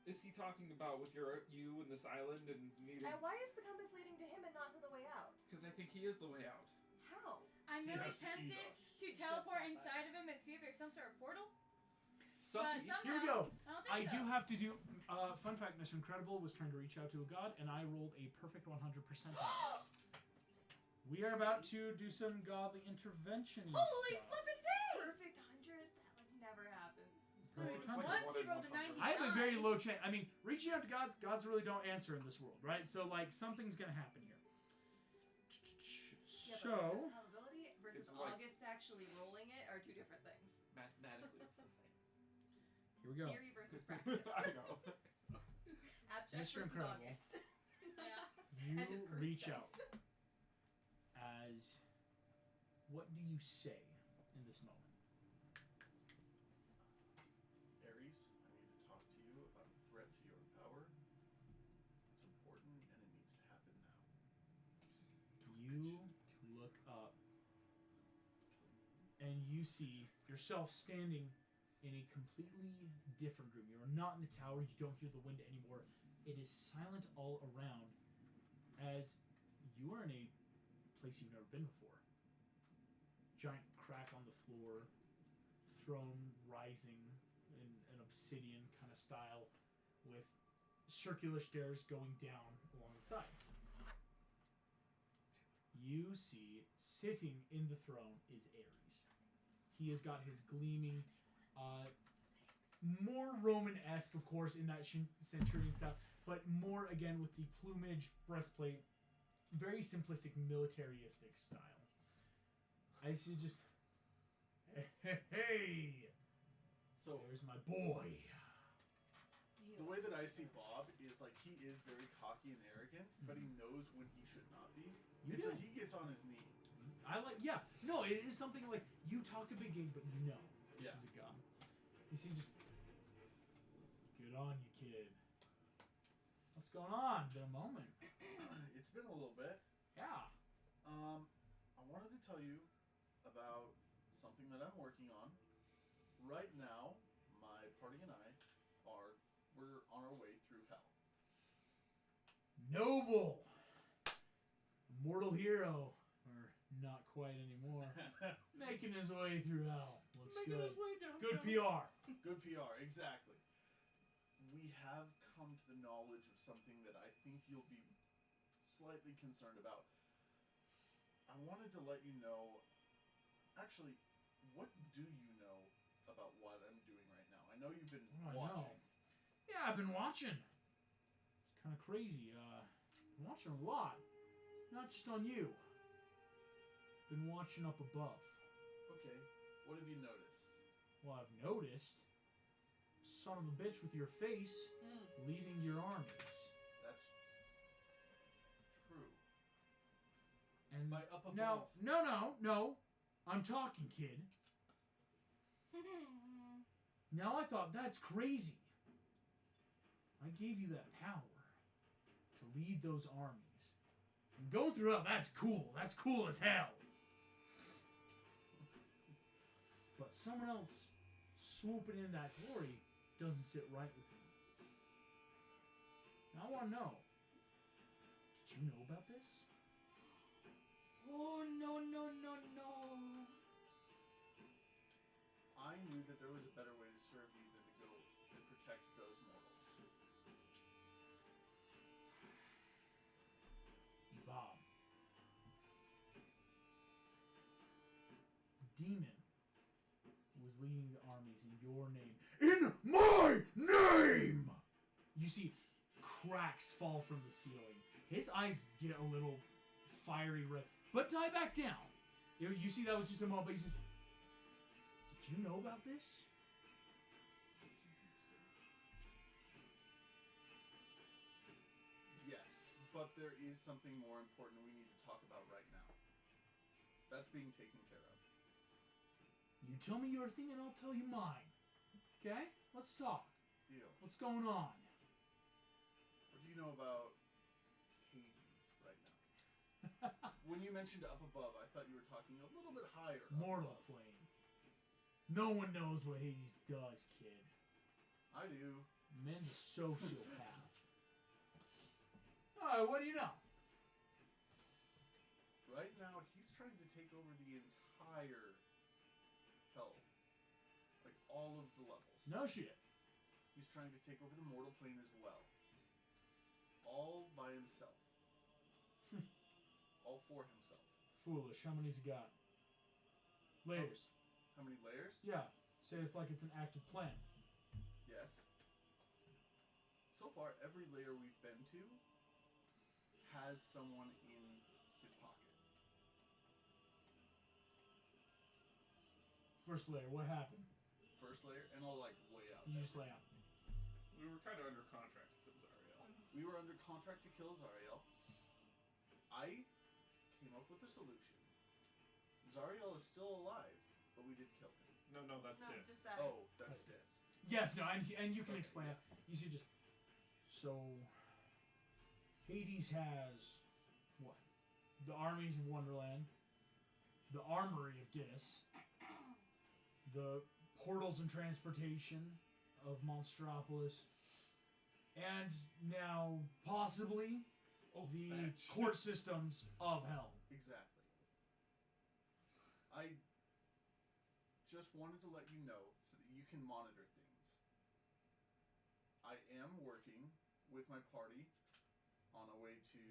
is he talking about with you and this island and needing. And why is the compass leading to him and not to the way out? Because I think he is the way out. How? I'm He really has to eat tempted us. to teleport inside of him and see if there's some sort of portal. Suffy. But Here we somehow, go. I don't think I so. do have to do. Fun fact: Mr. Incredible was trying to reach out to a god, and I rolled a perfect 100%. We are about to do some godly intervention Holy stuff. flippin' day! Perfect 100? That like never happens. Perfect It's like 100. Once he rolled a 99. I have a very low chance. I mean, reaching out to gods really don't answer in this world, right? So like something's gonna happen here. Yeah, So but the probability versus It's like- August actually rolling it are two different things. Mathematically, it's the same. here we go. Theory versus practice. I know. Abstract Mr. versus Incredible. August. Yeah. And his You cursed reach dice. out as. What do you say in this moment? Ares, I need to talk to you about a threat to your power. It's important and it needs to happen now. You look up and you see yourself standing in a completely different room. You're not in the tower, you don't hear the wind anymore. It is silent all around as you are in a place you've never been before. Giant crack on the floor, throne rising in an obsidian kind of style with circular stairs going down along the sides. You see, sitting in the throne is Ares. He has got his gleaming, more Roman-esque, of course, in that centurion stuff, but more, again, with the plumage, breastplate, very simplistic, militaristic style. I see just, hey, So there's my boy. the way that I see Bob is like he is very cocky and arrogant, but he knows when he should not be. You And so do. he gets on his knee. I like, yeah, no, it is something like, you talk a big game, but you know this Yeah. is a god. You see, just, good on you, kid. What's going on? Been a moment. It's been a little bit. Yeah. I wanted to tell you about something that I'm working on. Right now, my party and I we're on our way through hell. Noble! Mortal hero. Or not quite anymore. Making his way through hell. Looks good. Good PR. Good PR, exactly. We have come to the knowledge of something that I think you'll be slightly concerned about. I wanted to let you know, actually, what do you know about what I'm doing right now? I know you've been What do I watching. know? Yeah, I've been watching. It's kind of crazy. Been watching a lot. Not just on you. Been watching up above. Okay, what have you noticed? Well, I've noticed. Son of a bitch with your face leading your armies. That's true. And By up above. now, no. I'm talking, kid. Now I thought that's crazy. I gave you that power to lead those armies. And going through hell, that's cool. That's cool as hell. But someone else swooping in that glory doesn't sit right with me. Now I want to know. Did you know about this? Oh, no. I knew that there was a better way to serve you than to go and protect those mortals. Bob. Demon was leading the armies in your name. In my name! You see cracks fall from the ceiling. His eyes get a little fiery red, but die back down. You see that was just a moment, but he says, did you know about this? Yes, but there is something more important we need to talk about right now. That's being taken care of. You tell me your thing and I'll tell you mine. Okay? Let's talk. Deal. What's going on? What do you know about Hades right now? When you mentioned up above, I thought you were talking a little bit higher. Mortal up above. plane. No one knows what Hades does, kid. I do. Man's a sociopath. Alright, what do you know? Right now, he's trying to take over the entire hell. Like, all of the levels. No shit. He's trying to take over the mortal plane as well. All by himself. All for himself. Foolish. How many's he got? Layers. How many layers? Yeah. Say it's like it's an active plan. Yes. So far, every layer we've been to has someone in his pocket. First layer, what happened? First layer, and I'll like lay out. You just lay out. We were kind of under contract to kill Zariel. We were under contract to kill Zariel. I came up with a solution. Zariel is still alive, but we did kill him. No, that's No, this. just that. Oh, that's this. Yes, no, and you can Okay, explain yeah. it. You see, just so Hades has what? The armies of Wonderland, the armory of Dis, the portals and transportation of Monstropolis, and now possibly the fetch. court systems of hell. Exactly. I just wanted to let you know so that you can monitor things. I am working with my party on a way to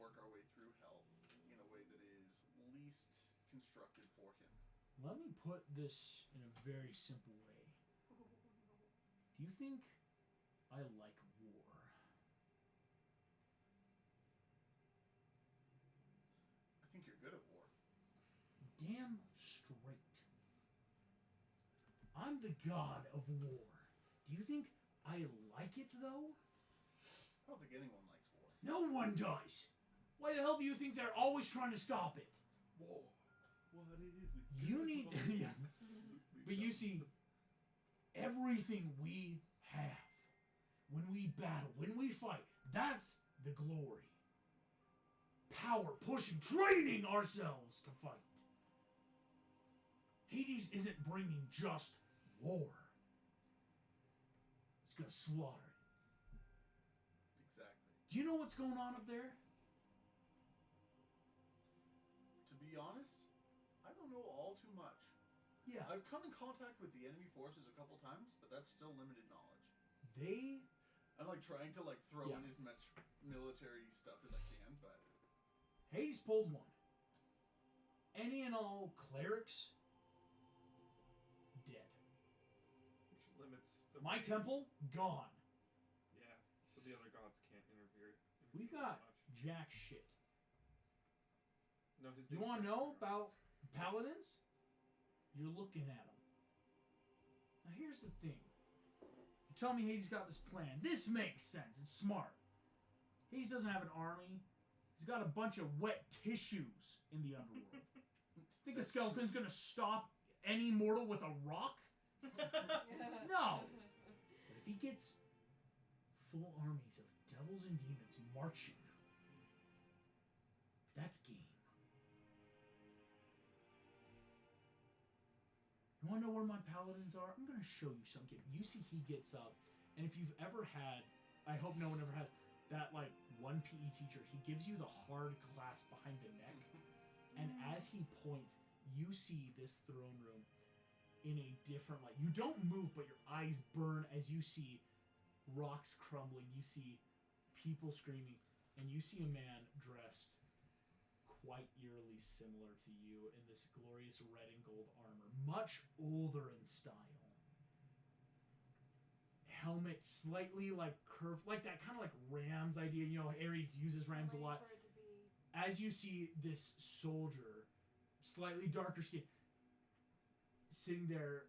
work our way through hell in a way that is least constructed for him. Let me put this in a very simple way. Do you think I like war? I think you're good at war. Damn straight. I'm the god of war. Do you think I like it, though? I don't think anyone likes war. No one does! Why the hell do you think they're always trying to stop it? War. What is it? You need... yeah. But you see, everything we have, when we battle, when we fight, that's the glory. Power, pushing, training ourselves to fight. Hades isn't bringing just war. He's gonna slaughter it. Exactly. Do you know what's going on up there? To be honest, I don't know all too much. Yeah. I've come in contact with the enemy forces a couple times, but that's still limited knowledge. They... I'm like trying to like throw Yeah. in as much military stuff as I can, but Hades pulled one. Any and all clerics, dead. Which limits the My temple, gone. Yeah, so the other gods can't interfere. We've as got much. jack shit. No, his You name's want to know Jack about paladins? You're looking at them. Now here's the thing. You tell me Hades got this plan. This makes sense. It's smart. Hades doesn't have an army. He's got a bunch of wet tissues in the underworld. Think a skeleton's gonna stop any mortal with a rock? No. But if he gets full armies of devils and demons marching, that's game. You want to know where my paladins are? I'm going to show you something. You see he gets up, and if you've ever had, I hope no one ever has, that like one PE teacher, he gives you the hard clasp behind the neck, and as he points, you see this throne room in a different light. You don't move, but your eyes burn as you see rocks crumbling, you see people screaming, and you see a man dressed quite eerily similar to you in this glorious red and gold armor, much older in style. Helmet slightly like curved, like that kind of like Rams idea. You know, Ares uses Rams a lot. For it to be As you see this soldier slightly darker skin. Sitting there,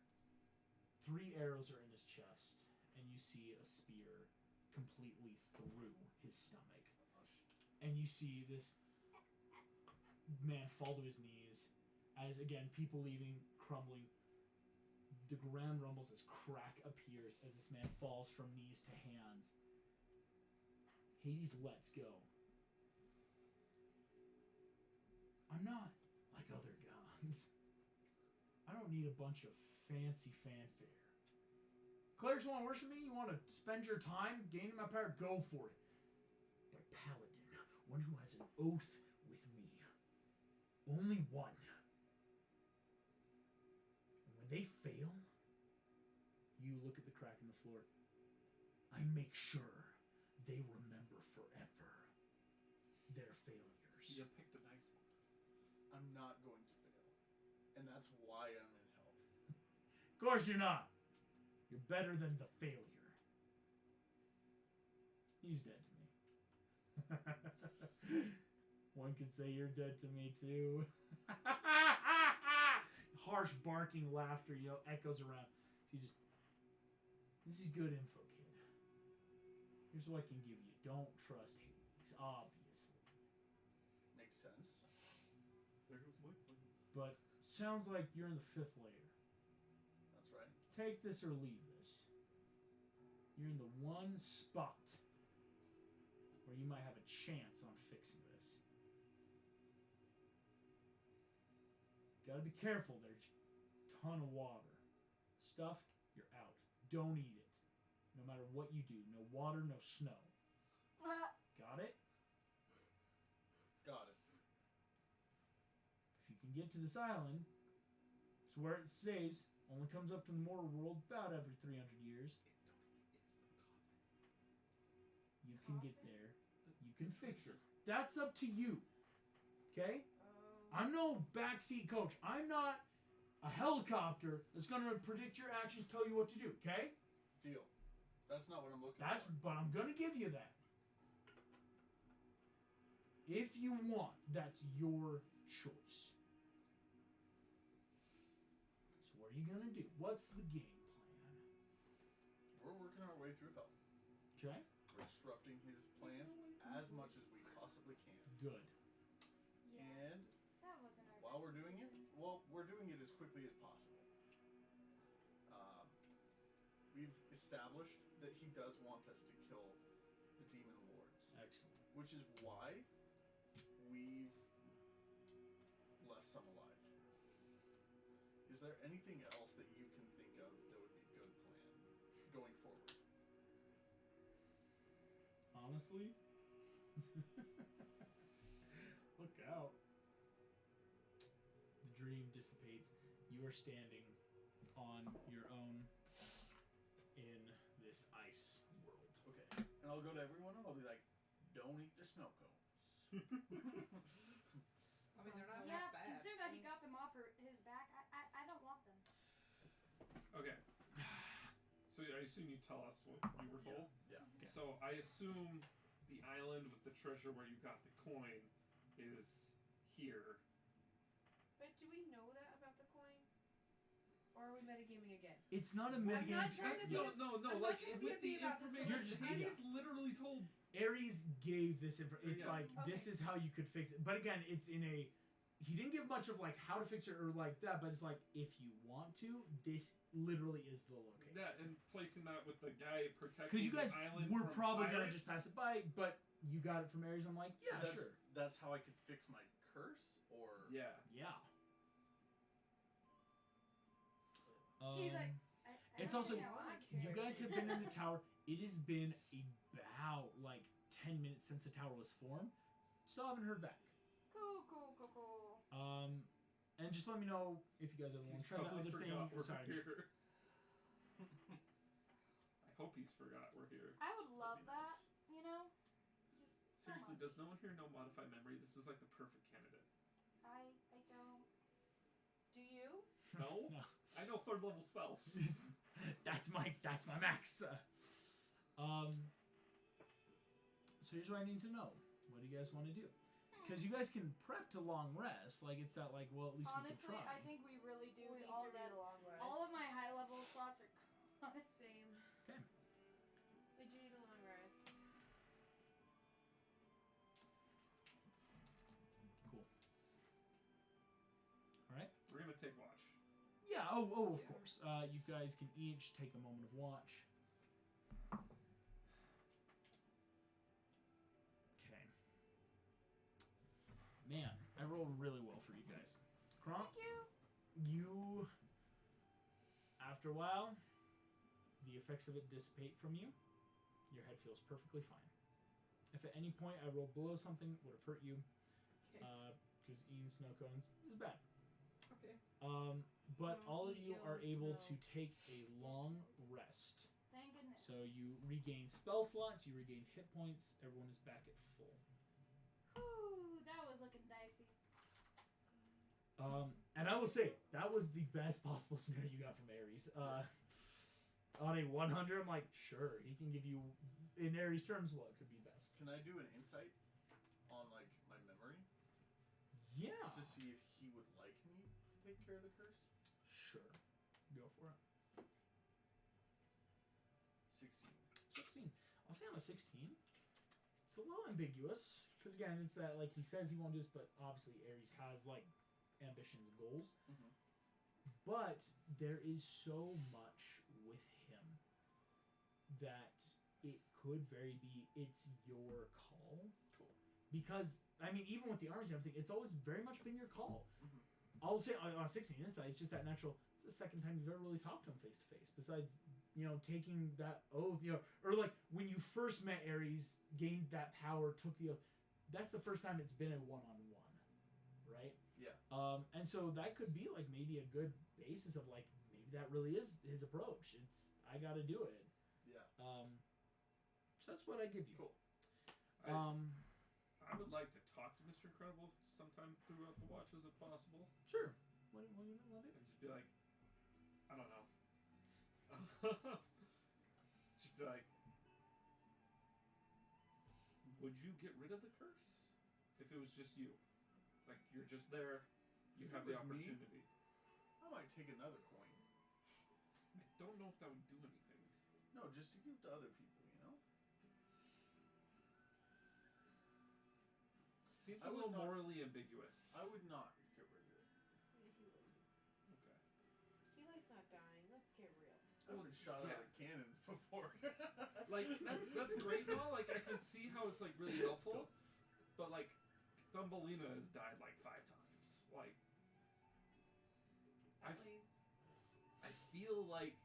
3 arrows are in his chest, and you see a spear completely through his stomach. And you see this man fall to his knees as, again, people leaving, crumbling. The ground rumbles as crack appears as this man falls from knees to hands. Hades lets go. I'm not like other gods. I don't need a bunch of fancy fanfare. Clerics want to worship me? You want to spend your time gaining my power? Go for it. But Paladin, one who has an oath with me. Only one. And when they fail, you look at the crack in the floor. I make sure they remember forever their failures. You picked a nice one. I'm not going to fail. And that's why I'm in hell. Of course you're not. You're better than the failure. He's dead to me. One could say you're dead to me too. Harsh barking laughter, echoes around. So this is good info, kid. Here's what I can give you. Don't trust Hades, obviously. Makes sense. There goes my plans. But sounds like you're in the 5th layer. That's right. Take this or leave this. You're in the one spot where you might have a chance on fixing this. Gotta be careful, there's a ton of water. Stuff, you're out. Don't eat it. No matter what you do. No water, no snow. Got it? Got it. If you can get to this island, it's where it stays. Only comes up to the mortal world about every 300 years. You can get there. You can fix it. That's up to you. Okay? I'm no backseat coach. I'm not a helicopter that's going to predict your actions, tell you what to do. Okay? Deal. That's not what I'm looking for. But I'm going to give you that. If you want, that's your choice. So what are you going to do? What's the game plan? We're working our way through hell. Okay? We're disrupting his plans as much as we possibly can. Good. Yeah. And That wasn't our while we're best doing it, decision. we're doing it as quickly as possible. We've established that he does want us to kill the demon lords. Excellent. Which is why we've left some alive. Is there anything else that you can think of that would be a good plan going forward? Honestly? Look out. The dream dissipates. You are standing on your own in this ice world. Okay. And I'll go to everyone and I'll be like, don't eat the snow cones. I mean, they're not Yeah, that bad. consider that he got them off his back. I don't want them. Okay. So I assume you tell us what you were told? Yeah. Okay. So I assume the island with the treasure where you got the coin is here. But do we know that about the coin? Or are we metagaming again? It's not a I'm metagame. not trying to be No, a- no, I'm like not trying to be with a the bee about this, information. You're just- I yeah. just literally told. Ares gave this information. It's Yeah. like, this Okay. is how you could fix it. But again, it's in a... He didn't give much of like how to fix it or like that, but it's like, if you want to, this literally is the location. That and placing that with the guy protecting Because you guys the island were from probably going to pirates. just pass it by, but you got it from Ares. I'm like, yeah, So sure. that's how I could fix my curse, or Yeah. Yeah. He's like, it's don't also- think I want to. You guys have been in the tower. It has been about like 10 minutes since the tower was formed. Still haven't heard back. Cool. And just let me know if you guys ever want to He's try the probably other thing. forgot we're Sorry, just- here. I hope he's forgot we're here. I would love That'd be that. nice. You know, just so Seriously, much. does no one here know modify memory? This is like the perfect candidate. I don't. Do you? No? No. I know 3rd level spells. that's my max. So here's what I need to know. What do you guys want to do? Because you guys can prep to long rest. Like, it's that, like, well, at least Honestly, we could try. I think we really do We need all to need rest. a long rest. All of my high level slots are gone. Same. Okay. We do need a long rest. Cool. Alright. We're gonna take watch. Yeah, of Yeah. course. You guys can each take a moment of watch. Okay. Man, I rolled really well for you guys. Kronk, Thank you. you, after a while, the effects of it dissipate from you. Your head feels perfectly fine. If at any point I rolled below something, would have hurt you, Okay. because eating snow cones is bad. Okay. But Don't all of eat you are yellow able snow. to take a long rest. Thank goodness. So you regain spell slots, you regain hit points, everyone is back at full. Whew, that was looking dicey. And I will say, that was the best possible scenario you got from Ares. On a 100, I'm like, sure, he can give you, in Ares terms, what could be best. Can I do an insight on like my memory Yeah. to see if he would like me to take care of the curse? Sure. Go for it. 16. 16. I'll say on a 16. It's a little ambiguous. Because again, it's that, like, he says he won't do this, but obviously Ares has, like, ambitions and goals. Mm-hmm. But there is so much with him that it could very be it's your call. Cool. Because, I mean, even with the armies and everything, it's always very much been your call. Mhm. I'll say on 16 insight, it's just that natural. It's the second time you've ever really talked to him face to face. Besides, taking that oath, or like when you first met Ares, gained that power, took the oath. That's the first time it's been a one-on-one, right? Yeah. And so that could be like maybe a good basis of like maybe that really is his approach. It's I got to do it. Yeah. So that's what I give you. Cool. I would like to talk to Mr. Incredible sometime throughout the watch, is it possible? Sure. What do you want to do? And just be like, I don't know. Just be like, would you get rid of the curse if it was just you? Like, you're just there, you If have it the was me? opportunity. I might take another coin. I don't know if that would do anything. No, just to give to other people, Seems I a would little not- morally ambiguous. I would not get rid of it. Yeah, he would. Okay. He likes not dying. Let's get real. I've been shot yeah. out of cannons before. Like, that's great and all. Like, I can see how it's, like, really helpful. But, like, Thumbelina has died, like, 5 times. Like, At least. I feel like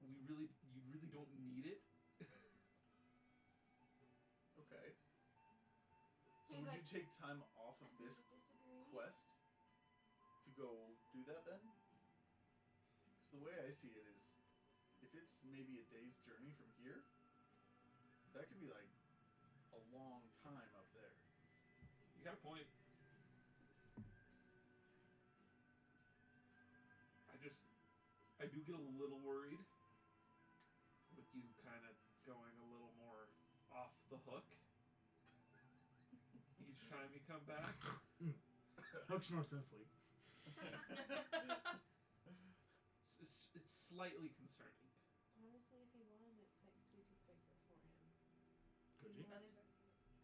you really don't need it. Okay. So He's would like- you take time off of this Disagree. quest to go do that then? Because the way I see it is, if it's maybe a day's journey from here, that could be like a long time up there. You got a point. I do get a little worried with you kind of going a little more off the hook each time you come back. Hook snorts in sleep. It's slightly concerning. Honestly, if he wanted it fixed, we could fix it for him. Could you?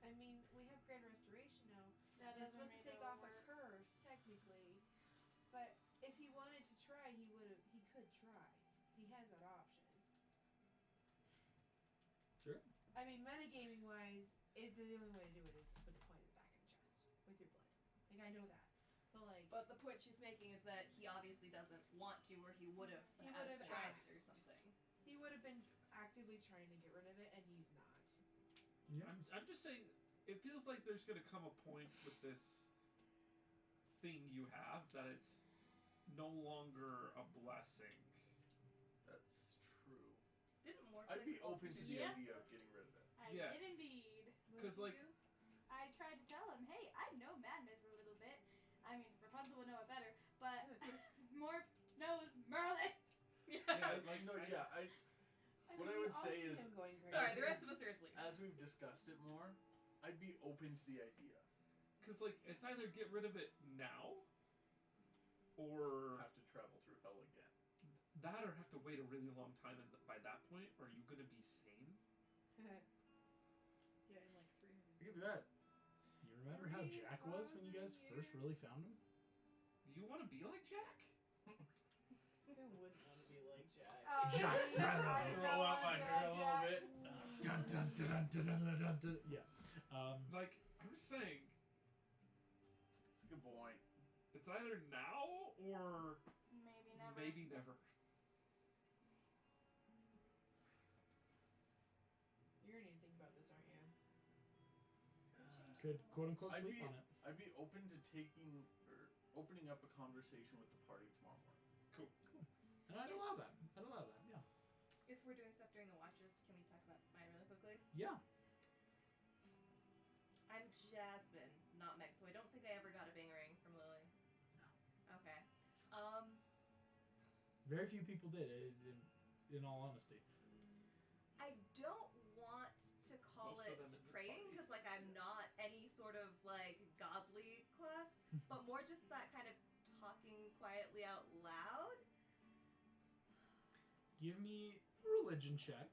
I mean, we have Grand Restoration now. That It's doesn't supposed to make take it off work. a curse, technically. But if he wanted to try, he could try. He has that option. Sure. I mean, metagaming wise, the only way to do it is to put the coin in the back of the chest with your blood. Like, I know that. But like, But the point she's making is that he obviously doesn't want to, or he would have He had would've strength or asked. something. he would have been actively trying to get rid of it, and he's not. Yeah. I'm just saying, it feels like there's going to come a point with this thing you have that it's no longer a blessing. That's true. Didn't more I'd be open to the Yep. idea of getting rid of it. I Yeah. did indeed. What 'Cause, did you like- do? I tried to tell him, hey, I know madness a little bit. I mean, Rapunzel would know it better, but Morph knows Merlin. Yeah, Like, no, I- yeah, what I we would all say see is- him going crazy. Sorry, the rest of us are asleep. as we've discussed it more, I'd be open to the idea. Because, like, it's either get rid of it now, or Have to travel through hell again. that, or have to wait a really long time, and by that point, are you gonna be sane? Yeah, in like 300. I'll give you that. You remember how Jack was when you guys first really found him? Do you want to be like Jack? Who wouldn't want to be like Jack? Jack Sparrow. Roll out my hair a little bit. Dun dun dun dun dun dun dun dun. Yeah. Like, I'm just saying, It's a good point. it's either now or Maybe never. maybe never. You're gonna need to think about this, aren't you? Could quote unquote I'd sleep be- on it. I'd be open to opening up a conversation with the party tomorrow morning. And I'd allow that. Yeah. If we're doing stuff during the watches, can we talk about mine really quickly? Yeah. I'm Jasmine, not Meg, so I don't think I ever got a bangering from Lily. No. Okay. Very few people did. In all honesty. I don't want to call Most it of them in this praying party. because, like, I'm not any sort of like godly class, but more just that kind of talking quietly out loud. Give me a religion check.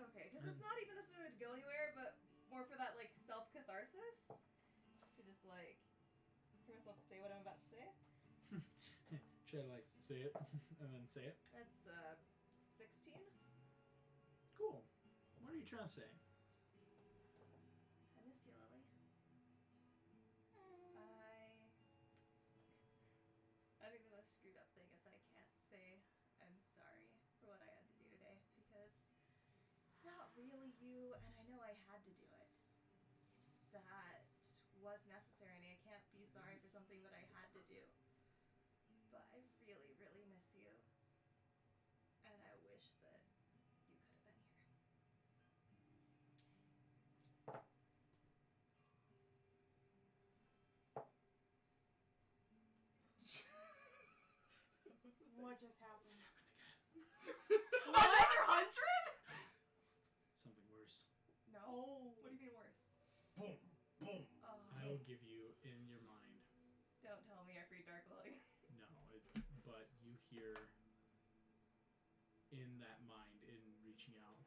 Okay, because it's not even necessarily to go anywhere, but more for that like self catharsis to just like hear myself say what I'm about to say. Try to like say it and then say it. That's 16. Cool. What are you trying to say? I miss you, Lily. I think the most screwed up thing is I can't say I'm sorry for what I had to do today because it's not really you, and I know I had to do it. It's that was necessary, and I can't be sorry for something that I had to do. But I really, really miss you, and I wish that you could have been here. What just happened? Another 100? Something worse. No. Oh. What do you mean worse? Boom, boom. Oh. I will give you in your mind. Don't tell me I freed Dark Lily. No, but you hear in that mind, in reaching out.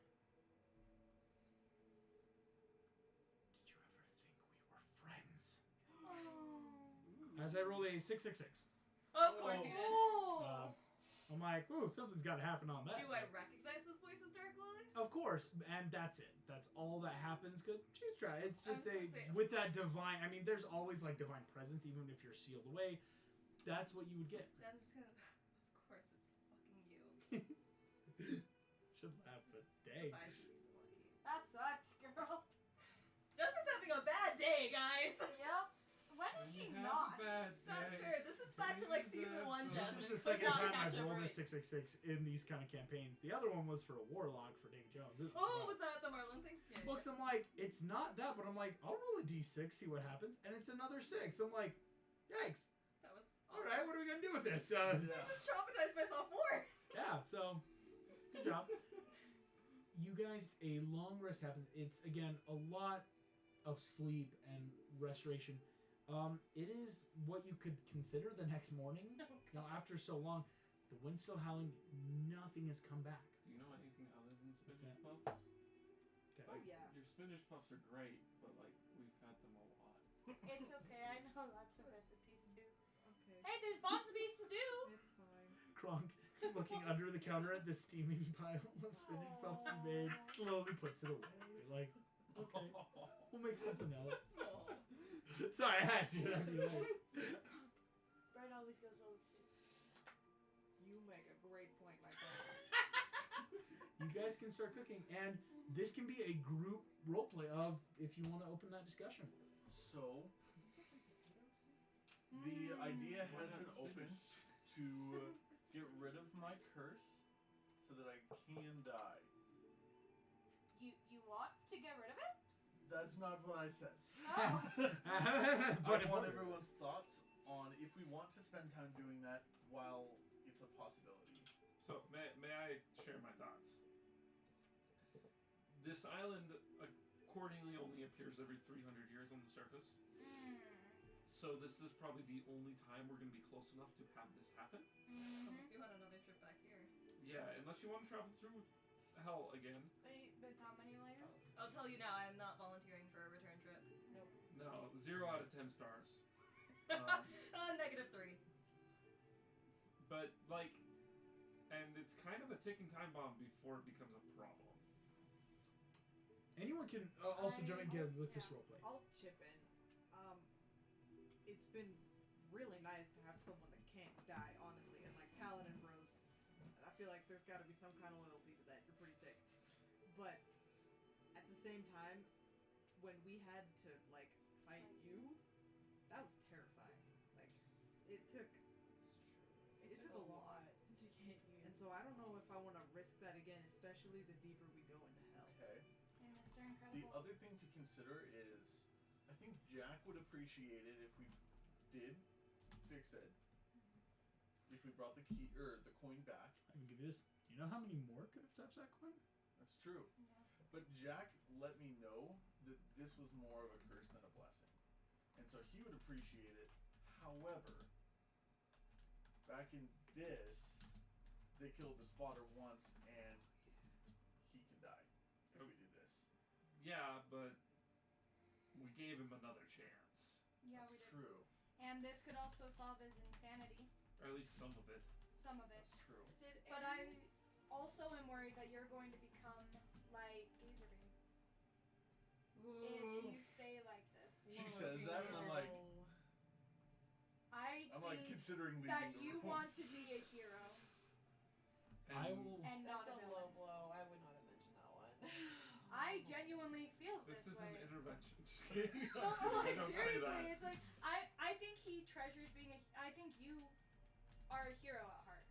Did you ever think we were friends? As I roll a 666. Of course you did. Oh. I'm like, ooh, something's got to happen on that. Do I recognize this voice as Dark Lily? Of course, and that's it. That's all that happens. Cause she's trying. It's just I was gonna say- with that divine. I mean, there's always like divine presence, even if you're sealed away. That's what you would get. I'm just gonna. Of course, it's fucking you. Should laugh, but dang. I should be so lucky. That sucks, girl. Justin's having a bad day, guys. Yep. When is she Have not? a bad That's day. fair. This is back to like season 1, This Jasmine. is the so second not time catch I've up rolled a right. 666 in these kind of campaigns. The other one was for a warlock for David Jones. Oh, was that the Marlin thing? Yeah. Books, I'm like, it's not that, but I'm like, I'll roll a d6, see what happens, and it's another 6. I'm like, yikes. That was. All right, what are we gonna do with this? I just traumatized myself more. Yeah, so good job. You guys, a long rest happens. It's again a lot of sleep and restoration. It is what you could consider the next morning. Now, after so long, the wind's still howling. Nothing has come back. Do you know anything other than spinach that? puffs? Okay. Oh, yeah. Your spinach puffs are great, but like we've had them a lot. It's okay. I know lots of recipes too. Okay. Hey, there's Bonsaby stew. It's fine. Kronk, looking under the counter at the steaming pile of spinach puffs he made, slowly puts it away. You're like, okay, we'll make something else. Oh. Sorry, I had to. That'd be nice. Bread always goes well with soup. You make a great point, my friend. You guys can start cooking, and this can be a group roleplay of if you want to open that discussion. So, the idea Why has not been opened spinach? to get rid of my curse so that I can die. You want to get rid of it? That's not what I said. Oh. But I want everyone's thoughts on if we want to spend time doing that while it's a possibility. So may I share my thoughts? This island, according corneally only appears every 300 years on the surface. So this is probably the only time we're going to be close enough to have this happen. Unless you want another trip back here. Yeah, unless you want to travel through hell again. But how many layers? I'll tell you now, I am not volunteering for a return trip. No, 0 out of 10 stars. -3. But, like, and it's kind of a ticking time bomb before it becomes a problem. Anyone can also jump in with this Yeah. roleplay. I'll chip in. It's been really nice to have someone that can't die, honestly, and like Paladin Bros. I feel like there's got to be some kind of loyalty to that. You're pretty sick, but at the same time, when we had to like fight you, that was terrifying. Like it took a lot. to get you. And so I don't know if I want to risk that again, especially the deeper we go into hell. Okay. And Mr. The Incredible. other thing to consider is, I think Jack would appreciate it if we did fix it. If we brought the key or the coin back. I can give you this. You know how many more could have touched that coin? That's true. Yeah. But Jack let me know that this was more of a curse than a blessing. And so he would appreciate it. However, back in this, they killed the spotter once and he can die if we do this. Yeah, but we gave him another chance. Yeah, we That's did. true. And this could also solve his insanity. Or at least some of it. Some of it. That's true. But I also am worried that you're going to become like Gazerbeam. If you stay like this. She says that and I'm like think considering leaving that the you room. want to be a hero And I will. and not That's a a low villain. blow. I would not have mentioned that one. I genuinely feel This this is way. an intervention. Well, like, Don't say seriously, that. it's like I think he treasures being I think you are a hero at heart,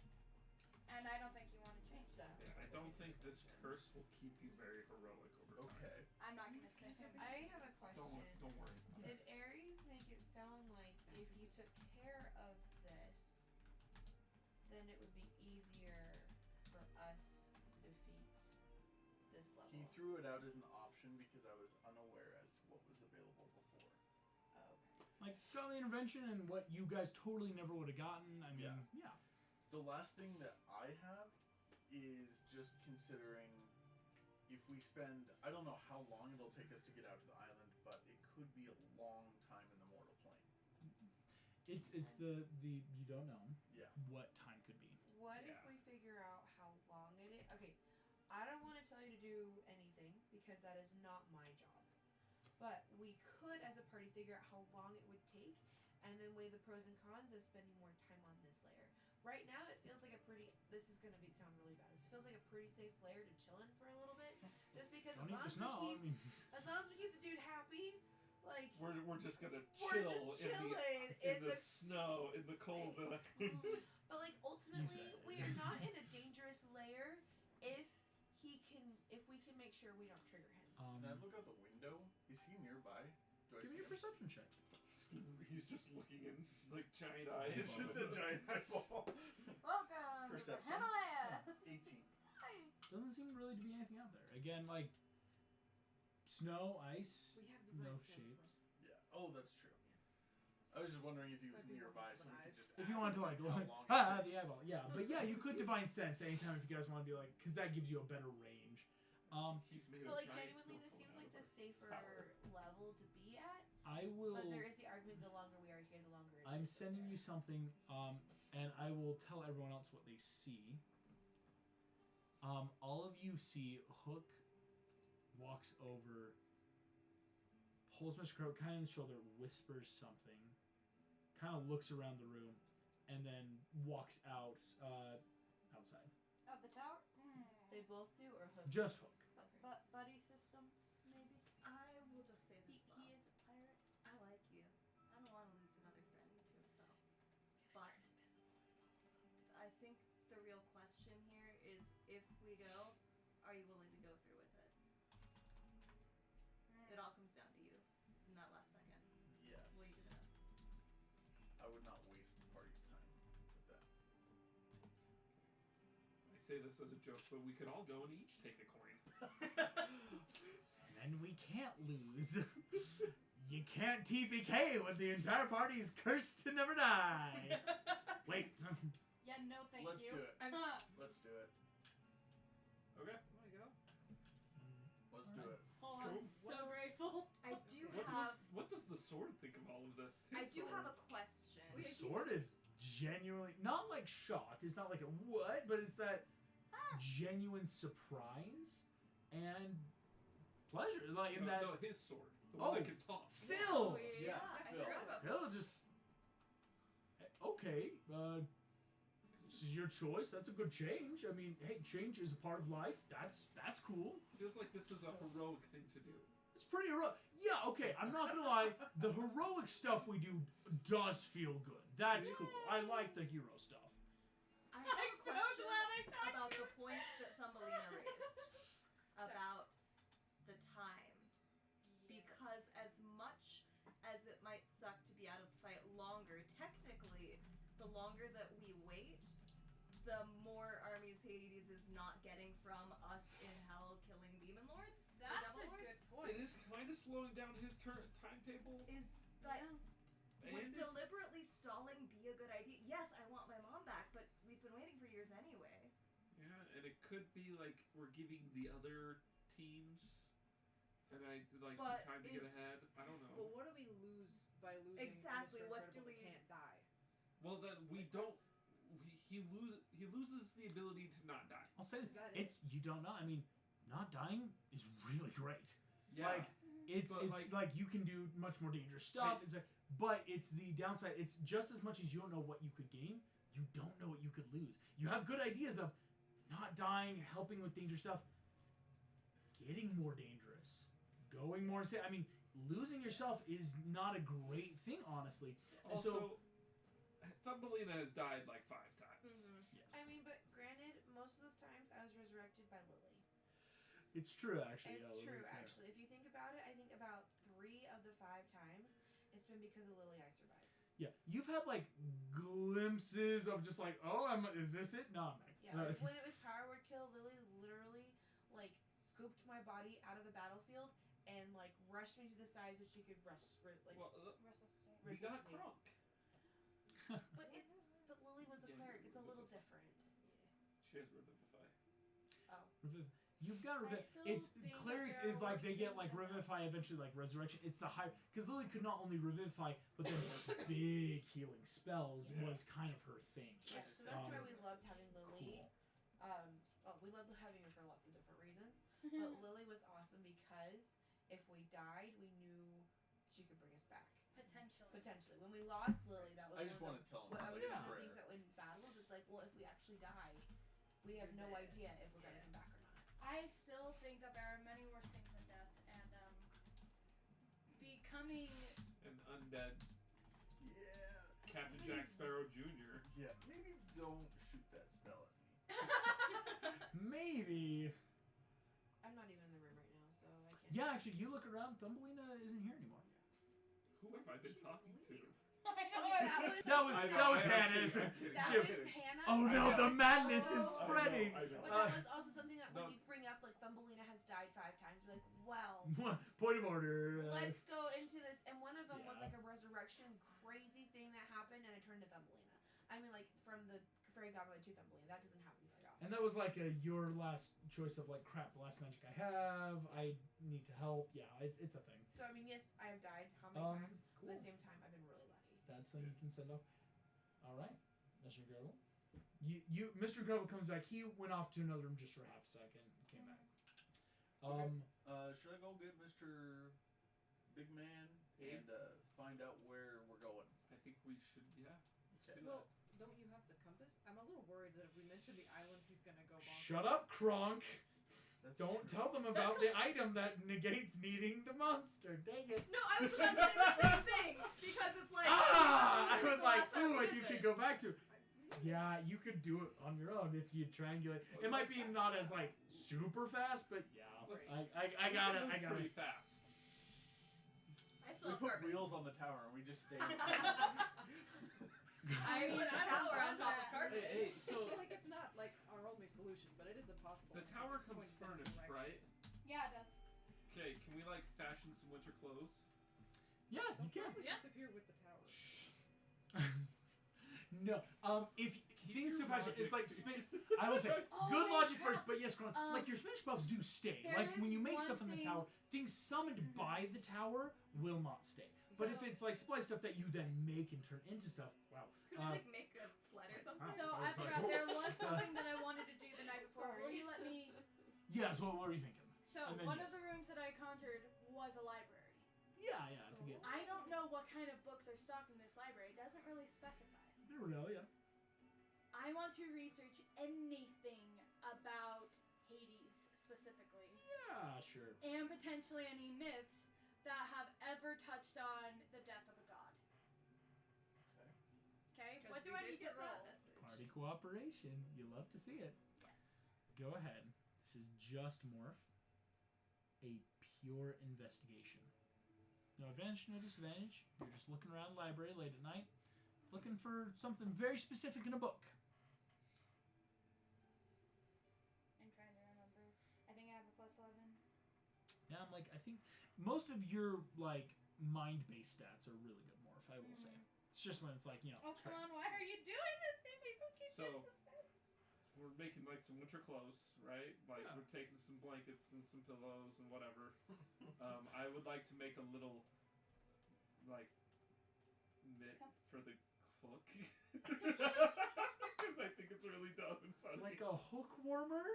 and I don't think you want to change that. Yeah, I don't think this curse will keep you very heroic over time. Okay. I'm not gonna say him. I have a question. Don't worry. Did Ares make it sound like if you took care of this, then it would be easier for us to defeat this level? He threw it out as an option because I was unaware as to what was available before. Oh, okay. Like, got the intervention and what you guys totally never would have gotten. I mean, yeah. The last thing that I have is just considering if we spend, I don't know how long it'll take us to get out to the island, but it could be a long time in the mortal plane. It's the you don't know Yeah. what time could be. What if Yeah. we figure out how long it is? Okay, I don't want to tell you to do anything because that is not my job. But we could, as a party, figure out how long it would take and then weigh the pros and cons of spending more time on this layer. Right now, it feels like a pretty, this is going to sound really bad. This feels like a pretty safe layer to chill in for a little bit. Just because Don't eat the snow. I mean, as long as we keep the dude happy, like, We're just gonna we're chill just chilling in the snow, in the cold. But like ultimately, we are not in a dangerous layer if we can make sure we don't trigger him. Can I look out the window? Is he nearby? Do I give see me a him? perception check. He's just looking in like giant eyes. It's just a giant eyeball. Welcome Perception. to the Himalayas. 18. Doesn't seem really to be anything out there. Again, like snow, ice, We have no divine sense shapes. Yeah. Oh, that's true. I was just wondering if he was That'd be nearby, more so we could organized. just. If you ask wanted to him like, how look, long it the takes. eyeball, yeah. But yeah, you could divine sense anytime if you guys want to be like, because that gives you a better range. He's made But a like giant genuinely, this snow seems cone like out the of safer power. level to be at. I will. But there is the argument: the longer we are here, the longer. I'm sending you something, and I will tell everyone else what they see. All of you see Hook walks over, pulls Mr. Crow kind of in the shoulder, whispers something, kind of looks around the room, and then walks out outside. Of the tower? They both do, or Hook? Just Hook. Okay. But buddy system, maybe. I will just say this He much. is a pirate. I like you. I don't want to lose another friend to himself. But I think the real question here is if we go, are you willing to go through with it? It all comes down to you in that last second. Yes. Will you do that? I would not waste the party's time with that. I say this as a joke, but we could all go and each take a coin. And and we can't lose. You can't TPK when the entire party is cursed to never die. Wait. Yeah, no, thank Let's you. do it. Huh. Let's do it. Okay. There you go. Let's do it. Oh, Cool. I'm so grateful. I do have. What does the sword think of all of this? I His do sword. have a question. The sword is genuinely not like shocked. It's not like a what, but it's that genuine surprise and pleasure. Like in that No, his sword. The one that can talk. Phil. Yeah, I Phil. forgot about Phil just okay. This is your choice. That's a good change. I mean, hey, change is a part of life. That's cool. Feels like this is a heroic thing to do. It's pretty heroic. Yeah, okay. I'm not gonna lie. The heroic stuff we do does feel good. That's cool. I like the hero stuff. I have I'm a so question glad I talked about to the point that Thumbelina raised about the time. Because as much as it might suck to be out of the fight longer, technically, the longer that we wait, the more armies Hades is not getting from us in hell killing demon lords. or That's devil a lords. good point. It is kind of slowing down his timetable. Is that And would it's- deliberately stalling be a good idea? Yes, I want my mom back, but we've been waiting for years anyway. Yeah, and it could be like we're giving the other teams and like But some time to get is- ahead. I don't know. But what do we lose by losing Exactly, Mr. what Incredible do that we- can't die? Well, then we don't. He loses the ability to not die. I'll say this. Is that it? It's you don't know. I mean, not dying is really great. Yeah. Like it's but, like you can do much more dangerous stuff. Right. It's like, but it's the downside. It's just as much as you don't know what you could gain, you don't know what you could lose. You have good ideas of not dying, helping with dangerous stuff, getting more dangerous, going more. I mean, losing yourself is not a great thing, honestly. And Also, Thumbelina has died like 5 times. Yes, I mean, but granted, most of those times I was resurrected by Lily. it's true actually. It's yeah, true, yeah. actually. If you think about it, I think about 3 of the 5 times it's been because of Lily I survived. Yeah, you've had like glimpses of just like, oh, is this it? No, I'm back. Yeah, like when it was Power Word Kill, Lily literally like scooped my body out of the battlefield and like rushed me to the side so she could Well, we resuscitate. got Kronk. But Lily was a Yeah, cleric. It's a little Revivify. different. She has Revivify. You've got I Revivify. still It's think clerics that there is are like worse they get things like than that. Revivify, eventually like Resurrection. It's the high because Lily could not only Revivify, but then big healing spells Yeah. was kind of her thing. Yeah, so that's why Um, we loved having Lily. Cool. We loved having her for lots of different reasons. But Lily was awesome because if we died, we knew she could bring us back. Potentially. When we lost Lily, that was I just one want of to tell him. that was Yeah. one of the things that in battles, it's like, well, if we actually die, we have no idea if we're gonna come back or not. I still think that there are many worse things than death, and becoming. An undead Yeah. Captain Jack Sparrow Jr. Yeah. Maybe don't shoot that spell at me. Maybe. I'm not even in the room right now, so I can't. Yeah, actually, you look around. Thumbelina isn't here anymore. Who have I been talking to? I know. Okay, That was I know, that was I'm Hannah's. kidding, I'm kidding. That Jim. was Hannah. Oh no, I the know. madness is Oh. spreading. I know. But that was also something that when No. you bring up, like, Thumbelina has died 5 times, we're like, well, Point of order. let's go into this. And one of them was Yeah. like a resurrection crazy thing that happened, and I turned to Thumbelina. I mean, like, from the Fairy Godmother to Thumbelina. That doesn't happen very often. And that was like your last choice of like, crap, the last magic I have. I need to help. Yeah, it's a thing. So, I mean, yes, I have died how many times, but Cool. at the same time, I've been really lucky. That's something you can send off. All right, Mr. Gribble. Mr. Gribble comes back. He went off to another room just for half a second and came back. Should I go get Mr. Big Man and find out where we're going? I think we should. Yeah. Let's Okay. do Well, that. don't you have the compass? I'm a little worried that if we mention the island, he's gonna go bonkers. Shut up, Kronk. That's Don't true. tell them about the item that negates needing the monster. Dang it. No, I was about to say the same thing because it's like. I this is was the like, last time ooh, we and did you could this. go back to. Yeah, you could do it on your own if you triangulate. It might be not as like super fast, but yeah, Let's- I got it. I got Pretty it. fast. I We still have put carpet. wheels on the tower and we just stay. I put the I tower on love top of that. carpet. Hey, I so feel like it's not like our only solution, but it is a possible. the tower comes furnished, right? Yeah, it does. Okay, can we like fashion some winter clothes? Yeah, you can. Probably Yeah. disappear with the tower. No, if things your to fashion, it's like logic. I will say Oh, good wait, logic crap. first, but yes, Gron, like your Spanish buffs do stay. There Like is when you make one stuff in the thing- tower, things summoned by the tower will not stay. But if So- it's like supply stuff that you then make and turn into stuff, wow. Could we like make a sled or something? So I I was like, forgot there was "Oh." something that I wanted to do the night before. Sorry. Will you let me? Yes, what were you thinking? So And then one yes. of the rooms that I conjured was a library. Yeah, to get. I don't know what kind of books are stocked in this library. It doesn't really specify. Never know, yeah. I want to research anything about Hades specifically, Yeah, sure. and potentially any myths that have ever touched on the death of a god. Okay. Okay, 'Cause what do we I did need to get that roll? message. Party cooperation. You love to see it. Yes. Go ahead. This is just morph. A pure investigation. No advantage, no disadvantage. You're just looking around the library late at night, looking for something very specific in a book. I'm trying to remember. I think I have a +11. Yeah, I'm like, I think most of your like mind-based stats are really good morph. I will say. It's just when it's like Oh, come strength. on, why are you doing this to me? Who keeps So- in suspense? We're making like some winter clothes, right? Like Yeah. we're taking some blankets and some pillows and whatever. I would like to make a little like mitt for the hook because I think it's really dumb and funny. Like a hook warmer.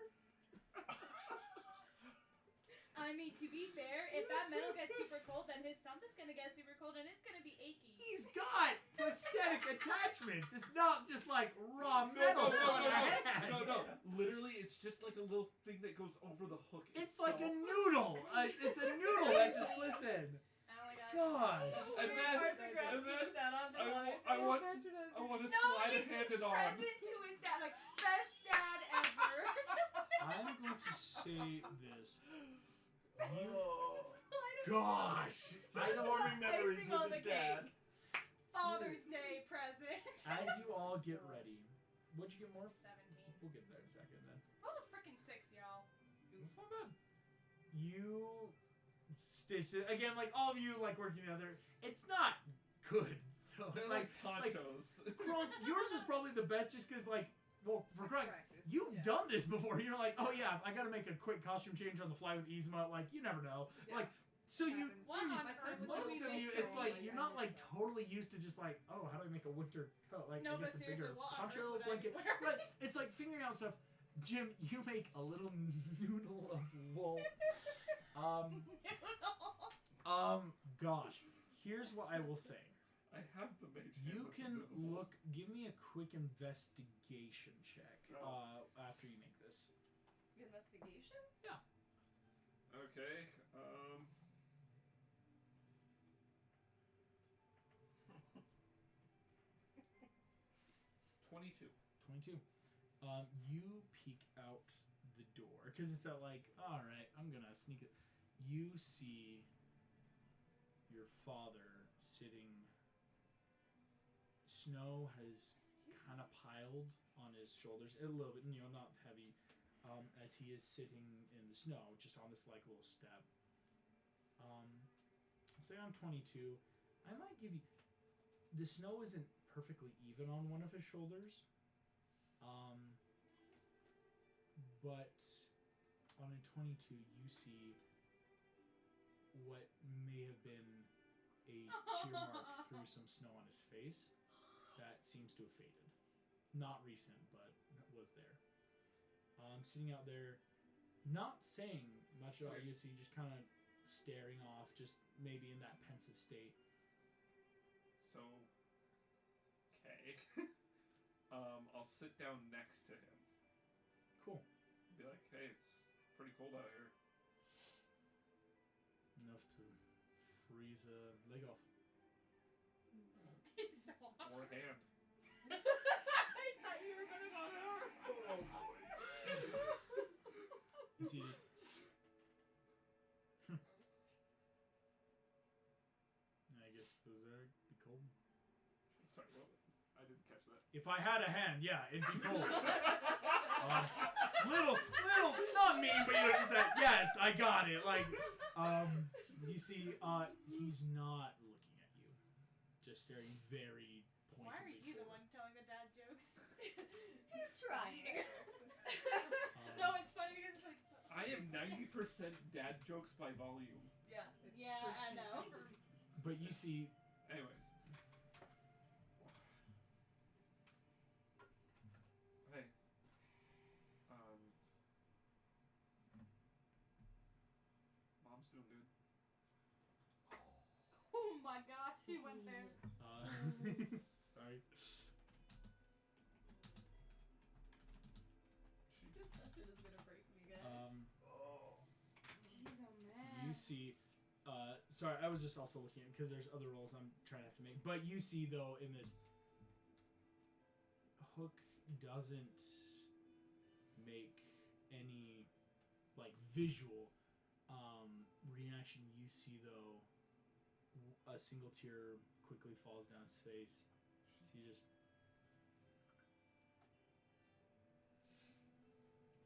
I mean, to be fair, if that metal gets super cold, then his stump is gonna get super cold and it's gonna be achy. He's got prosthetic attachments. It's not just like raw no, metal. no, no, on no, the no, head. no, no. Literally, it's just like a little thing that goes over the hook. It's like a itself. noodle. It's a noodle that just slips in. Oh my god. God. And then, Arts and crafts and then goes down on I want to No, slide a it's hand his it on. present to his dad, like best dad ever. I'm going to say this. You, Oh, gosh. he's forming memories icing on with the his dad. Father's Day present. As you all get ready, what'd you get more? 17. We'll get there in a second then. Roll a freaking 6, y'all. It's not bad. You stitch it again, like all of you like working together. It's not good. So They're like ponchos. Kronk, yours is probably the best just because like, well, for Kronk, you've yeah. done this before. You're like, oh yeah, I gotta make a quick costume change on the fly with Yzma. Like, you never know. Yeah. Like, so you, Happens. What on My earth cousin would most we of make you, sure it's we like like you're not like totally used to just like, oh, how do I make a winter coat? Like, No, I but guess a seriously, bigger what on poncho earth would blanket. I wear? But it's like figuring out stuff. Jim, you make a little noodle of wool. Gosh, here's what I will say. I have the mage hand You that's can invisible. look. Give me a quick investigation check Oh. after you make this. Investigation? Okay. 22. 22. You peek out the door because it's that like, all right, I'm gonna sneak it. You see your father sitting. Snow has kind of piled on his shoulders a little bit, not heavy, as he is sitting in the snow, just on this like little step. Say I'm 22. I might give you. The snow isn't perfectly even on one of his shoulders. But on a 22, you see what may have been a tear mark through some snow on his face that seems to have faded. Not recent, but was there. Sitting out there, not saying much about you, so you just kind of staring off, just maybe in that pensive state. So, okay. I'll sit down next to him. Cool. Be like, hey, it's pretty cold out here. Enough to freeze a leg off. He's so awesome. Or a hand. I thought you were gonna go there. Oh boy. You see, just. I guess if it was there, it'd be cold. Sorry, what? I didn't catch that. If I had a hand, yeah, it'd be cold. Little, not mean, but just that. Yes, I got it. Like, You see, he's not looking at you. Just staring very pointedly. Why are you the forward. one telling the dad jokes? He's trying. No, it's funny because it's like. I am 90% dad jokes by volume. Yeah. Yeah, I know. But you see, Anyways. Hey. Mom's doing good. Oh my gosh, he went there. sorry. This session is gonna break me, guys. Oh. Jeez, oh man. You see, sorry, I was just also looking at because there's other rolls I'm trying to have to make. But you see, though, in this, Hook doesn't make any like visual reaction. You see, though, a single tear quickly falls down his face. So you just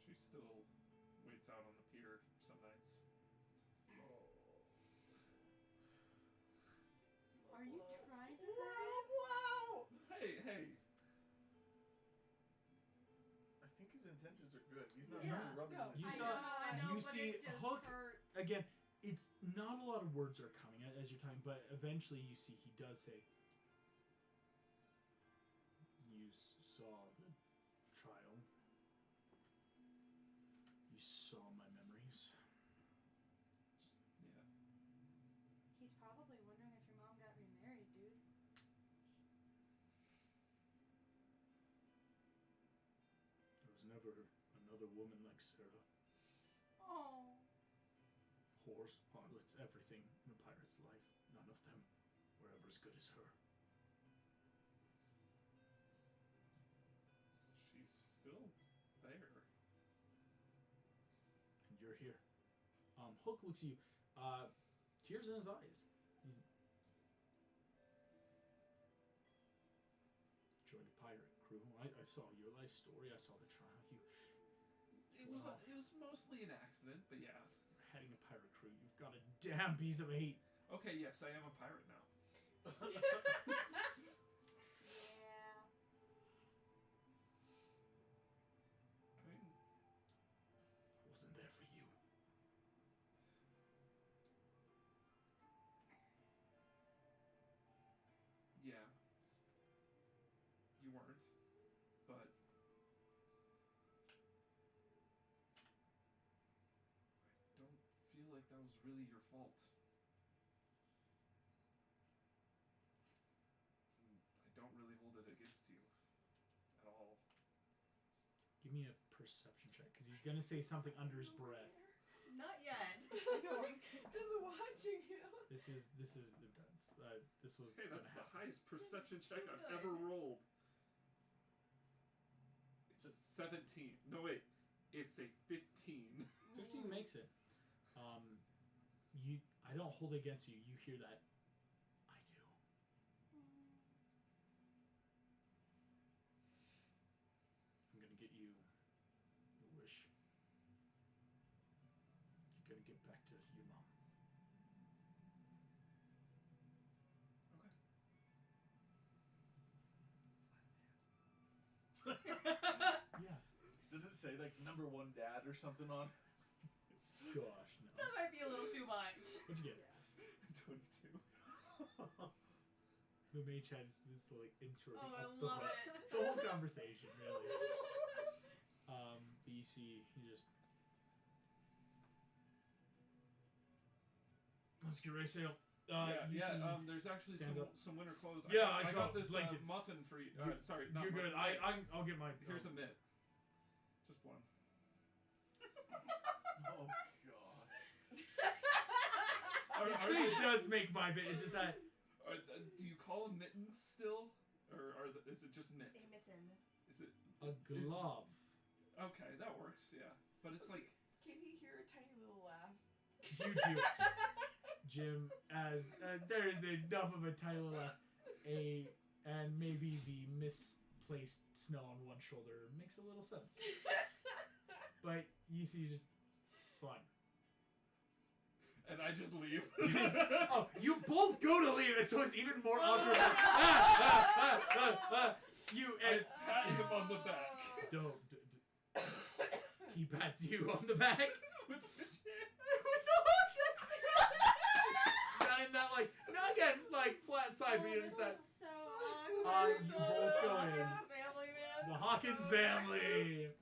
She still waits out on the pier some nights. Are you trying to? Whoa! Hey, hey. I think his intentions are good. He's not Yeah, really rubbing no. his You I saw- know, I know, you but see it just Hook hurts. again. It's not a lot of words are coming as you're talking, but eventually you see he does say, "You saw the trial. You saw my memories." Yeah. He's probably wondering if your mom got remarried, dude. There was never another woman like Sarah. Oh. Whores, harlots, everything in a pirate's life. None of them were ever as good as her. She's still there. And you're here. Hook looks at you. Tears in his eyes. Joined a pirate crew. I saw your life story. I saw the trial. It was mostly an accident, but yeah. You're heading a pirate crew. You've got a damn piece of hate. Okay, yes, I am a pirate now. Yeah. I mean, Wasn't there for you. yeah. You weren't, but I don't feel like that was really your fault. And I don't really hold it against you at all. Give me a perception check, because he's gonna say something under his breath. Not yet. Just watching you. This is intense. This was Hey, that's gonna the happen. highest perception Just check too I've good. ever rolled. It's a 17. No, wait. It's a 15. 15 makes it. I don't hold it against you. You hear that? I do. I'm gonna get you your wish. You're gonna get back to your mom. Yeah. Does it say like number 1 dad or something on? Gosh, no. That might be a little too much. What'd you get? 22. The mage had this like intro. Oh, I up the love whole- it. The whole conversation, really. But you see, he just. Let's get ready to sail. You see, there's actually stands up. some winter clothes. Yeah, I I got saw this blankets. muffin for you. You're- Sorry, not you're good. muffin, mitt. I'll get my. Here's a mitt. Just one. Oh gosh. His face does make my face. It's just that. Do you call them mittens still, or is it just mitt? A mitten. Is it A glove. okay? That works. Yeah, but it's like Can he hear a tiny little laugh? You do, Jim. As there is enough of a title, and maybe the misplaced snow on one shoulder makes a little sense. But you see, it's fine. And I just leave. Oh, you both go to leave it, so it's even more awkward. You I and pat him on the back. don't. He pats you on the back With the chair. with the hook. Not in that not again flat side, but you're just that. So You awkward. both go in. Family, man. The Hawkins family.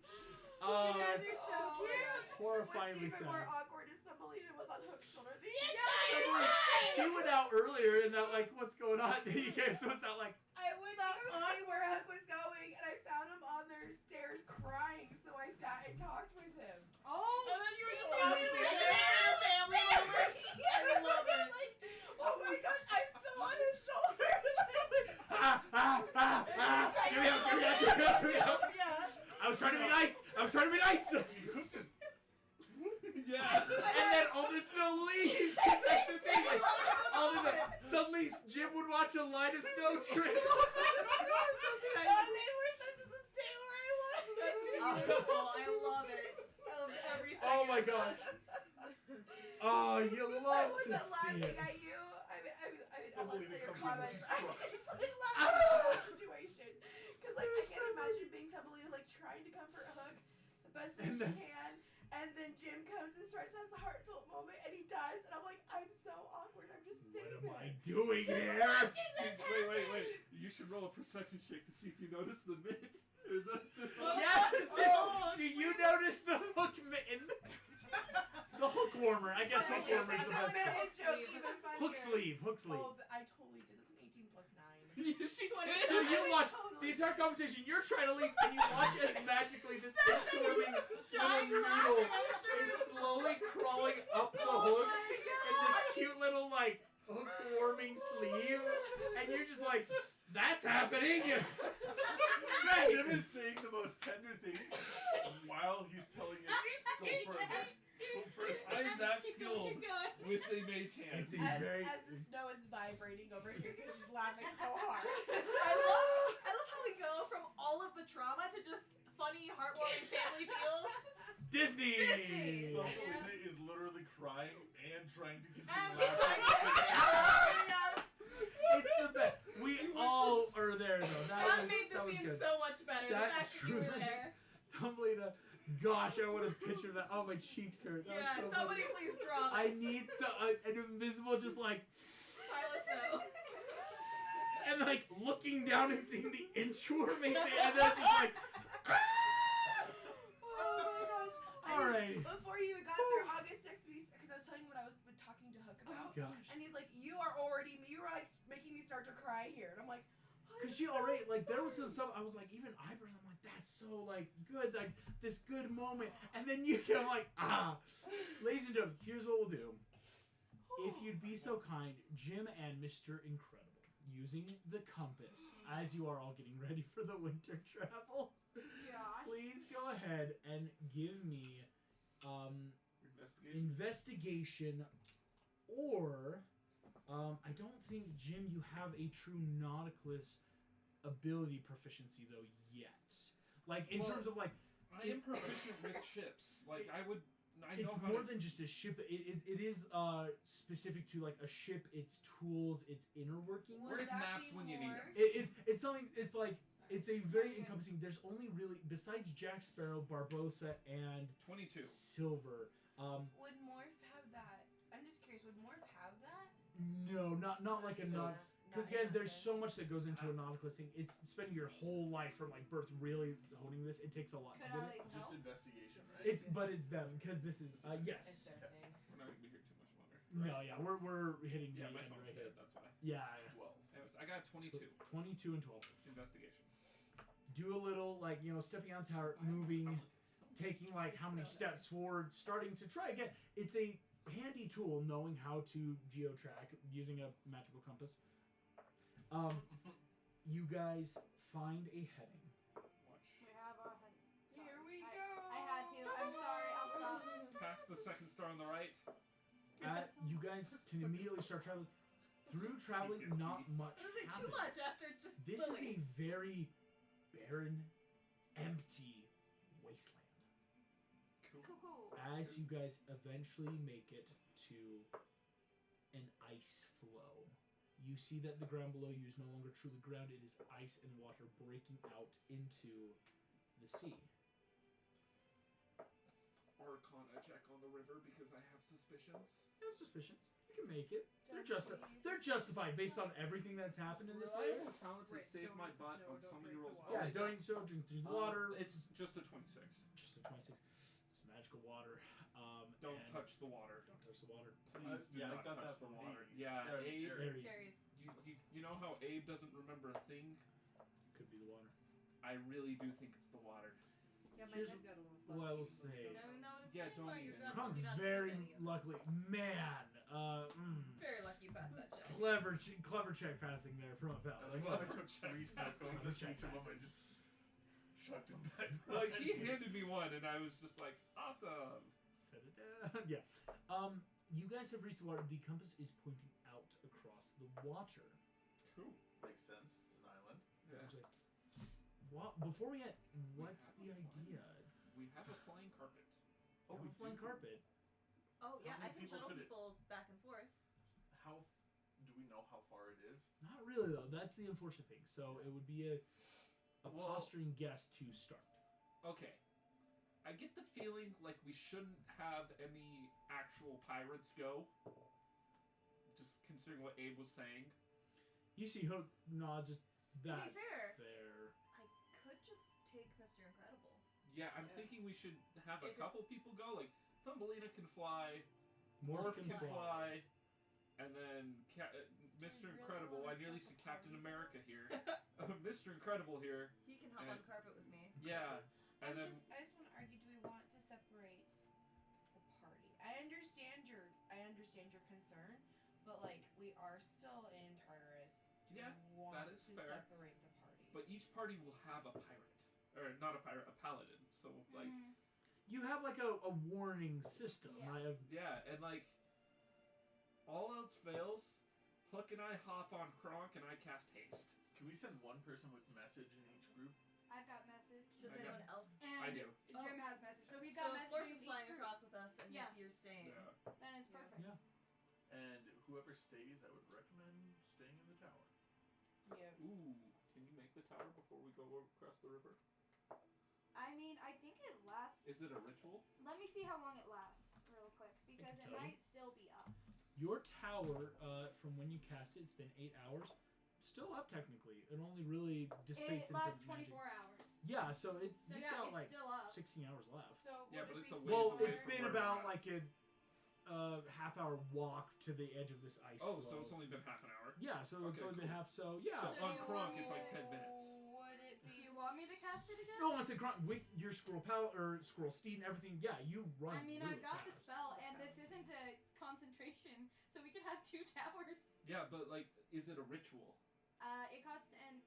That'd be It's so cute. horrifyingly What's even more sad. awkward is Thumbelina was on Hook's shoulder the Thumbelina- entire time. She went out earlier and that what's going on? You came, so it's not I went on where Hook was going, and I found him on their stairs crying. So I sat and talked with him. Oh. And then you were just Oh, like, yeah. family moment. I love it. Like, oh my gosh, I'm still on his shoulders. Give me up. Yeah. I was trying to be nice. You just. Yeah. And then all the snow leaves. 'Cause that's the thing. Suddenly Jim would watch a line of snow trail off at the door or something. And they were supposed to stay where I was. That's beautiful. I love it. I love every second. Oh my of gosh. that. Oh, you I love to wasn't see laughing it. at you. I mean, unless Thumbelina at your comes in, comments. she's I'm crushed. just laughing at the situation. Because I can't imagine being Thumbelina trying to comfort Hook the best way And she that's- can. And then Jim comes and starts to have a heartfelt moment, and he does. And I'm like, I'm so awkward. I'm just What sitting am there. I doing here? Wait. You should roll a perception check to see if you notice the mitt. Or the Yes, Jim. Oh, Do you notice the hook mitten? The hook warmer. I guess hook warmer is the That best. made part. it joke even funnier. Hook sleeve. Oh, I totally did. That's an 18 plus 9. she So you watch the entire conversation. You're trying to leave, and you watch as magically this inchworming dying little laughing, needle I'm sure. is slowly crawling up the Oh hook my in this cute little hook warming sleeve, and you're just like, "That's happening." Great. Jim is saying the most tender things while he's telling it. Go further. Go further. I'm that Keep skilled going. with a mage hand. It's a very. As the snow is vibrating over here because he's laughing so hard. I love how we go from all of the trauma to just funny, heartwarming family feels. Disney. Thumbelina is literally crying and trying to And continue we laughing. It's the best. We all are there though. That made that the was scene good. so much better. That The fact that you were truly- there. Thumbelina. Gosh, I want a picture of that. Oh, my cheeks hurt. That Yeah, was so somebody funny. please draw I this. need an invisible, just Pile us though. and looking down and seeing the inchworming thing, and then just Oh my gosh. Alright. Before you got there, August texted me because I was telling him what I was talking to Hook oh about. gosh. And he's like, you were making me start to cry here. And I'm like, Because she already, there was some stuff, I was like, even eyebrows, I'm like, that's so, good, this good moment. And then you go Ladies and gentlemen, here's what we'll do. If you'd be so kind, Jim and Mr. Incredible, using the compass, as you are all getting ready for the winter travel, Gosh. please go ahead and give me, investigation, or, I don't think, Jim, you have a true Nautilus ability proficiency, though, yet. In terms of, I am proficient with ships. I know it's how more to... than just a ship. It is specific to a ship, its tools, its inner workings. Would Where's that maps be when you need more? them? It's something. It's a very encompassing. There's only really, besides Jack Sparrow, Barbossa, and 22. Silver. would Morph have that? I'm just curious, would Morph have that? No, not like a So not. it's Because not again, in there's that so sense. much that goes into a Nautilus thing. It's spending your whole life from birth really honing this. It takes a lot Could to get I it. Just help? investigation, right? But it's them because this is yes. It's their thing. We're not going to be here too much longer. No, yeah, we're hitting Yeah, the my end phone's right dead, here. that's why. Yeah, 12. Anyways, I got 22. 22 and 12. Investigation. Do a little stepping on the tower, moving, taking how many steps forward, starting to try again. It's a handy tool knowing how to geotrack using a magical compass. You guys find a heading. Watch. We have our head. Here we I- go. I had to. I'm sorry. I'll stop. Past the second star on the right. You guys can immediately start traveling. Through traveling, PTSD. not much This is happens. too much after just This is a very barren, empty wasteland. Cool. As you guys eventually make it to an ice flow, you see that the ground below you is no longer truly ground. It is ice and water breaking out into the sea. Arcana check on the river because I have suspicions. You have suspicions. You can make it. They're justified based on everything that's happened in this layer. Talent to Right, save don't my eat the butt snow, on so don't many drink rolls. the water. Yeah, don't drink through the water. It's just a 26. Just a 26. It's magical water. Don't and touch the water. Don't touch the water. Please do yeah, I not got touch that the from water. Abe. Yeah, Abe. Aries. Cherries. You know how Abe doesn't remember a thing? Could be the water. I really do think it's the water. Yeah, my Here's head got a little fuzzy. what I will but say. still. No, no, it's Yeah, fine. don't Why eat you it. got- Kronk you got very any of them. luckily, man. Very lucky you passed that check. Clever check passing there from a pal. I like how I took 3 seconds to Check each of them. passing. I just chucked them back. Like, he handed me one, and I was just like, awesome. Set it down. Yeah. You guys have reached the water. The compass is pointing out across the water. Cool. Makes sense. It's an island. Yeah. Actually, before we get, what's We the have a flying- idea? We have a flying carpet. Oh, we we flying do. carpet. Oh yeah, How I many can people shuttle could it- people back and forth. How do we know how far it is? Not really though. That's the unfortunate thing. So it would be a Well- posturing guess to start. Okay. I get the feeling like we shouldn't have any actual pirates go. Just considering what Abe was saying. You see Hook nod. Just that's fair- fair. I could just take Mr. Incredible. Yeah, I'm Yeah. thinking we should have a If couple it's- people go. Like, Thumbelina can fly, Morph Morph can fly, and then Mr. really Incredible. wanna I nearly start said the Captain party? America here. Mr. Incredible here. He can hop And- on carpet with me. Yeah, and then I just want to argue. Do we want to separate the party? I understand your concern, but like we are still in Tartarus. Do Yeah, we want that is to fair. separate the party? but each party will have a pirate, or not a pirate, a paladin. So like, You have like a warning system, Yeah. right? yeah, and like, all else fails, Hook and I hop on Kronk and I cast haste. Can we send one person with message in each group? I've got message. Does I got- anyone else? And I do. Jim has message. So we've So got if message Florp in is each flying group. across with us, and Yeah. if you're staying, Yeah. Then it's Yeah. perfect. Yeah. And whoever stays, I would recommend staying in the tower. Yeah. Ooh, can you make the tower before we go across the river? I mean, I think it lasts. Is it a ritual? Let me see how long it lasts, real quick, because can it tell you. might still be up. Your tower, from when you cast it, it's been 8 hours. Still up technically. It only really dissipates It into lasts magic. 24 hours. Yeah, so it's So you've yeah, got it's like still up. 16 hours left. So Yeah, would but it it's be a ways Well, away it's from been where we're about at. like a half-hour walk to the edge of this ice Oh, flow. so it's only been half an hour. Yeah, so it's Okay, only been cool. half. So yeah. So on you Kronk, want it's me like to- 10 minutes. Would it be? Do you want me to cast it again? No, I want to say Kronk, with your squirrel pal or squirrel steed and everything. Yeah, you run. I mean, really I've got the fast. spell, and this isn't a concentration, so we could have 2 towers. Yeah, but like, is it a ritual? It costs and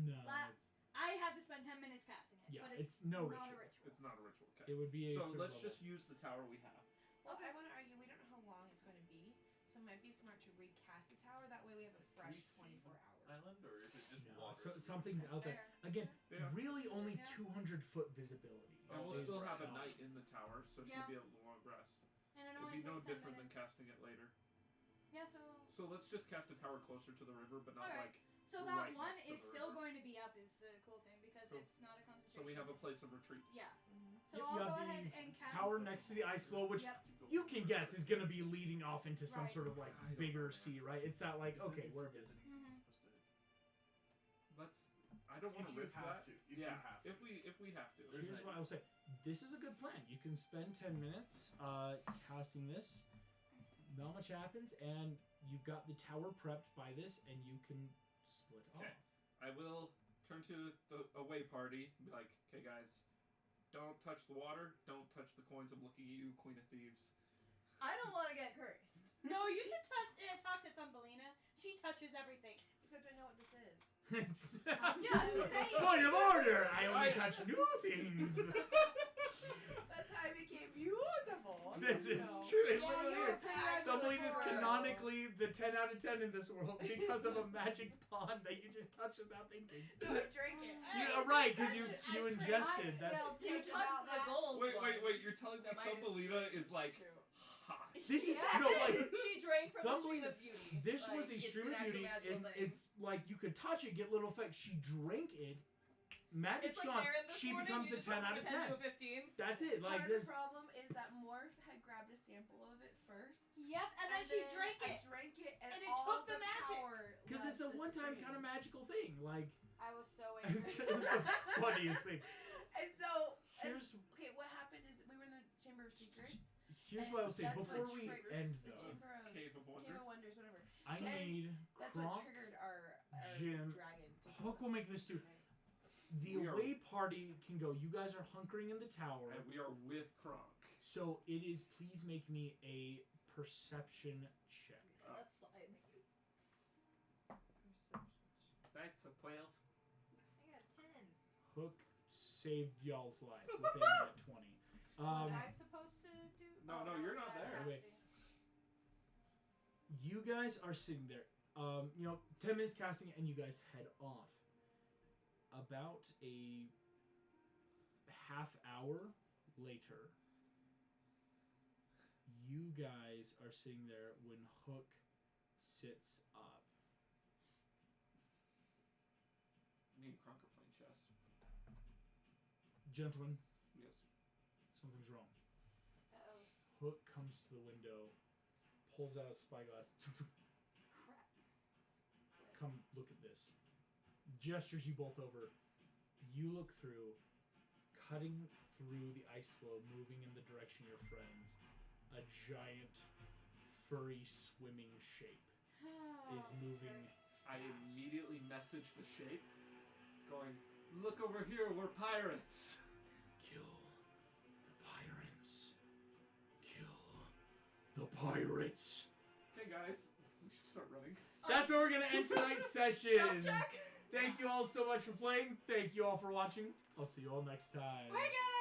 No, La- it's, I have to spend 10 minutes casting it. yeah, but it's no not ritual. a ritual. It's not a ritual. Okay. It would be a. So third let's level. just use the tower we have. Well, I want to argue. We don't know how long it's going to be, so it might be smart to recast the tower. That way, we have a Can we fresh see 24 the hours. Island, or is it just No, water? so, that we something's can out there. Fair. Again, Yeah. really only Yeah. 200-foot visibility. And we'll is, still have a uh, knight in the tower, so Yeah. she'll be able to long rest. And it It'd only be no takes 10 different than minutes. casting it later. Yeah, so So let's just cast a tower closer to the river, but not Alright. like. that right one next to is the still river. going to be up. Is the cool thing because So- it's not a concentration. So we have a place of retreat. Yeah. Mm-hmm. So Yep, I'll you go have ahead the and cast tower next to the ice flow, which Yep. you can guess is going to be leading off into some Right. sort of like I don't bigger know, man. sea, right? It's that like Is there okay, any wherever it is. Japanese Mhm. supposed to- Let's. I don't want If to you risk have that. to. If yeah. you have to. If we have to. There's Here's an what I will say. This is a good plan. You can spend 10 minutes casting this. Not much happens, and you've got the tower prepped by this, and you can split Okay. off. I will turn to the away party and be like, okay, guys, don't touch the water. Don't touch the coins. I'm looking at you, Queen of Thieves. I don't want to get cursed. No, you should talk to Thumbelina. She touches everything. Except I know what this is. It's Yeah, same. point of order. I only touch new things. That's how I became beautiful. This is No. true. It Yeah, literally you were is. pretty much Thumbelina is before. canonically the 10 out of 10 in this world because of a magic pond that you just touched without thinking. No, I drank it. Right, because you I you drank ingested. I That's feel You good touched about the that. gold Wait, one. you're telling me That mine is Thumbelina is like true. hot. this is Yes. no like She drank from the stream Thumbelina- of beauty. this Like, was a it's stream an of actual beauty, magical and thing. it's like you could touch it, get little effects. She drank it, magic's It's like gone. Marin this She morning, becomes you the just 10 went out from of a 10 to 10. a 15. That's it. Like Part of there's the problem is that Morph had grabbed a sample of it first. Yep, and then she drank I it. drank it, and, And it all took the magic. power because left it's a the one-time stream. kind of magical thing. Like I was so it's, angry. it's the funniest thing. And so, Here's okay, what happened is we were in the Chamber of Secrets. here's and what I'll say that's before what we triggers end the though. Chamber of Cave of Wonders. Game of Wonders, whatever. I need That's what Kronk. triggered our Jim, dragon. to Hook kill will us. make this too. The We are- away party can go. You guys are hunkering in the tower. And we are with Kronk. So it is. Please make me a perception check. That slides. That's a 12. I got 10. Hook saved y'all's life with a nat 20. What I supposed to do? No, Oh, no, you're not that's there. Wait. nasty. You guys are sitting there. 10 minutes casting, and you guys head off. About a half hour later, you guys are sitting there when Hook sits up. Me and Kronk are playing chess. Gentlemen, Yes. something's wrong. Uh-oh. Hook comes to the window, pulls out a spyglass. Crap. Come look at this. Gestures you both over. You look through, cutting through the ice floe, moving in the direction of your friends. A giant, furry, swimming shape is moving I fast. immediately message the shape, going, "Look over here, we're pirates." Kill the pirates. Kill the pirates. Okay, guys, we should start running. That's where we're gonna end tonight's session. Spell check. Thank you all so much for playing. Thank you all for watching. I'll see you all next time. We're gonna